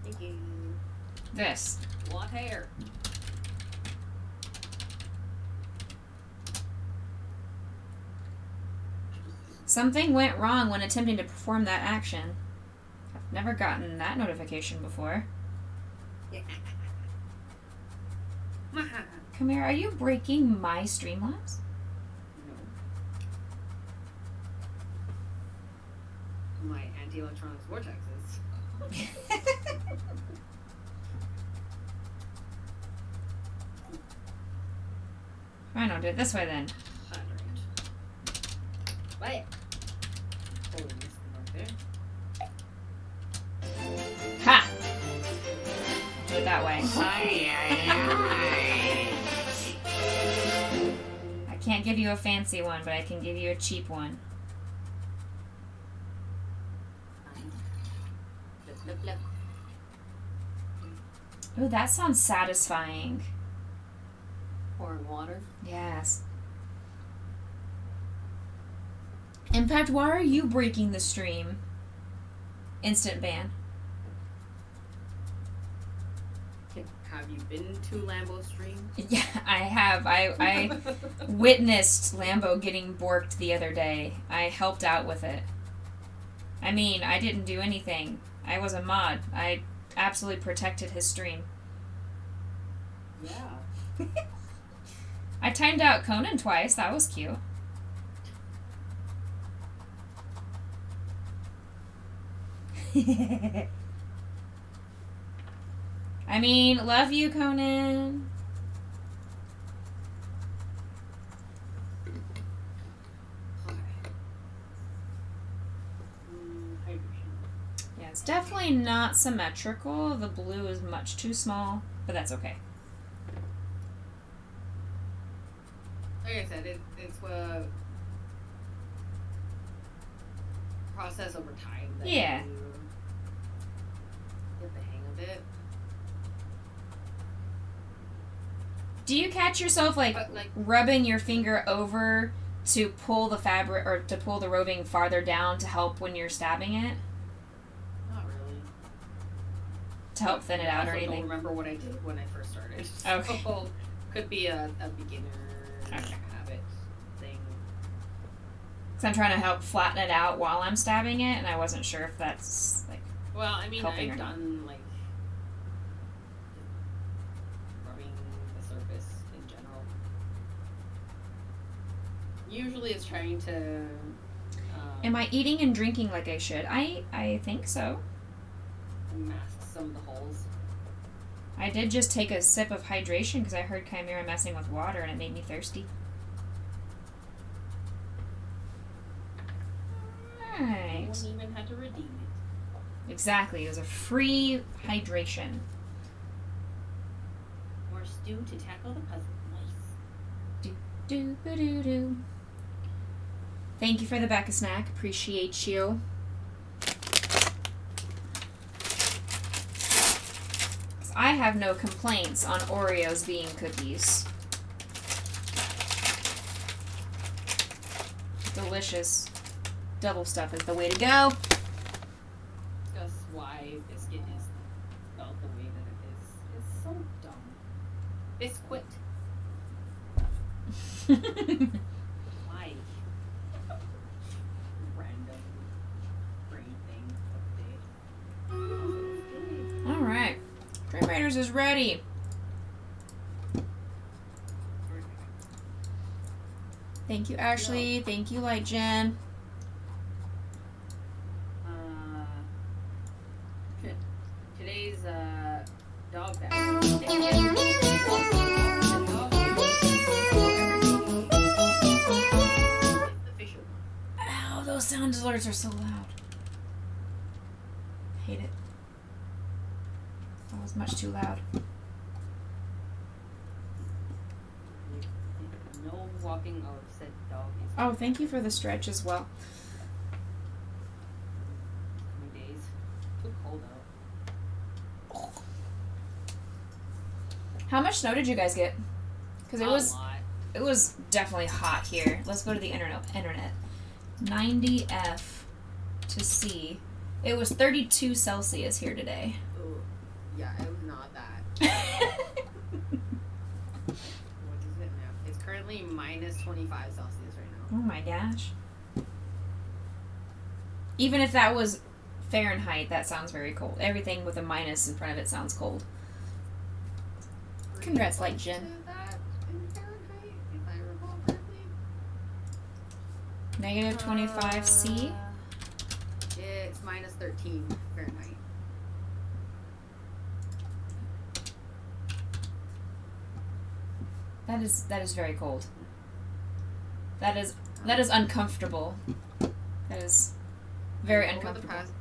Thank you. This. What hair? Something went wrong when attempting to perform that action. I've never gotten that notification before. Come here, are you breaking my Streamlabs? My anti-electronics vortexes. Fine, I'll do it this way then. What? Holy missed the mark there. Ha! Do it that way. I can't give you a fancy one, but I can give you a cheap one. Look, look, look. Ooh, that sounds satisfying. Pouring water. Yes. Impact, why are you breaking the stream? Instant ban. have you been to Lambo Stream? Yeah, I have. I witnessed Lambo getting borked the other day. I helped out with it. I mean, I didn't do anything. I was a mod. I absolutely protected his stream. Yeah. I timed out Conan twice. That was cute. I mean, love you, Conan. Okay. Hydration. Yeah, it's definitely not symmetrical. The blue is much too small, but that's okay. Like I said, it's a process over time that Yeah. you get the hang of it. Do you catch yourself But like, rubbing your finger over to pull the fabric or to pull the roving farther down to help when you're stabbing it? not really. To help thin it out or I also don't anything? remember what I did when I first started. Okay. So, could be a beginner Okay. habit thing. Because I'm trying to help flatten it out while I'm stabbing it, and I wasn't sure if that's like. Well, I mean, Helping or I've not. done like rubbing the surface in general. Usually, it's trying to. Am I eating and drinking like I should? I think so. Mask some of the holes. I did just take a sip of hydration because I heard Chimera messing with water and it made me thirsty. No Alright. one even had to redeem it. Exactly. It was a free hydration. More stew to tackle the puzzle. Nice. Do ba do do. Thank you for the Becca snack. Appreciate you. 'Cause I have no complaints on Oreos being cookies. Delicious. Double stuff is the way to go. Discuss why biscuit is spelled the way that it is. It's so dumb. Biscuit. Why? Random brain thing. Alright. Dream Raiders is ready. Thank you, Ashley. Thank you, Light Jen. Today's dog bag. Ow, those sound alerts are so loud. Hate it. That was much too loud. No walking of said dog is Oh, thank you for the stretch as well. coming days. Too cold out. How much snow did you guys get? Because A lot. it was definitely hot here. Let's go to the internet. 90F to C. It was 32 Celsius here today. Ooh. Yeah, it was not that. What is it now? It's currently minus 25 Celsius right now. Oh my gosh. Even if that was Fahrenheit, that sounds very cold. Everything with a minus in front of it sounds cold. Congrats, Light Jen. To that in Fahrenheit, if I recall correctly. Negative 25 C. It's minus 13 Fahrenheit. That is very cold. That is uncomfortable. That is very Over uncomfortable. The past,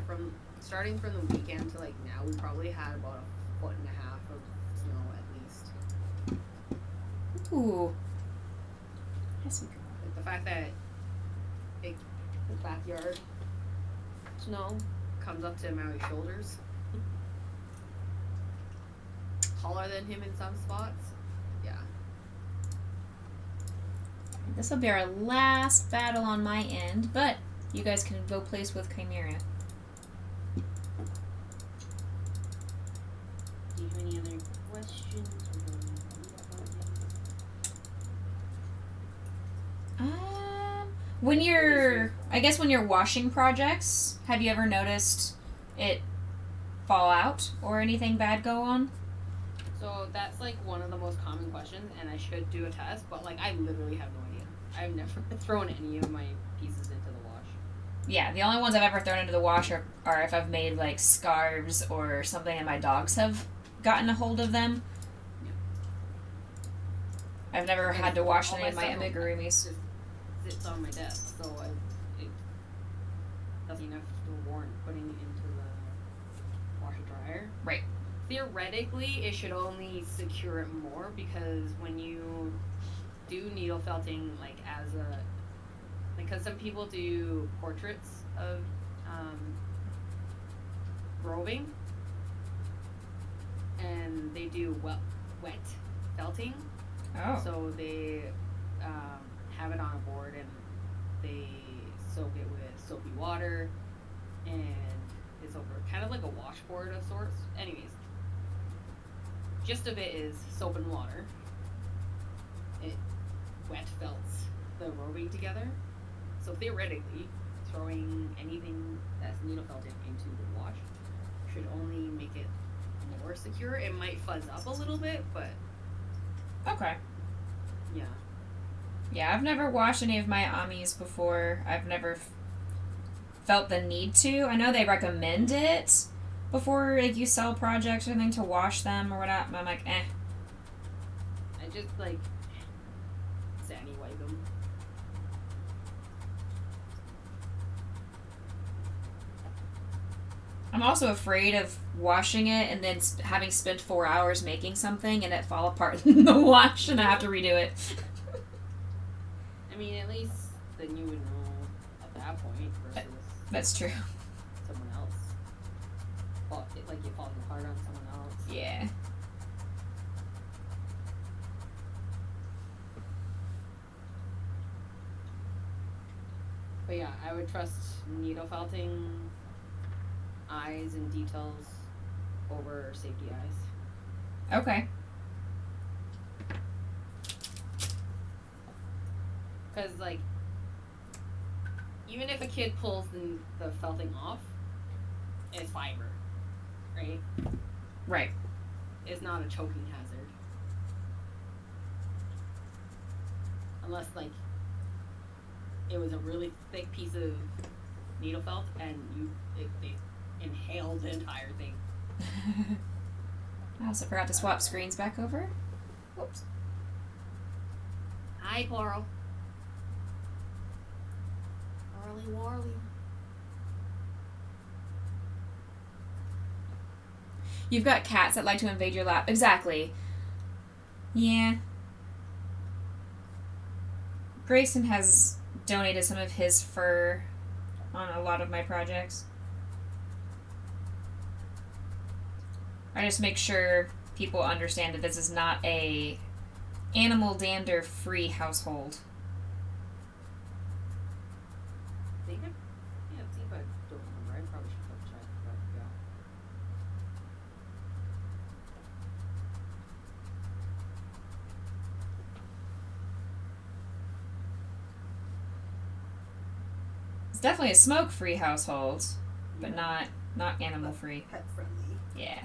from starting from the weekend to like now, we probably had about a foot and a half of snow at least. Ooh. Yes, we Like the fact that the backyard snow comes up to Maui's shoulders, taller than him in some spots. Yeah. This will be our last battle on my end, but you guys can go place with Chimera. When you're, I guess when you're washing projects, have you ever noticed it fall out or anything bad go on? So that's like one of the most common questions, and I should do a test, but like I literally have no idea. I've never thrown any of my pieces into the wash. Yeah, the only ones I've ever thrown into the wash are if I've made like scarves or something and my dogs have gotten a hold of them. I've never had to wash All any of my stuff amigurumis. just sits on my desk, so it doesn't enough to warrant putting it into the washer dryer. Right. Theoretically, it should only secure it more because when you do needle felting, like as a, because some people do portraits of roving, and they do wet felting. Oh. So they have it on a board and they soak it with soapy water, and it's over kind of like a washboard of sorts. Anyways, gist of it is soap and water. It wet felts the roving together. So theoretically, throwing anything that's needle felted into the wash should only make it more secure. It might fuzz up a little bit, but Okay. yeah. Yeah, I've never washed any of my Amis before. I've never felt the need to. I know they recommend it before like you sell projects or anything to wash them or whatnot. But I'm like, eh. I just like sandy wipe them. I'm also afraid of washing it and then having spent 4 hours making something and it fall apart in the wash and I have to redo it. I mean, at least then you would know at that point versus That's true. someone else. Well, like you falling apart on someone else. Yeah. But yeah, I would trust needle felting eyes and details over safety eyes. Okay. Because, like, even if a kid pulls the felting off, it's fiber, right? Right. It's not a choking hazard. Unless, like, it was a really thick piece of needle felt and they inhaled the entire thing. I also forgot to swap screens back over. Whoops. Hi, Coral. Orly Warly. You've got cats that like to invade your lap. Exactly. Yeah. Grayson has donated some of his fur on a lot of my projects. I just make sure people understand that this is not a animal dander free household. I think I think I don't remember. I probably should double check, but yeah. It's definitely a smoke free household, but not animal free. Pet friendly. Yeah.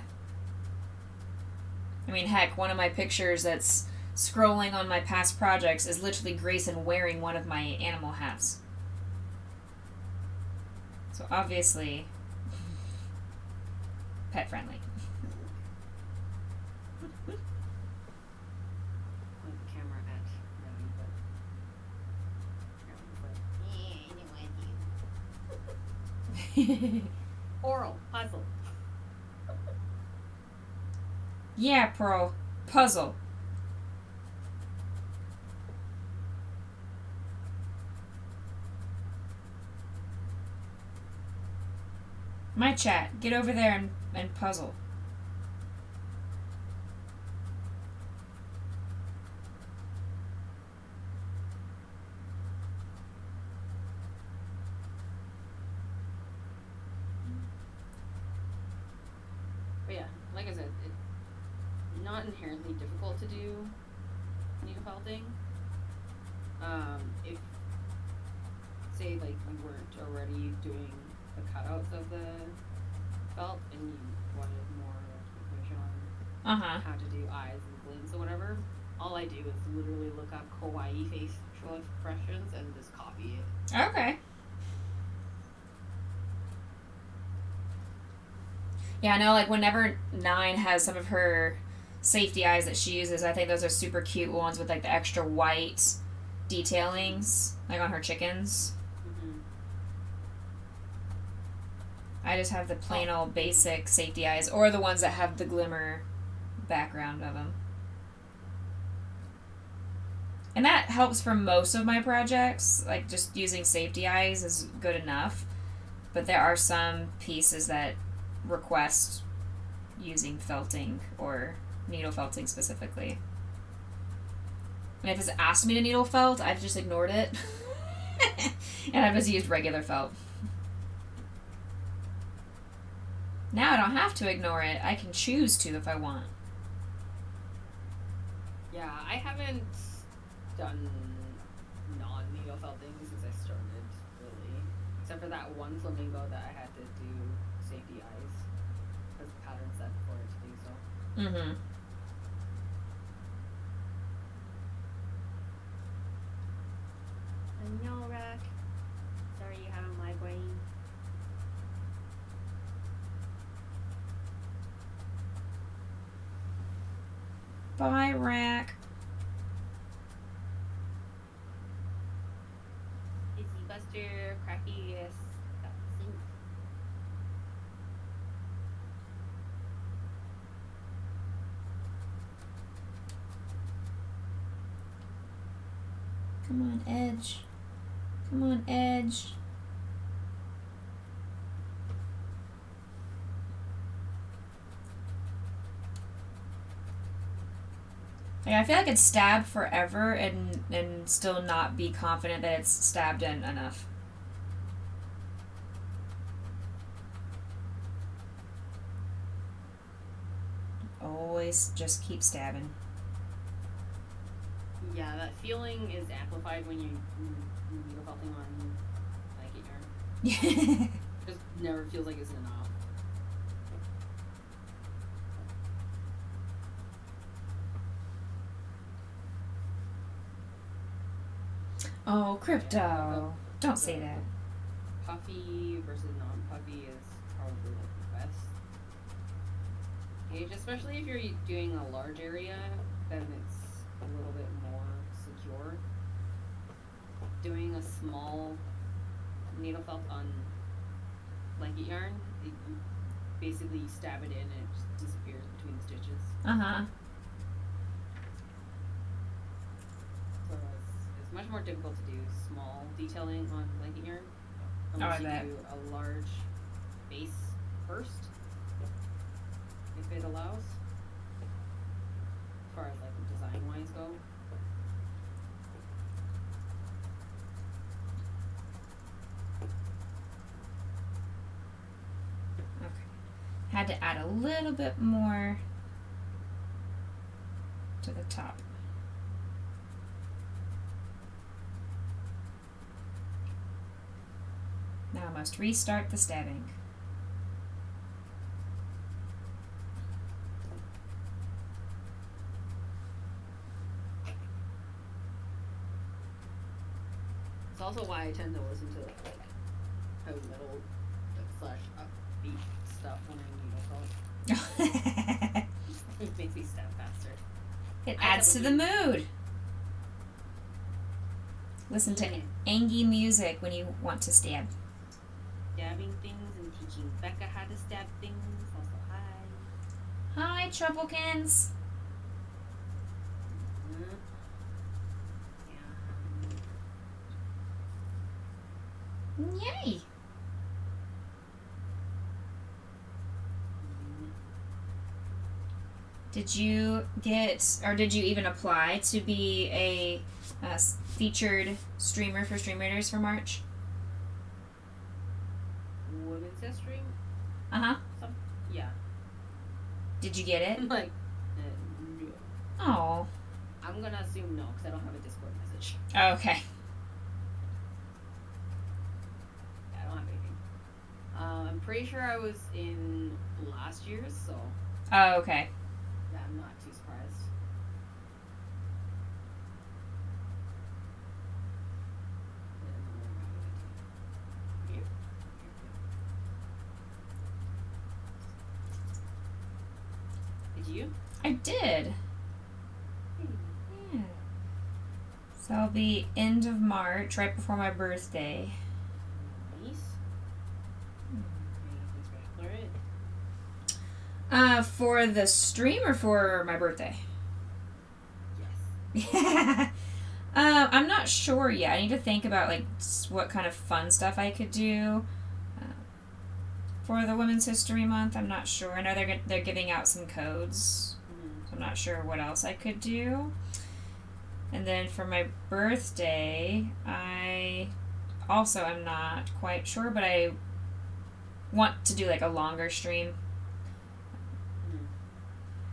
I mean, heck, one of my pictures that's scrolling on my past projects is literally Grayson wearing one of my animal hats. So obviously, pet friendly. Point the camera at Remy, but yeah, I didn't want to. Oral puzzle. Yeah, Pearl. Puzzle. My chat, get over there and puzzle. But yeah, like I said, it's not inherently difficult to do needle felting. If say like you weren't already doing the cutouts of the felt and you wanted more information on Uh-huh. how to do eyes and glints or whatever, all I do is literally look up kawaii facial expressions and just copy it. Okay. Yeah, I know, like, whenever Nine has some of her safety eyes that she uses, I think those are super cute ones with, like, the extra white detailings, like on her chickens. Mm-hmm. I just have the plain old basic safety eyes, or the ones that have the glimmer background of them. And that helps for most of my projects. Like, just using safety eyes is good enough. But there are some pieces that request using felting or needle felting specifically. And if it's asked me to needle felt, I've just ignored it. And I've just used regular felt. Now I don't have to ignore it. I can choose to if I want. Yeah, I haven't done non-needle felting since I started, really. Except for that one flamingo that I had to do safety eyes. Because the pattern set for it to do so. Mm-hmm. No, Rack. Sorry you have a migraine. Bye, Rack. Izzy Buster, Crackiest, Sink. Come on, Edge. Come on, Edge. Like, I feel like it's stabbed forever and still not be confident that it's stabbed in enough. Always just keep stabbing. Yeah, that feeling is amplified when you needle felting on blanket yarn. It just never feels like it's enough. Oh, Crypto. Don't say that. Puffy versus non-puffy is probably like the best gauge, especially if you're doing a large area, then it's a little bit more secure. Doing a small needle felt on blanket yarn, you basically stab it in and it just disappears between the stitches. Uh-huh. So it's much more difficult to do small detailing on blanket yarn I unless you bet. do a large base first, if it allows. As far as like design wise go. Okay. Had to add a little bit more to the top. Now I must restart the stabbing. It's also why I tend to listen to like heavy metal slash upbeat stuff when I needle felt. It makes me stab faster. It I adds to the typically- mood. Listen to Mm. angy music when you want to stab. Stabbing things and teaching Becca how to stab things. Also, hi. Hi, Troublekins. Mhm. Yay. Did you get, or did you even apply to be a featured streamer for Stream Raiders for March? Women's history? Uh-huh. Yeah. Did you get it? Like, no. Oh. I'm gonna assume no, because I don't have a Discord message. Okay. pretty sure I was in last year's, so Oh, okay. yeah, I'm not too surprised. Here. Did you? I did. Yeah. So I'll be end of March, right before my birthday. Nice. Anything special or it? For the stream or for my birthday? Yes. I'm not sure yet. I need to think about like what kind of fun stuff I could do for the Women's History Month. I'm not sure. I know they're giving out some codes, so I'm not sure what else I could do. And then for my birthday, I also am not quite sure, but I want to do like a longer stream.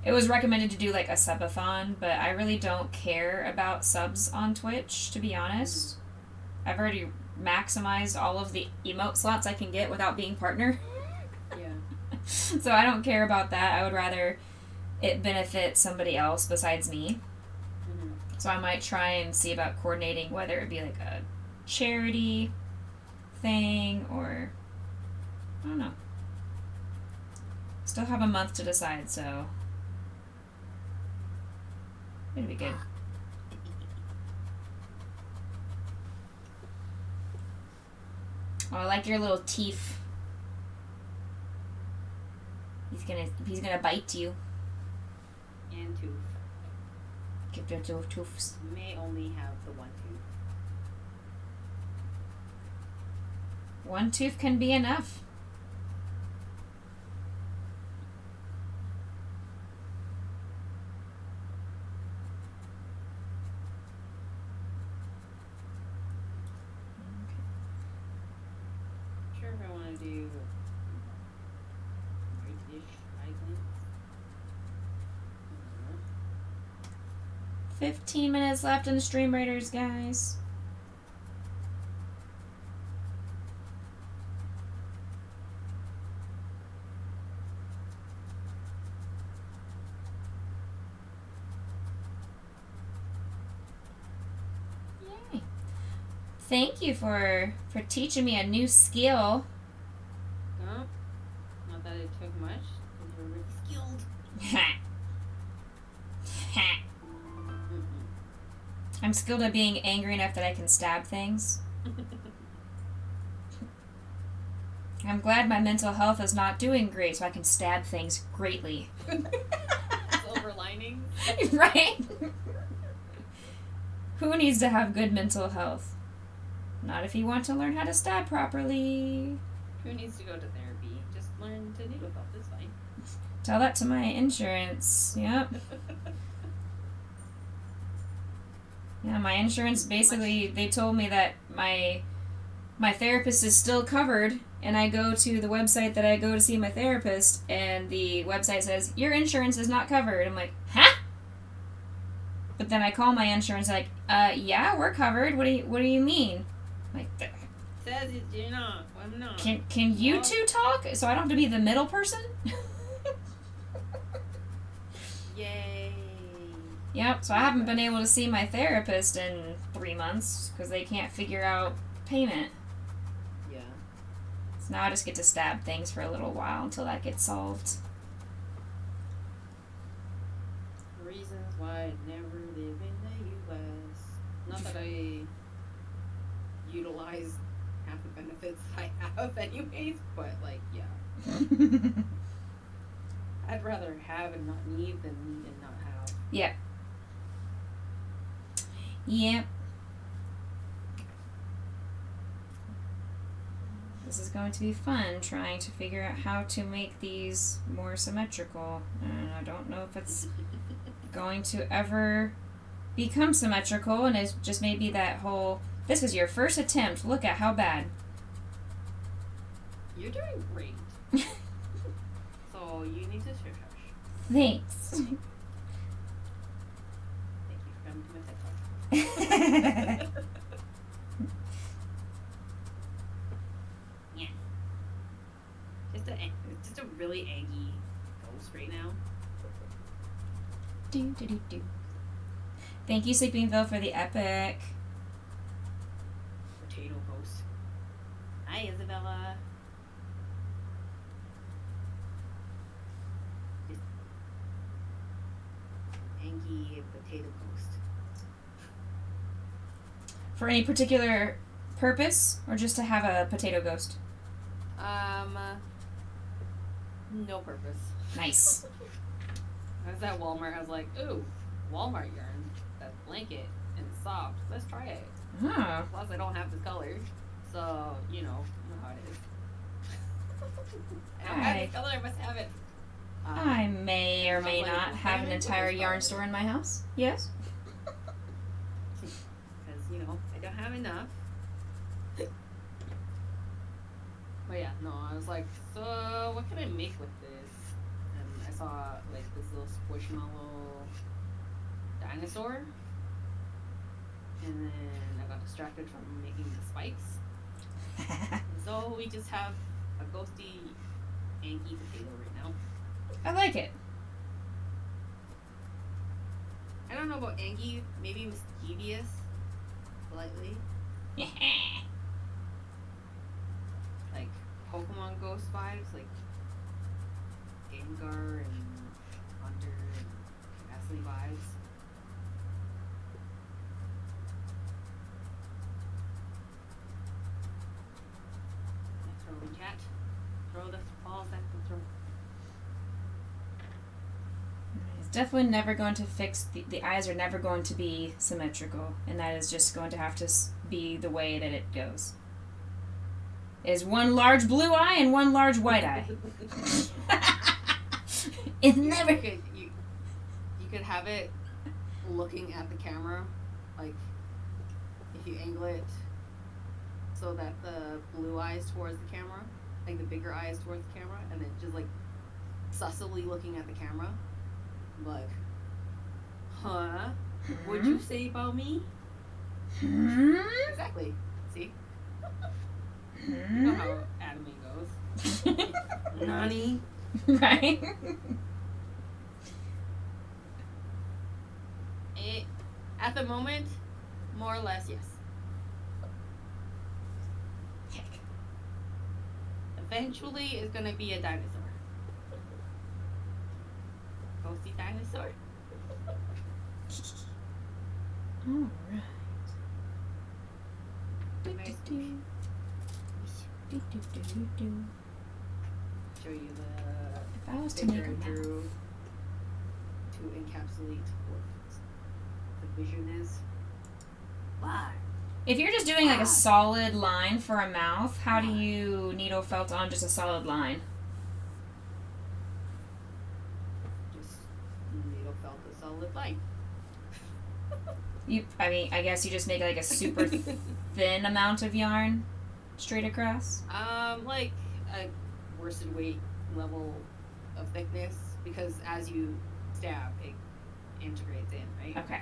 It was recommended to do like a subathon, but I really don't care about subs on Twitch, to be honest. I've already maximized all of the emote slots I can get without being partner. Yeah. So I don't care about that. I would rather it benefit somebody else besides me. So I might try and see about coordinating whether it be like a charity thing or I don't know. Still have a month to decide, so it'll be good. Oh, I like your little teeth. He's gonna bite you. And tooth. Give your two tooths. You may only have the one tooth. One tooth can be enough. Sure if I want to do right-ish eye glance. 15 minutes left in the Stream Raiders, guys. Yay. Thank you for teaching me a new skill. No, not that it took much. You're really skilled. I'm skilled at being angry enough that I can stab things. I'm glad my mental health is not doing great, so I can stab things greatly. Silver lining. Right? Who needs to have good mental health? Not if you want to learn how to stab properly. Who needs to go to therapy? Just learn to needle felt. It's fine. Tell that to my insurance. Yep. Yeah, my insurance basically, they told me that my therapist is still covered, and I go to the website that I go to see my therapist, and the website says, your insurance is not covered. I'm like, huh? But then I call my insurance, like, yeah, we're covered. What do you mean? I'm like, Says you're not. I'm not. can you two talk so I don't have to be the middle person? Yay. Yep, so I haven't been able to see my therapist in 3 months because they can't figure out payment. Yeah. So now I just get to stab things for a little while until that gets solved. Reasons why I never live in the U.S. Not that I utilize half the benefits I have anyways, but like, yeah. I'd rather have and not need than need and not have. Yep. Yep. This is going to be fun, trying to figure out how to make these more symmetrical. And I don't know if it's going to ever become symmetrical, and it's just maybe that whole, this was your first attempt, look at how bad. You're doing great. So you need to shush. Thanks. Thank you for coming to my TED Talk. Yeah. just a really eggy ghost right now. Do, do, do, do. Thank you, Sleepingville, for the epic. Potato ghost. Hi, Isabella. Just eggy potato ghost. For any particular purpose, or just to have a potato ghost? No purpose. Nice. I was at Walmart. I was like, ooh, Walmart yarn. That blanket and it's soft. Let's try it. Oh. Plus, I don't have this color, so you know how it is. I don't have this color. I must have it. I may or may Like, not have an maybe entire it's yarn fine. store in my house. Yes. Because you know I don't have enough. But yeah, no, I was like, so what can I make with this? And I saw like this little squishmallow dinosaur, and then I got distracted from making the spikes. And so we just have a ghosty Anki potato right now. I like it. I don't know about Anki, maybe mischievous, slightly. Like Pokemon ghost vibes, like Gengar and Hunter and Gastly vibes. Throw the cat. Throw the balls at the throw. It's definitely never going to fix the eyes are never going to be symmetrical, and that is just going to have to be the way that it goes. Is one large blue eye and one large white eye. It never. You could have it looking at the camera, like if you angle it so that the blue eye is towards the camera, like the bigger eye is towards the camera, and then just like sussily looking at the camera, like, huh? What'd you say about me? Exactly. See? You know how anime goes. Nani? Right. At the moment, more or less, yes. Heck. Eventually, it's gonna be a dinosaur. Ghosty dinosaur. All right. Nice. Show you If I was the to make a picture I map, drew to encapsulate what the vision is. Why? if you're just doing like a solid line for a mouth, how do you needle felt on just a solid line? Just needle felt a solid line. I guess you just make like a super thin amount of yarn straight across. Like a worsted weight level of thickness, because as you stab, it integrates in, right? Okay.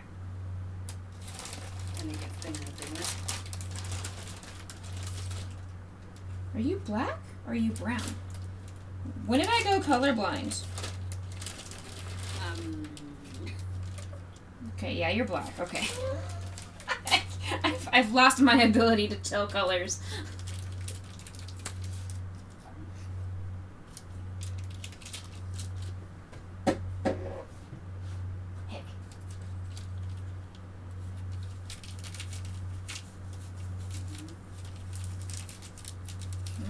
And it gets thinner and thinner. Are you black or are you brown? When did I go colorblind? Okay, yeah, you're black. Okay. I've lost my ability to tell colors. Heck.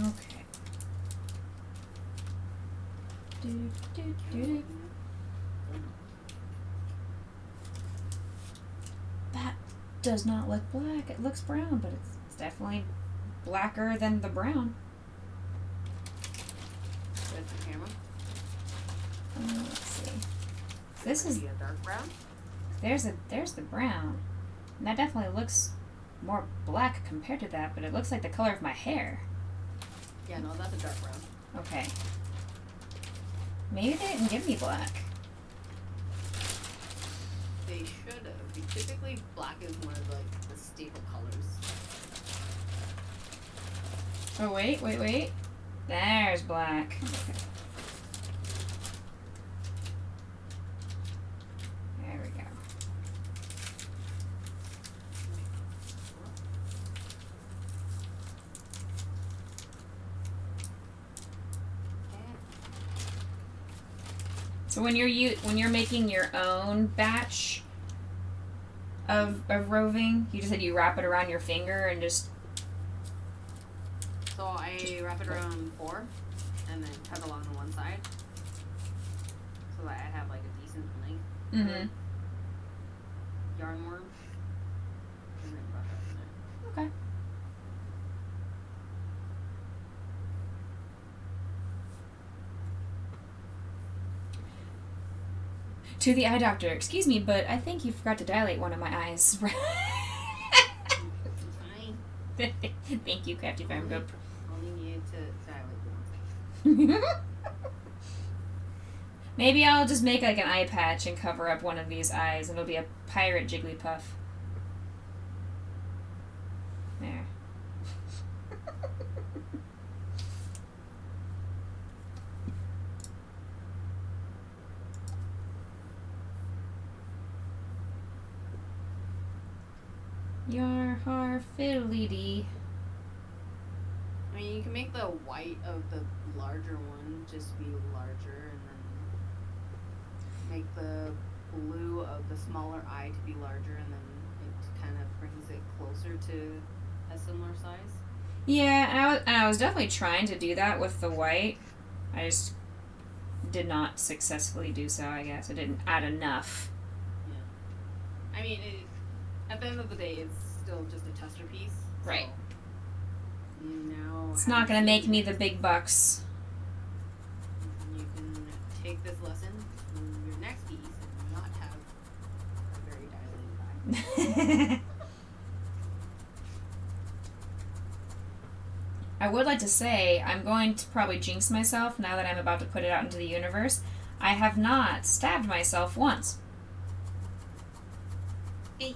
Okay. Do. That does not look black. It looks brown, but it's definitely blacker than the brown. That's the camera. Let's see. This is Maybe a dark brown. there's the brown, and that definitely looks more black compared to that. But it looks like the color of my hair. Yeah, no, that's a dark brown. Okay. Maybe they didn't give me black. They should have. Typically, black is one of like the staple colors. Oh wait. There's black. Okay. There we go. So when you're making your own batch of roving, you just said you wrap it around your finger and just. So I wrap it around 4 and then cut along the one side so that I have like a decent length Mm-hmm. yarn worm and then brush up in there. Okay. To the eye doctor, excuse me, but I think you forgot to dilate one of my eyes. It's fine. Thank you, Captain Farmgoat. Only need to dilate one second. Maybe I'll just make like an eye patch and cover up one of these eyes, and it'll be a pirate Jigglypuff. There. Your har fiddly dee. I mean, you can make the white of the larger one just be larger, and then make the blue of the smaller eye to be larger, and then it kind of brings it closer to a similar size. Yeah, and I was definitely trying to do that with the white. I just did not successfully do so, I guess. I didn't add enough. I mean, at the end of the day, it's still just a tester piece. So Right. you now It's have not gonna to- make me the big bucks. You can take this lesson to your next piece and not have a very dilated eye. I would like to say I'm going to probably jinx myself now that I'm about to put it out into the universe. I have not stabbed myself once. Hey.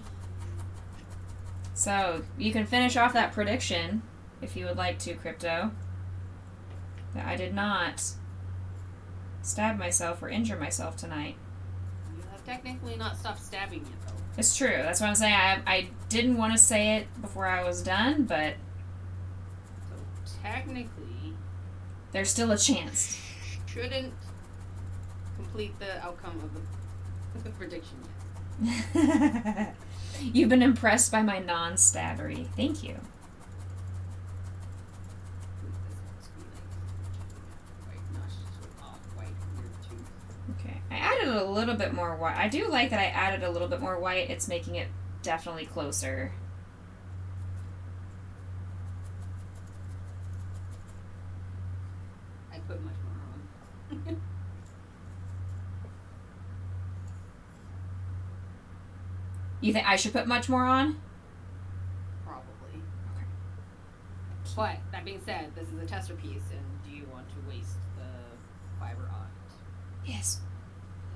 So you can finish off that prediction if you would like to, Crypto. That I did not stab myself or injure myself tonight. You have technically not stopped stabbing yet, though. It's true. That's what I'm saying. I didn't want to say it before I was done, but So technically, there's still a chance. shouldn't complete the outcome of the prediction yet. You've been impressed by my non-stabbery. Thank you. Okay. I added a little bit more white. I do like that I added a little bit more white. It's making it definitely closer. I put much more on. You think I should put much more on? Probably. Okay. But that being said, this is a tester piece, and do you want to waste the fiber on it? Yes.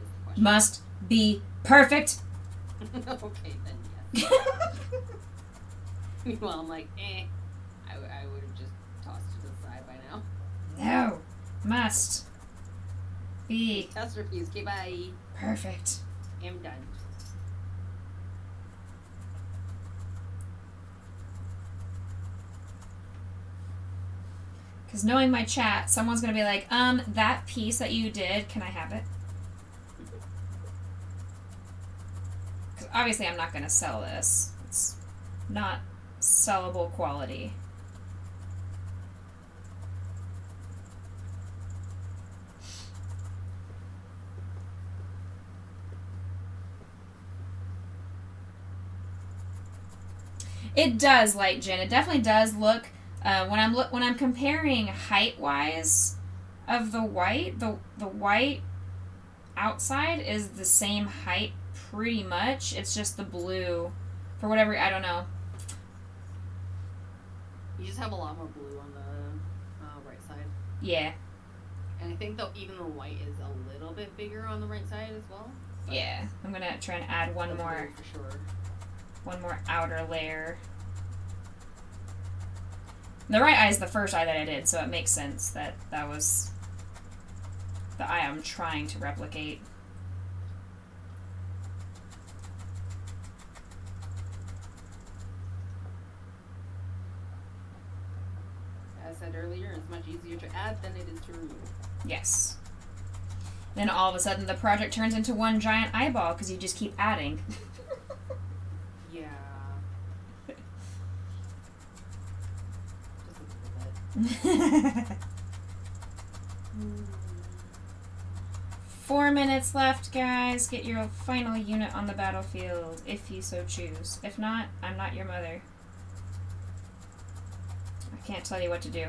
Is the question. Must be perfect. Okay, then yes. Meanwhile, I'm like, I would have just tossed it to the side by now. No. Must be Tester piece, okay, bye. perfect. I'm done. Because knowing my chat, someone's going to be like, that piece that you did, can I have it? Because obviously I'm not going to sell this. It's not sellable quality. It does, Light Jen. It definitely does look. When I'm comparing height wise of the white, the white outside is the same height pretty much. It's just the blue, for whatever, I don't know. You just have a lot more blue on the right side. Yeah, And I think though even the white is a little bit bigger on the right side as well. But yeah. I'm gonna try and add one the blue more for sure. outer layer. The right eye is the first eye that I did, so it makes sense that that was the eye I'm trying to replicate. As I said earlier, it's much easier to add than it is to remove. Yes. Then all of a sudden the project turns into one giant eyeball because you just keep adding. Yeah. Just a little bit. 4 minutes left, guys. Get your final unit on the battlefield, if you so choose. If not, I'm not your mother. I can't tell you what to do.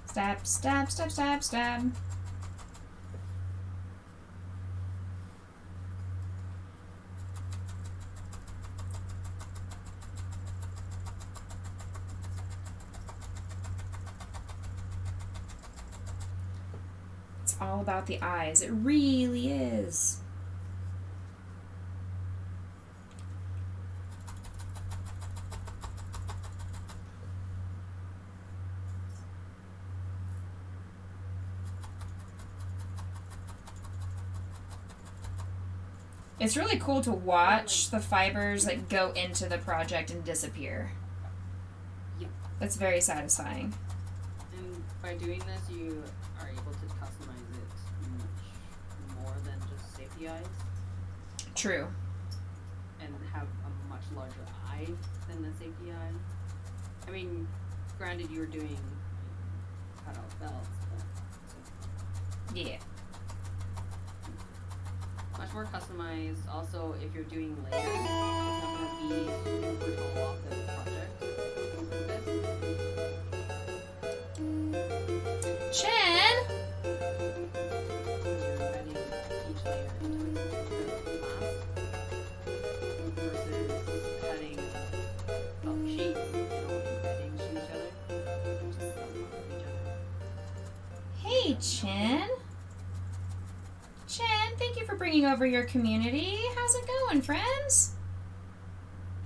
Stab, stab, stab, stab, stab. It's all about the eyes. It really is. It's really cool to watch the fibers like go into the project and disappear. Yep. That's very satisfying. And by doing this, you are able to customize it much more than just safety eyes, True. and have a much larger eye than the safety eye. I mean, granted, you were doing cutout belts, but Yeah. much more customized. Also, if you're doing layers, it's not going to be super tall off the project. Like this. Chen! You're embedding each layer into the glass versus cutting sheets, embedding to each other, just on top of each other. Hey, Chen. Chen, thank you for bringing over your community. How's it going, friends?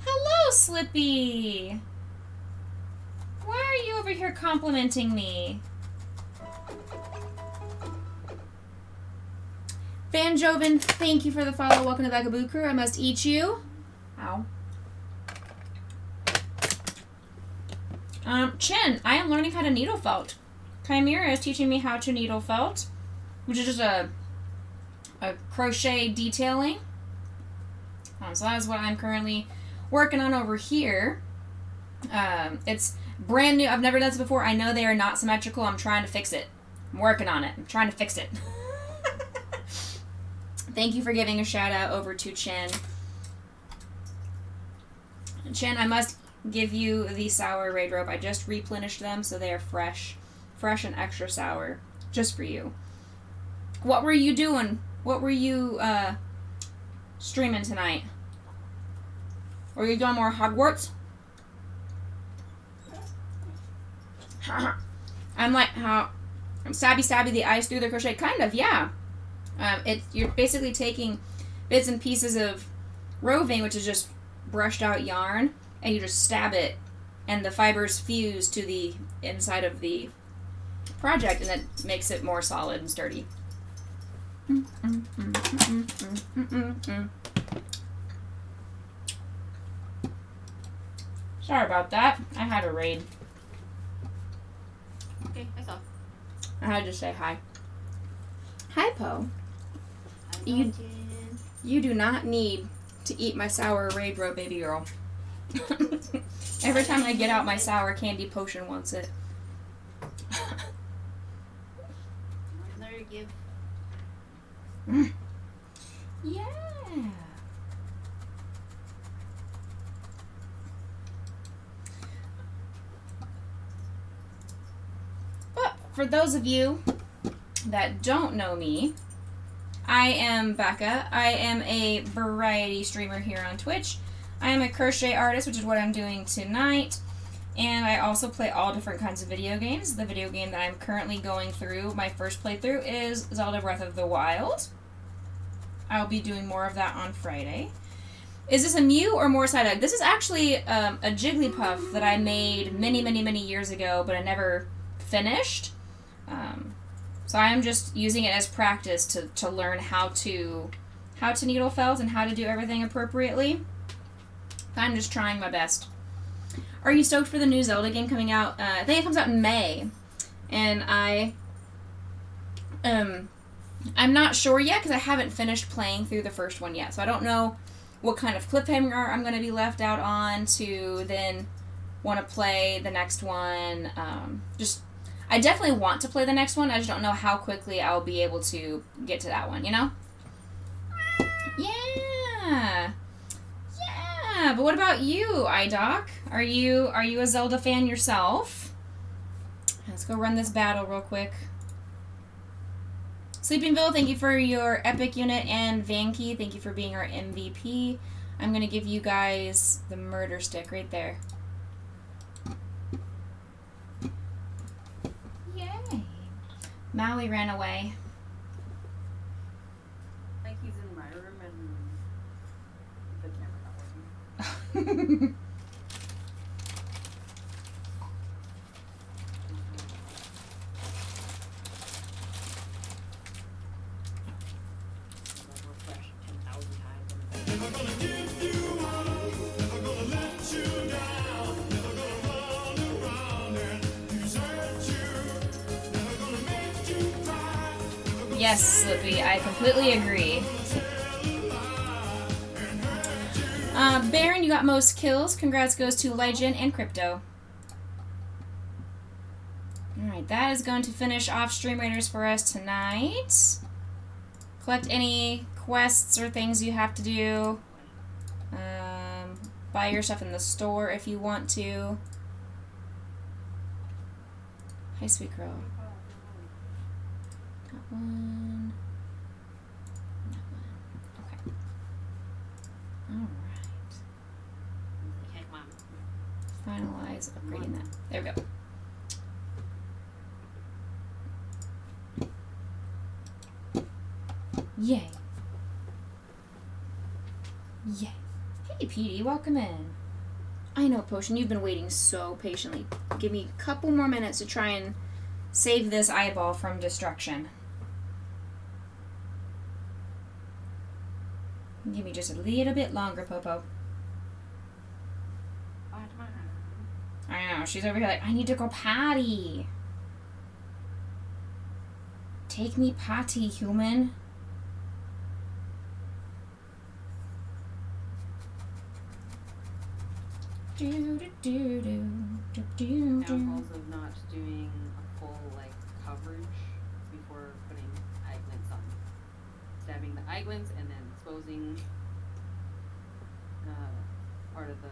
Hello, Slippy. Why are you over here complimenting me? Van Joven, thank you for the follow. Welcome to Vagaboo Crew. I must eat you. Ow. Chen, I am learning how to needle felt. Chimera is teaching me how to needle felt, which is just a crochet detailing. So that is what I'm currently working on over here. It's brand new. I've never done this before. I know they are not symmetrical. I'm trying to fix it. I'm working on it. I'm trying to fix it. Thank you for giving a shout out over to Chen. Chen, I must give you the sour raid rope. I just replenished them, so they are fresh and extra sour, just for you. What were you doing? What were you streaming tonight? Were you doing more Hogwarts? I'm like how stabby the eyes through the crochet. Kind of, yeah. You're basically taking bits and pieces of roving, which is just brushed out yarn, and you just stab it, and the fibers fuse to the inside of the project, and it makes it more solid and sturdy. Sorry about that. I had a raid. Okay, I saw. I had to say hi. Hi, Poe. I You- got it. You do not need to eat my sour raid rope, baby girl. Every time I get out, my sour candy potion wants it. Another gift. Yeah. But for those of you that don't know me, I am Becca. I am a variety streamer here on Twitch. I am a crochet artist, which is what I'm doing tonight. And I also play all different kinds of video games. The video game that I'm currently going through, my first playthrough, is Zelda Breath of the Wild. I'll be doing more of that on Friday. Is this a Mew or more side-eye? This is actually a Jigglypuff that I made many, many, many years ago, but I never finished. So I am just using it as practice to learn how to needle felt and how to do everything appropriately. I'm just trying my best. Are you stoked for the new Zelda game coming out? I think it comes out in May. And I'm not sure yet because I haven't finished playing through the first one yet. So I don't know what kind of cliffhanger I'm going to be left out on to then want to play the next one. I definitely want to play the next one. I just don't know how quickly I'll be able to get to that one, you know? Yeah. Yeah, but what about you, iDoc? Are you a Zelda fan yourself? Let's go run this battle real quick. Sleepingville, thank you for your epic unit, and Vanky, thank you for being our MVP. I'm going to give you guys the murder stick right there. Yay. Maui ran away. Like he's in my room and the camera not working. Refresh 10,000 times. Yes, Slippy, I completely agree. Baron, you got most kills. Congrats goes to Legend and Crypto. Alright, that is going to finish off Stream Raiders for us tonight. Collect any quests or things you have to do. Buy your stuff in the store if you want to. Hi, sweet girl. Got one. That one. Okay. Alright. Finalize upgrading that. There we go. Yay. Yay. Hey, Petey, welcome in. I know, Potion, you've been waiting so patiently. Give me a couple more minutes to try and save this eyeball from destruction. Give me just a little bit longer, Popo. I know, she's over here like, I need to go potty. Take me potty, human. Downfalls of not doing a full coverage before putting eye glints on. Stabbing the eye glints and then exposing part of the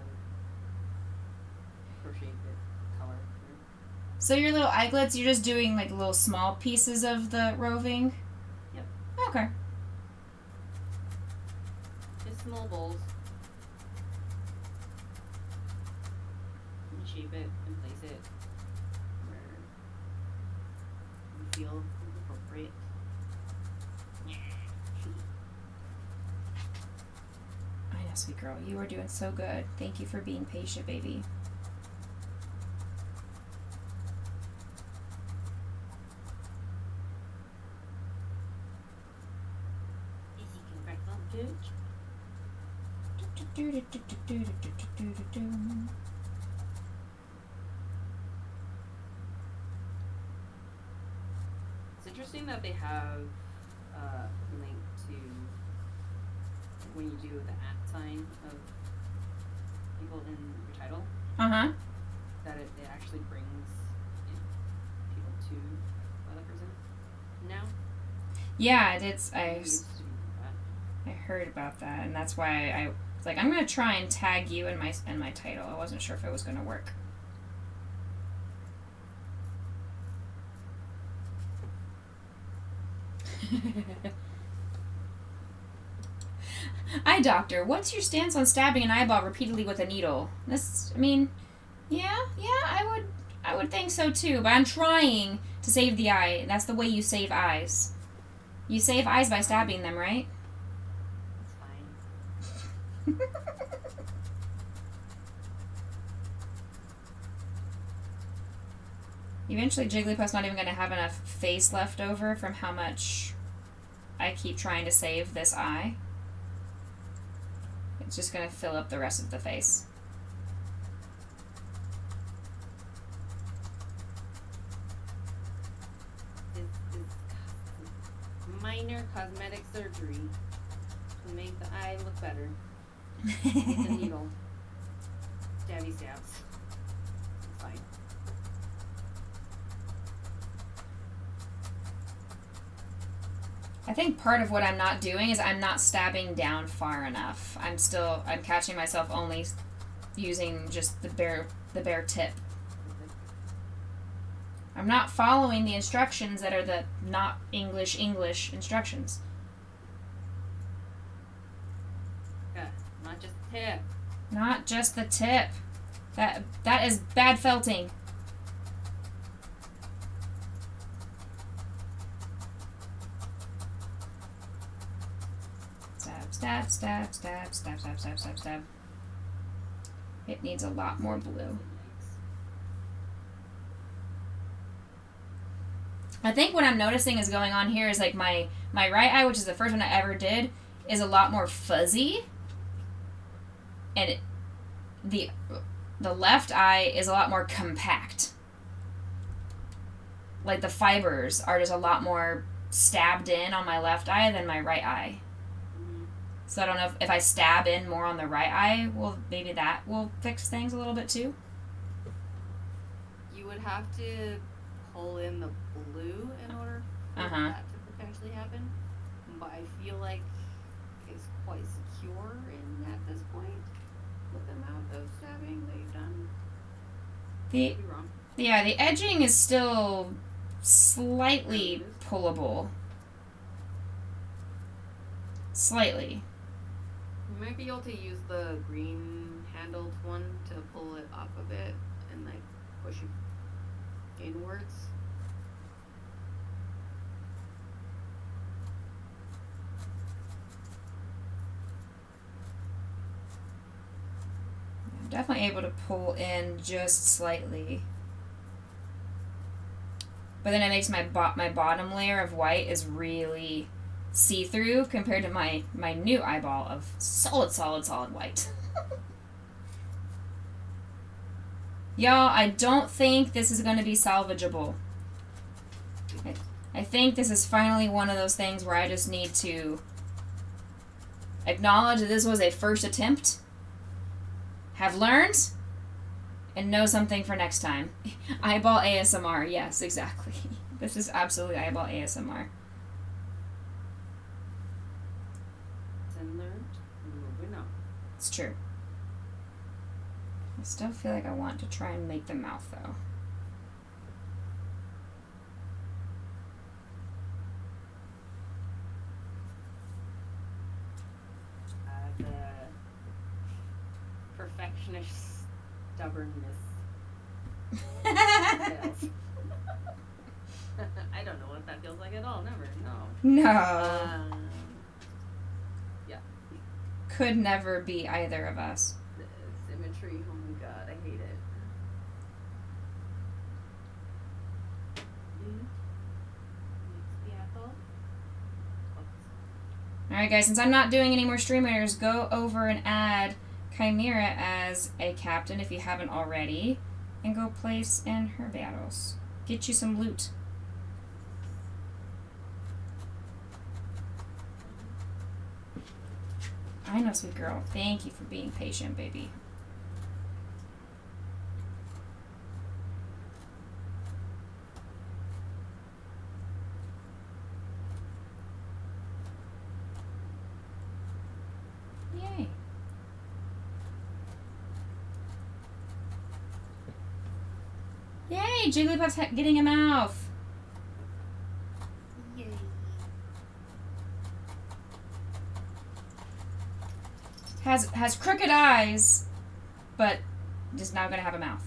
crochet bit color. So your little eyeglets, you're just doing like little small pieces of the roving? Yep. Okay. Just small bowls. And shape it and place it where you feel appropriate. I know, sweet girl. You are doing so good. Thank you for being patient, baby. It's interesting that they have a link to when you do the @ sign of people in your title, Uh-huh. that it actually brings people to other person now. Yeah, it's It used to be like that. I heard about that, and that's why I was like, I'm gonna try and tag you in my title. I wasn't sure if it was gonna work. Eye doctor, what's your stance on stabbing an eyeball repeatedly with a needle? I mean, Yeah, I would think so too. But I'm trying to save the eye. That's the way you save eyes. You save eyes by stabbing them, right? It's fine. Eventually, Jigglypuff's not even going to have enough face left over from how much I keep trying to save this eye. It's just going to fill up the rest of the face. It's minor cosmetic surgery to make the eye look better. With the needle. Stabby stabs. It's fine. I think part of what I'm not doing is I'm not stabbing down far enough. I'm catching myself only using just the bare tip. I'm not following the instructions that are the not English instructions. Yeah, not just tip. Not just the tip. That is bad felting. Stab, stab, stab, stab, stab, stab, stab, stab. It needs a lot more blue. I think what I'm noticing is going on here is like my right eye, which is the first one I ever did, is a lot more fuzzy. And the left eye is a lot more compact. Like the fibers are just a lot more stabbed in on my left eye than my right eye. So I don't know if I stab in more on the right eye, well, maybe that will fix things a little bit too. You would have to pull in the blue in order for that to potentially happen. But I feel like it's quite secure at this point with the amount of stabbing that you've done. Could be wrong. Yeah, the edging is still slightly pullable. Slightly. You might be able to use the green handled one to pull it up a bit and like push it inwards. I'm definitely able to pull in just slightly. But then it makes my bottom layer of white is really see-through compared to my new eyeball of solid white. Y'all, I don't think this is going to be salvageable. I think this is finally one of those things where I just need to acknowledge that this was a first attempt, have learned, and know something for next time. Eyeball ASMR, yes, exactly. This is absolutely eyeball ASMR. It's true. I still feel like I want to try and make the mouth, though. The perfectionist stubbornness. Fails. I don't know what that feels like at all. Never. No. No. Yeah. Could never be either of us. The symmetry. Oh my god, I hate it. The apple. Alright guys, since I'm not doing any more Stream Raiders, go over and add Chimera as a captain if you haven't already. And go place in her battles. Get you some loot. I know, sweet girl. Thank you for being patient, baby. Yay. Yay! Jigglypuff's getting a mouth. Yay. Has crooked eyes, but is now gonna have a mouth.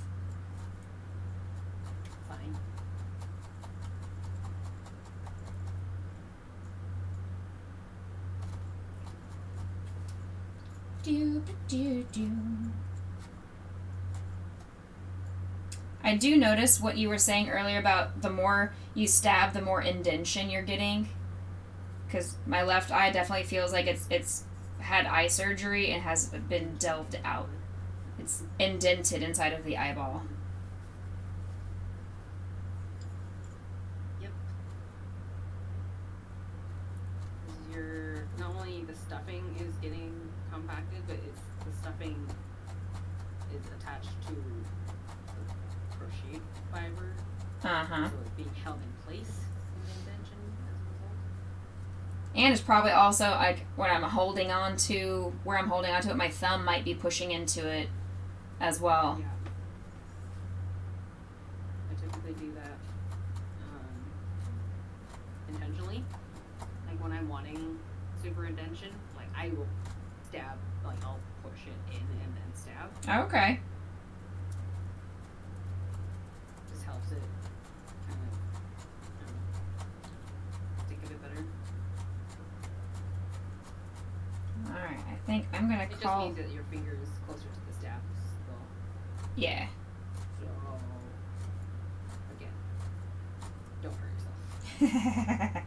I do notice what you were saying earlier about the more you stab, the more indentation you're getting. Because my left eye definitely feels like it's had eye surgery and has been delved out. It's indented inside of the eyeball. Yep. Your not only the stuffing is getting compacted, but it's the stuffing is attached to the crochet fiber, Uh-huh. so it's being held in place in the indentation as a result. And it's probably also like when I'm holding on to where I'm holding on to it, my thumb might be pushing into it as well. Yeah. I typically do that intentionally. Like when I'm wanting super indentation, like I will stab, like I'll push it in and then stab. Okay. Just helps it kind of stick a bit better. Alright, I think I'm gonna It just call. means that your finger is closer to the stab still. Yeah. So again, don't hurt yourself.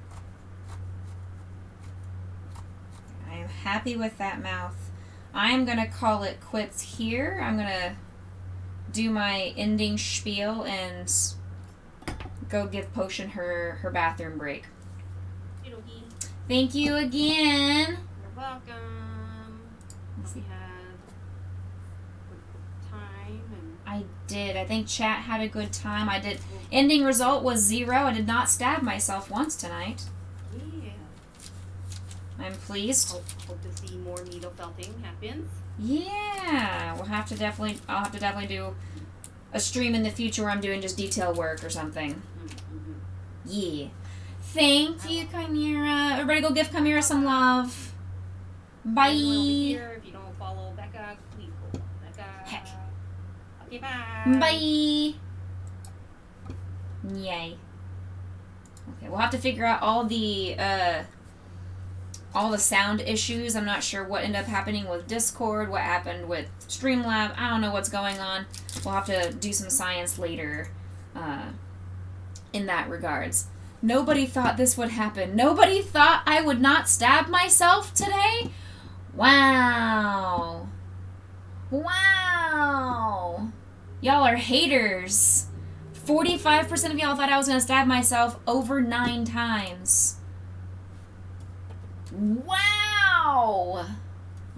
I am happy with that mouth. I am gonna call it quits here. I'm gonna do my ending spiel and go give Potion her bathroom break. Okey-dokey. Thank you again. You're welcome. Let's see. We had good time and I did. I think chat had a good time. I did. Ending result was 0. I did not stab myself once tonight. yeah. I'm pleased. Hope to see more needle felting happens. Yeah, I'll have to definitely do a stream in the future where I'm doing just detail work or something. Mm-hmm. Yeah. Thank you, Chimera. Everybody go give Chimera some love. Bye. Everyone will be here. If you don't follow Becca, please follow Becca. Heck. Okay, bye. Bye. Yay. Okay, we'll have to figure out all the sound issues. I'm not sure what ended up happening with Discord, what happened with Streamlab. I don't know what's going on. We'll have to do some science later in that regards. Nobody thought this would happen. Nobody thought I would not stab myself today? Wow. Wow. Y'all are haters. 45% of y'all thought I was going to stab myself over 9 times. Wow.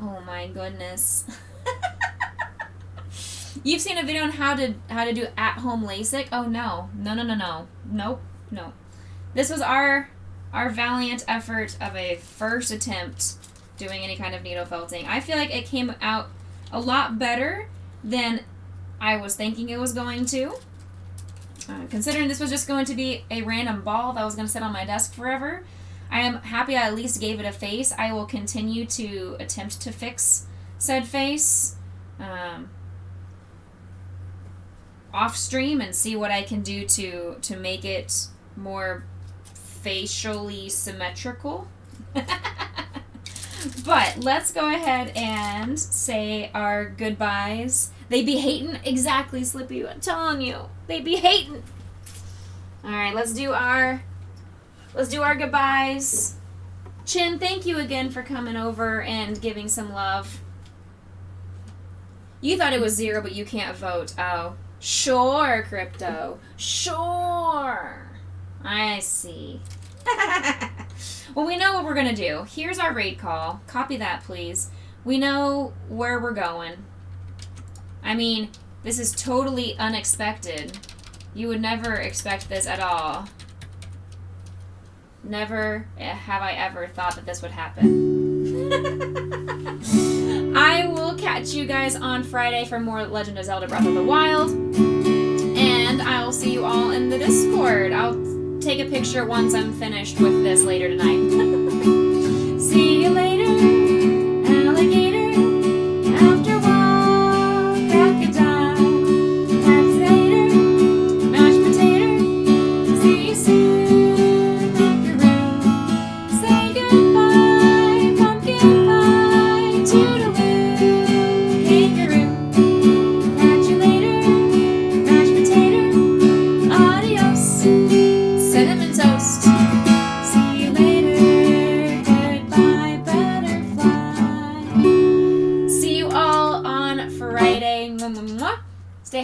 Oh my goodness. You've seen a video on how to do at-home LASIK? Oh no. No. Nope. No. This was our valiant effort of a first attempt doing any kind of needle felting. I feel like it came out a lot better than I was thinking it was going to. Considering this was just going to be a random ball that was going to sit on my desk forever, I am happy I at least gave it a face. I will continue to attempt to fix said face off stream and see what I can do to make it more facially symmetrical. But let's go ahead and say our goodbyes. They be hating. Exactly, Slippy. I'm telling you. They be hating. Alright, let's do our goodbyes. Chin, thank you again for coming over and giving some love. You thought it was 0, but you can't vote. Oh. Sure, Crypto. Sure. I see. Well, we know what we're going to do. Here's our raid call. Copy that, please. We know where we're going. I mean, this is totally unexpected. You would never expect this at all. Never have I ever thought that this would happen. I will catch you guys on Friday for more Legend of Zelda Breath of the Wild. And I will see you all in the Discord. I'll take a picture once I'm finished with this later tonight. See you later, alligator. After walk, crocodile. Potato, mashed potato. See you soon, macaroon. Say goodbye, pumpkin pie. Toodaloo.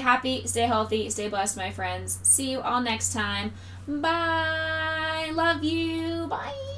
happy, stay healthy, stay blessed, my friends. See you all next time. Bye. Love you. Bye.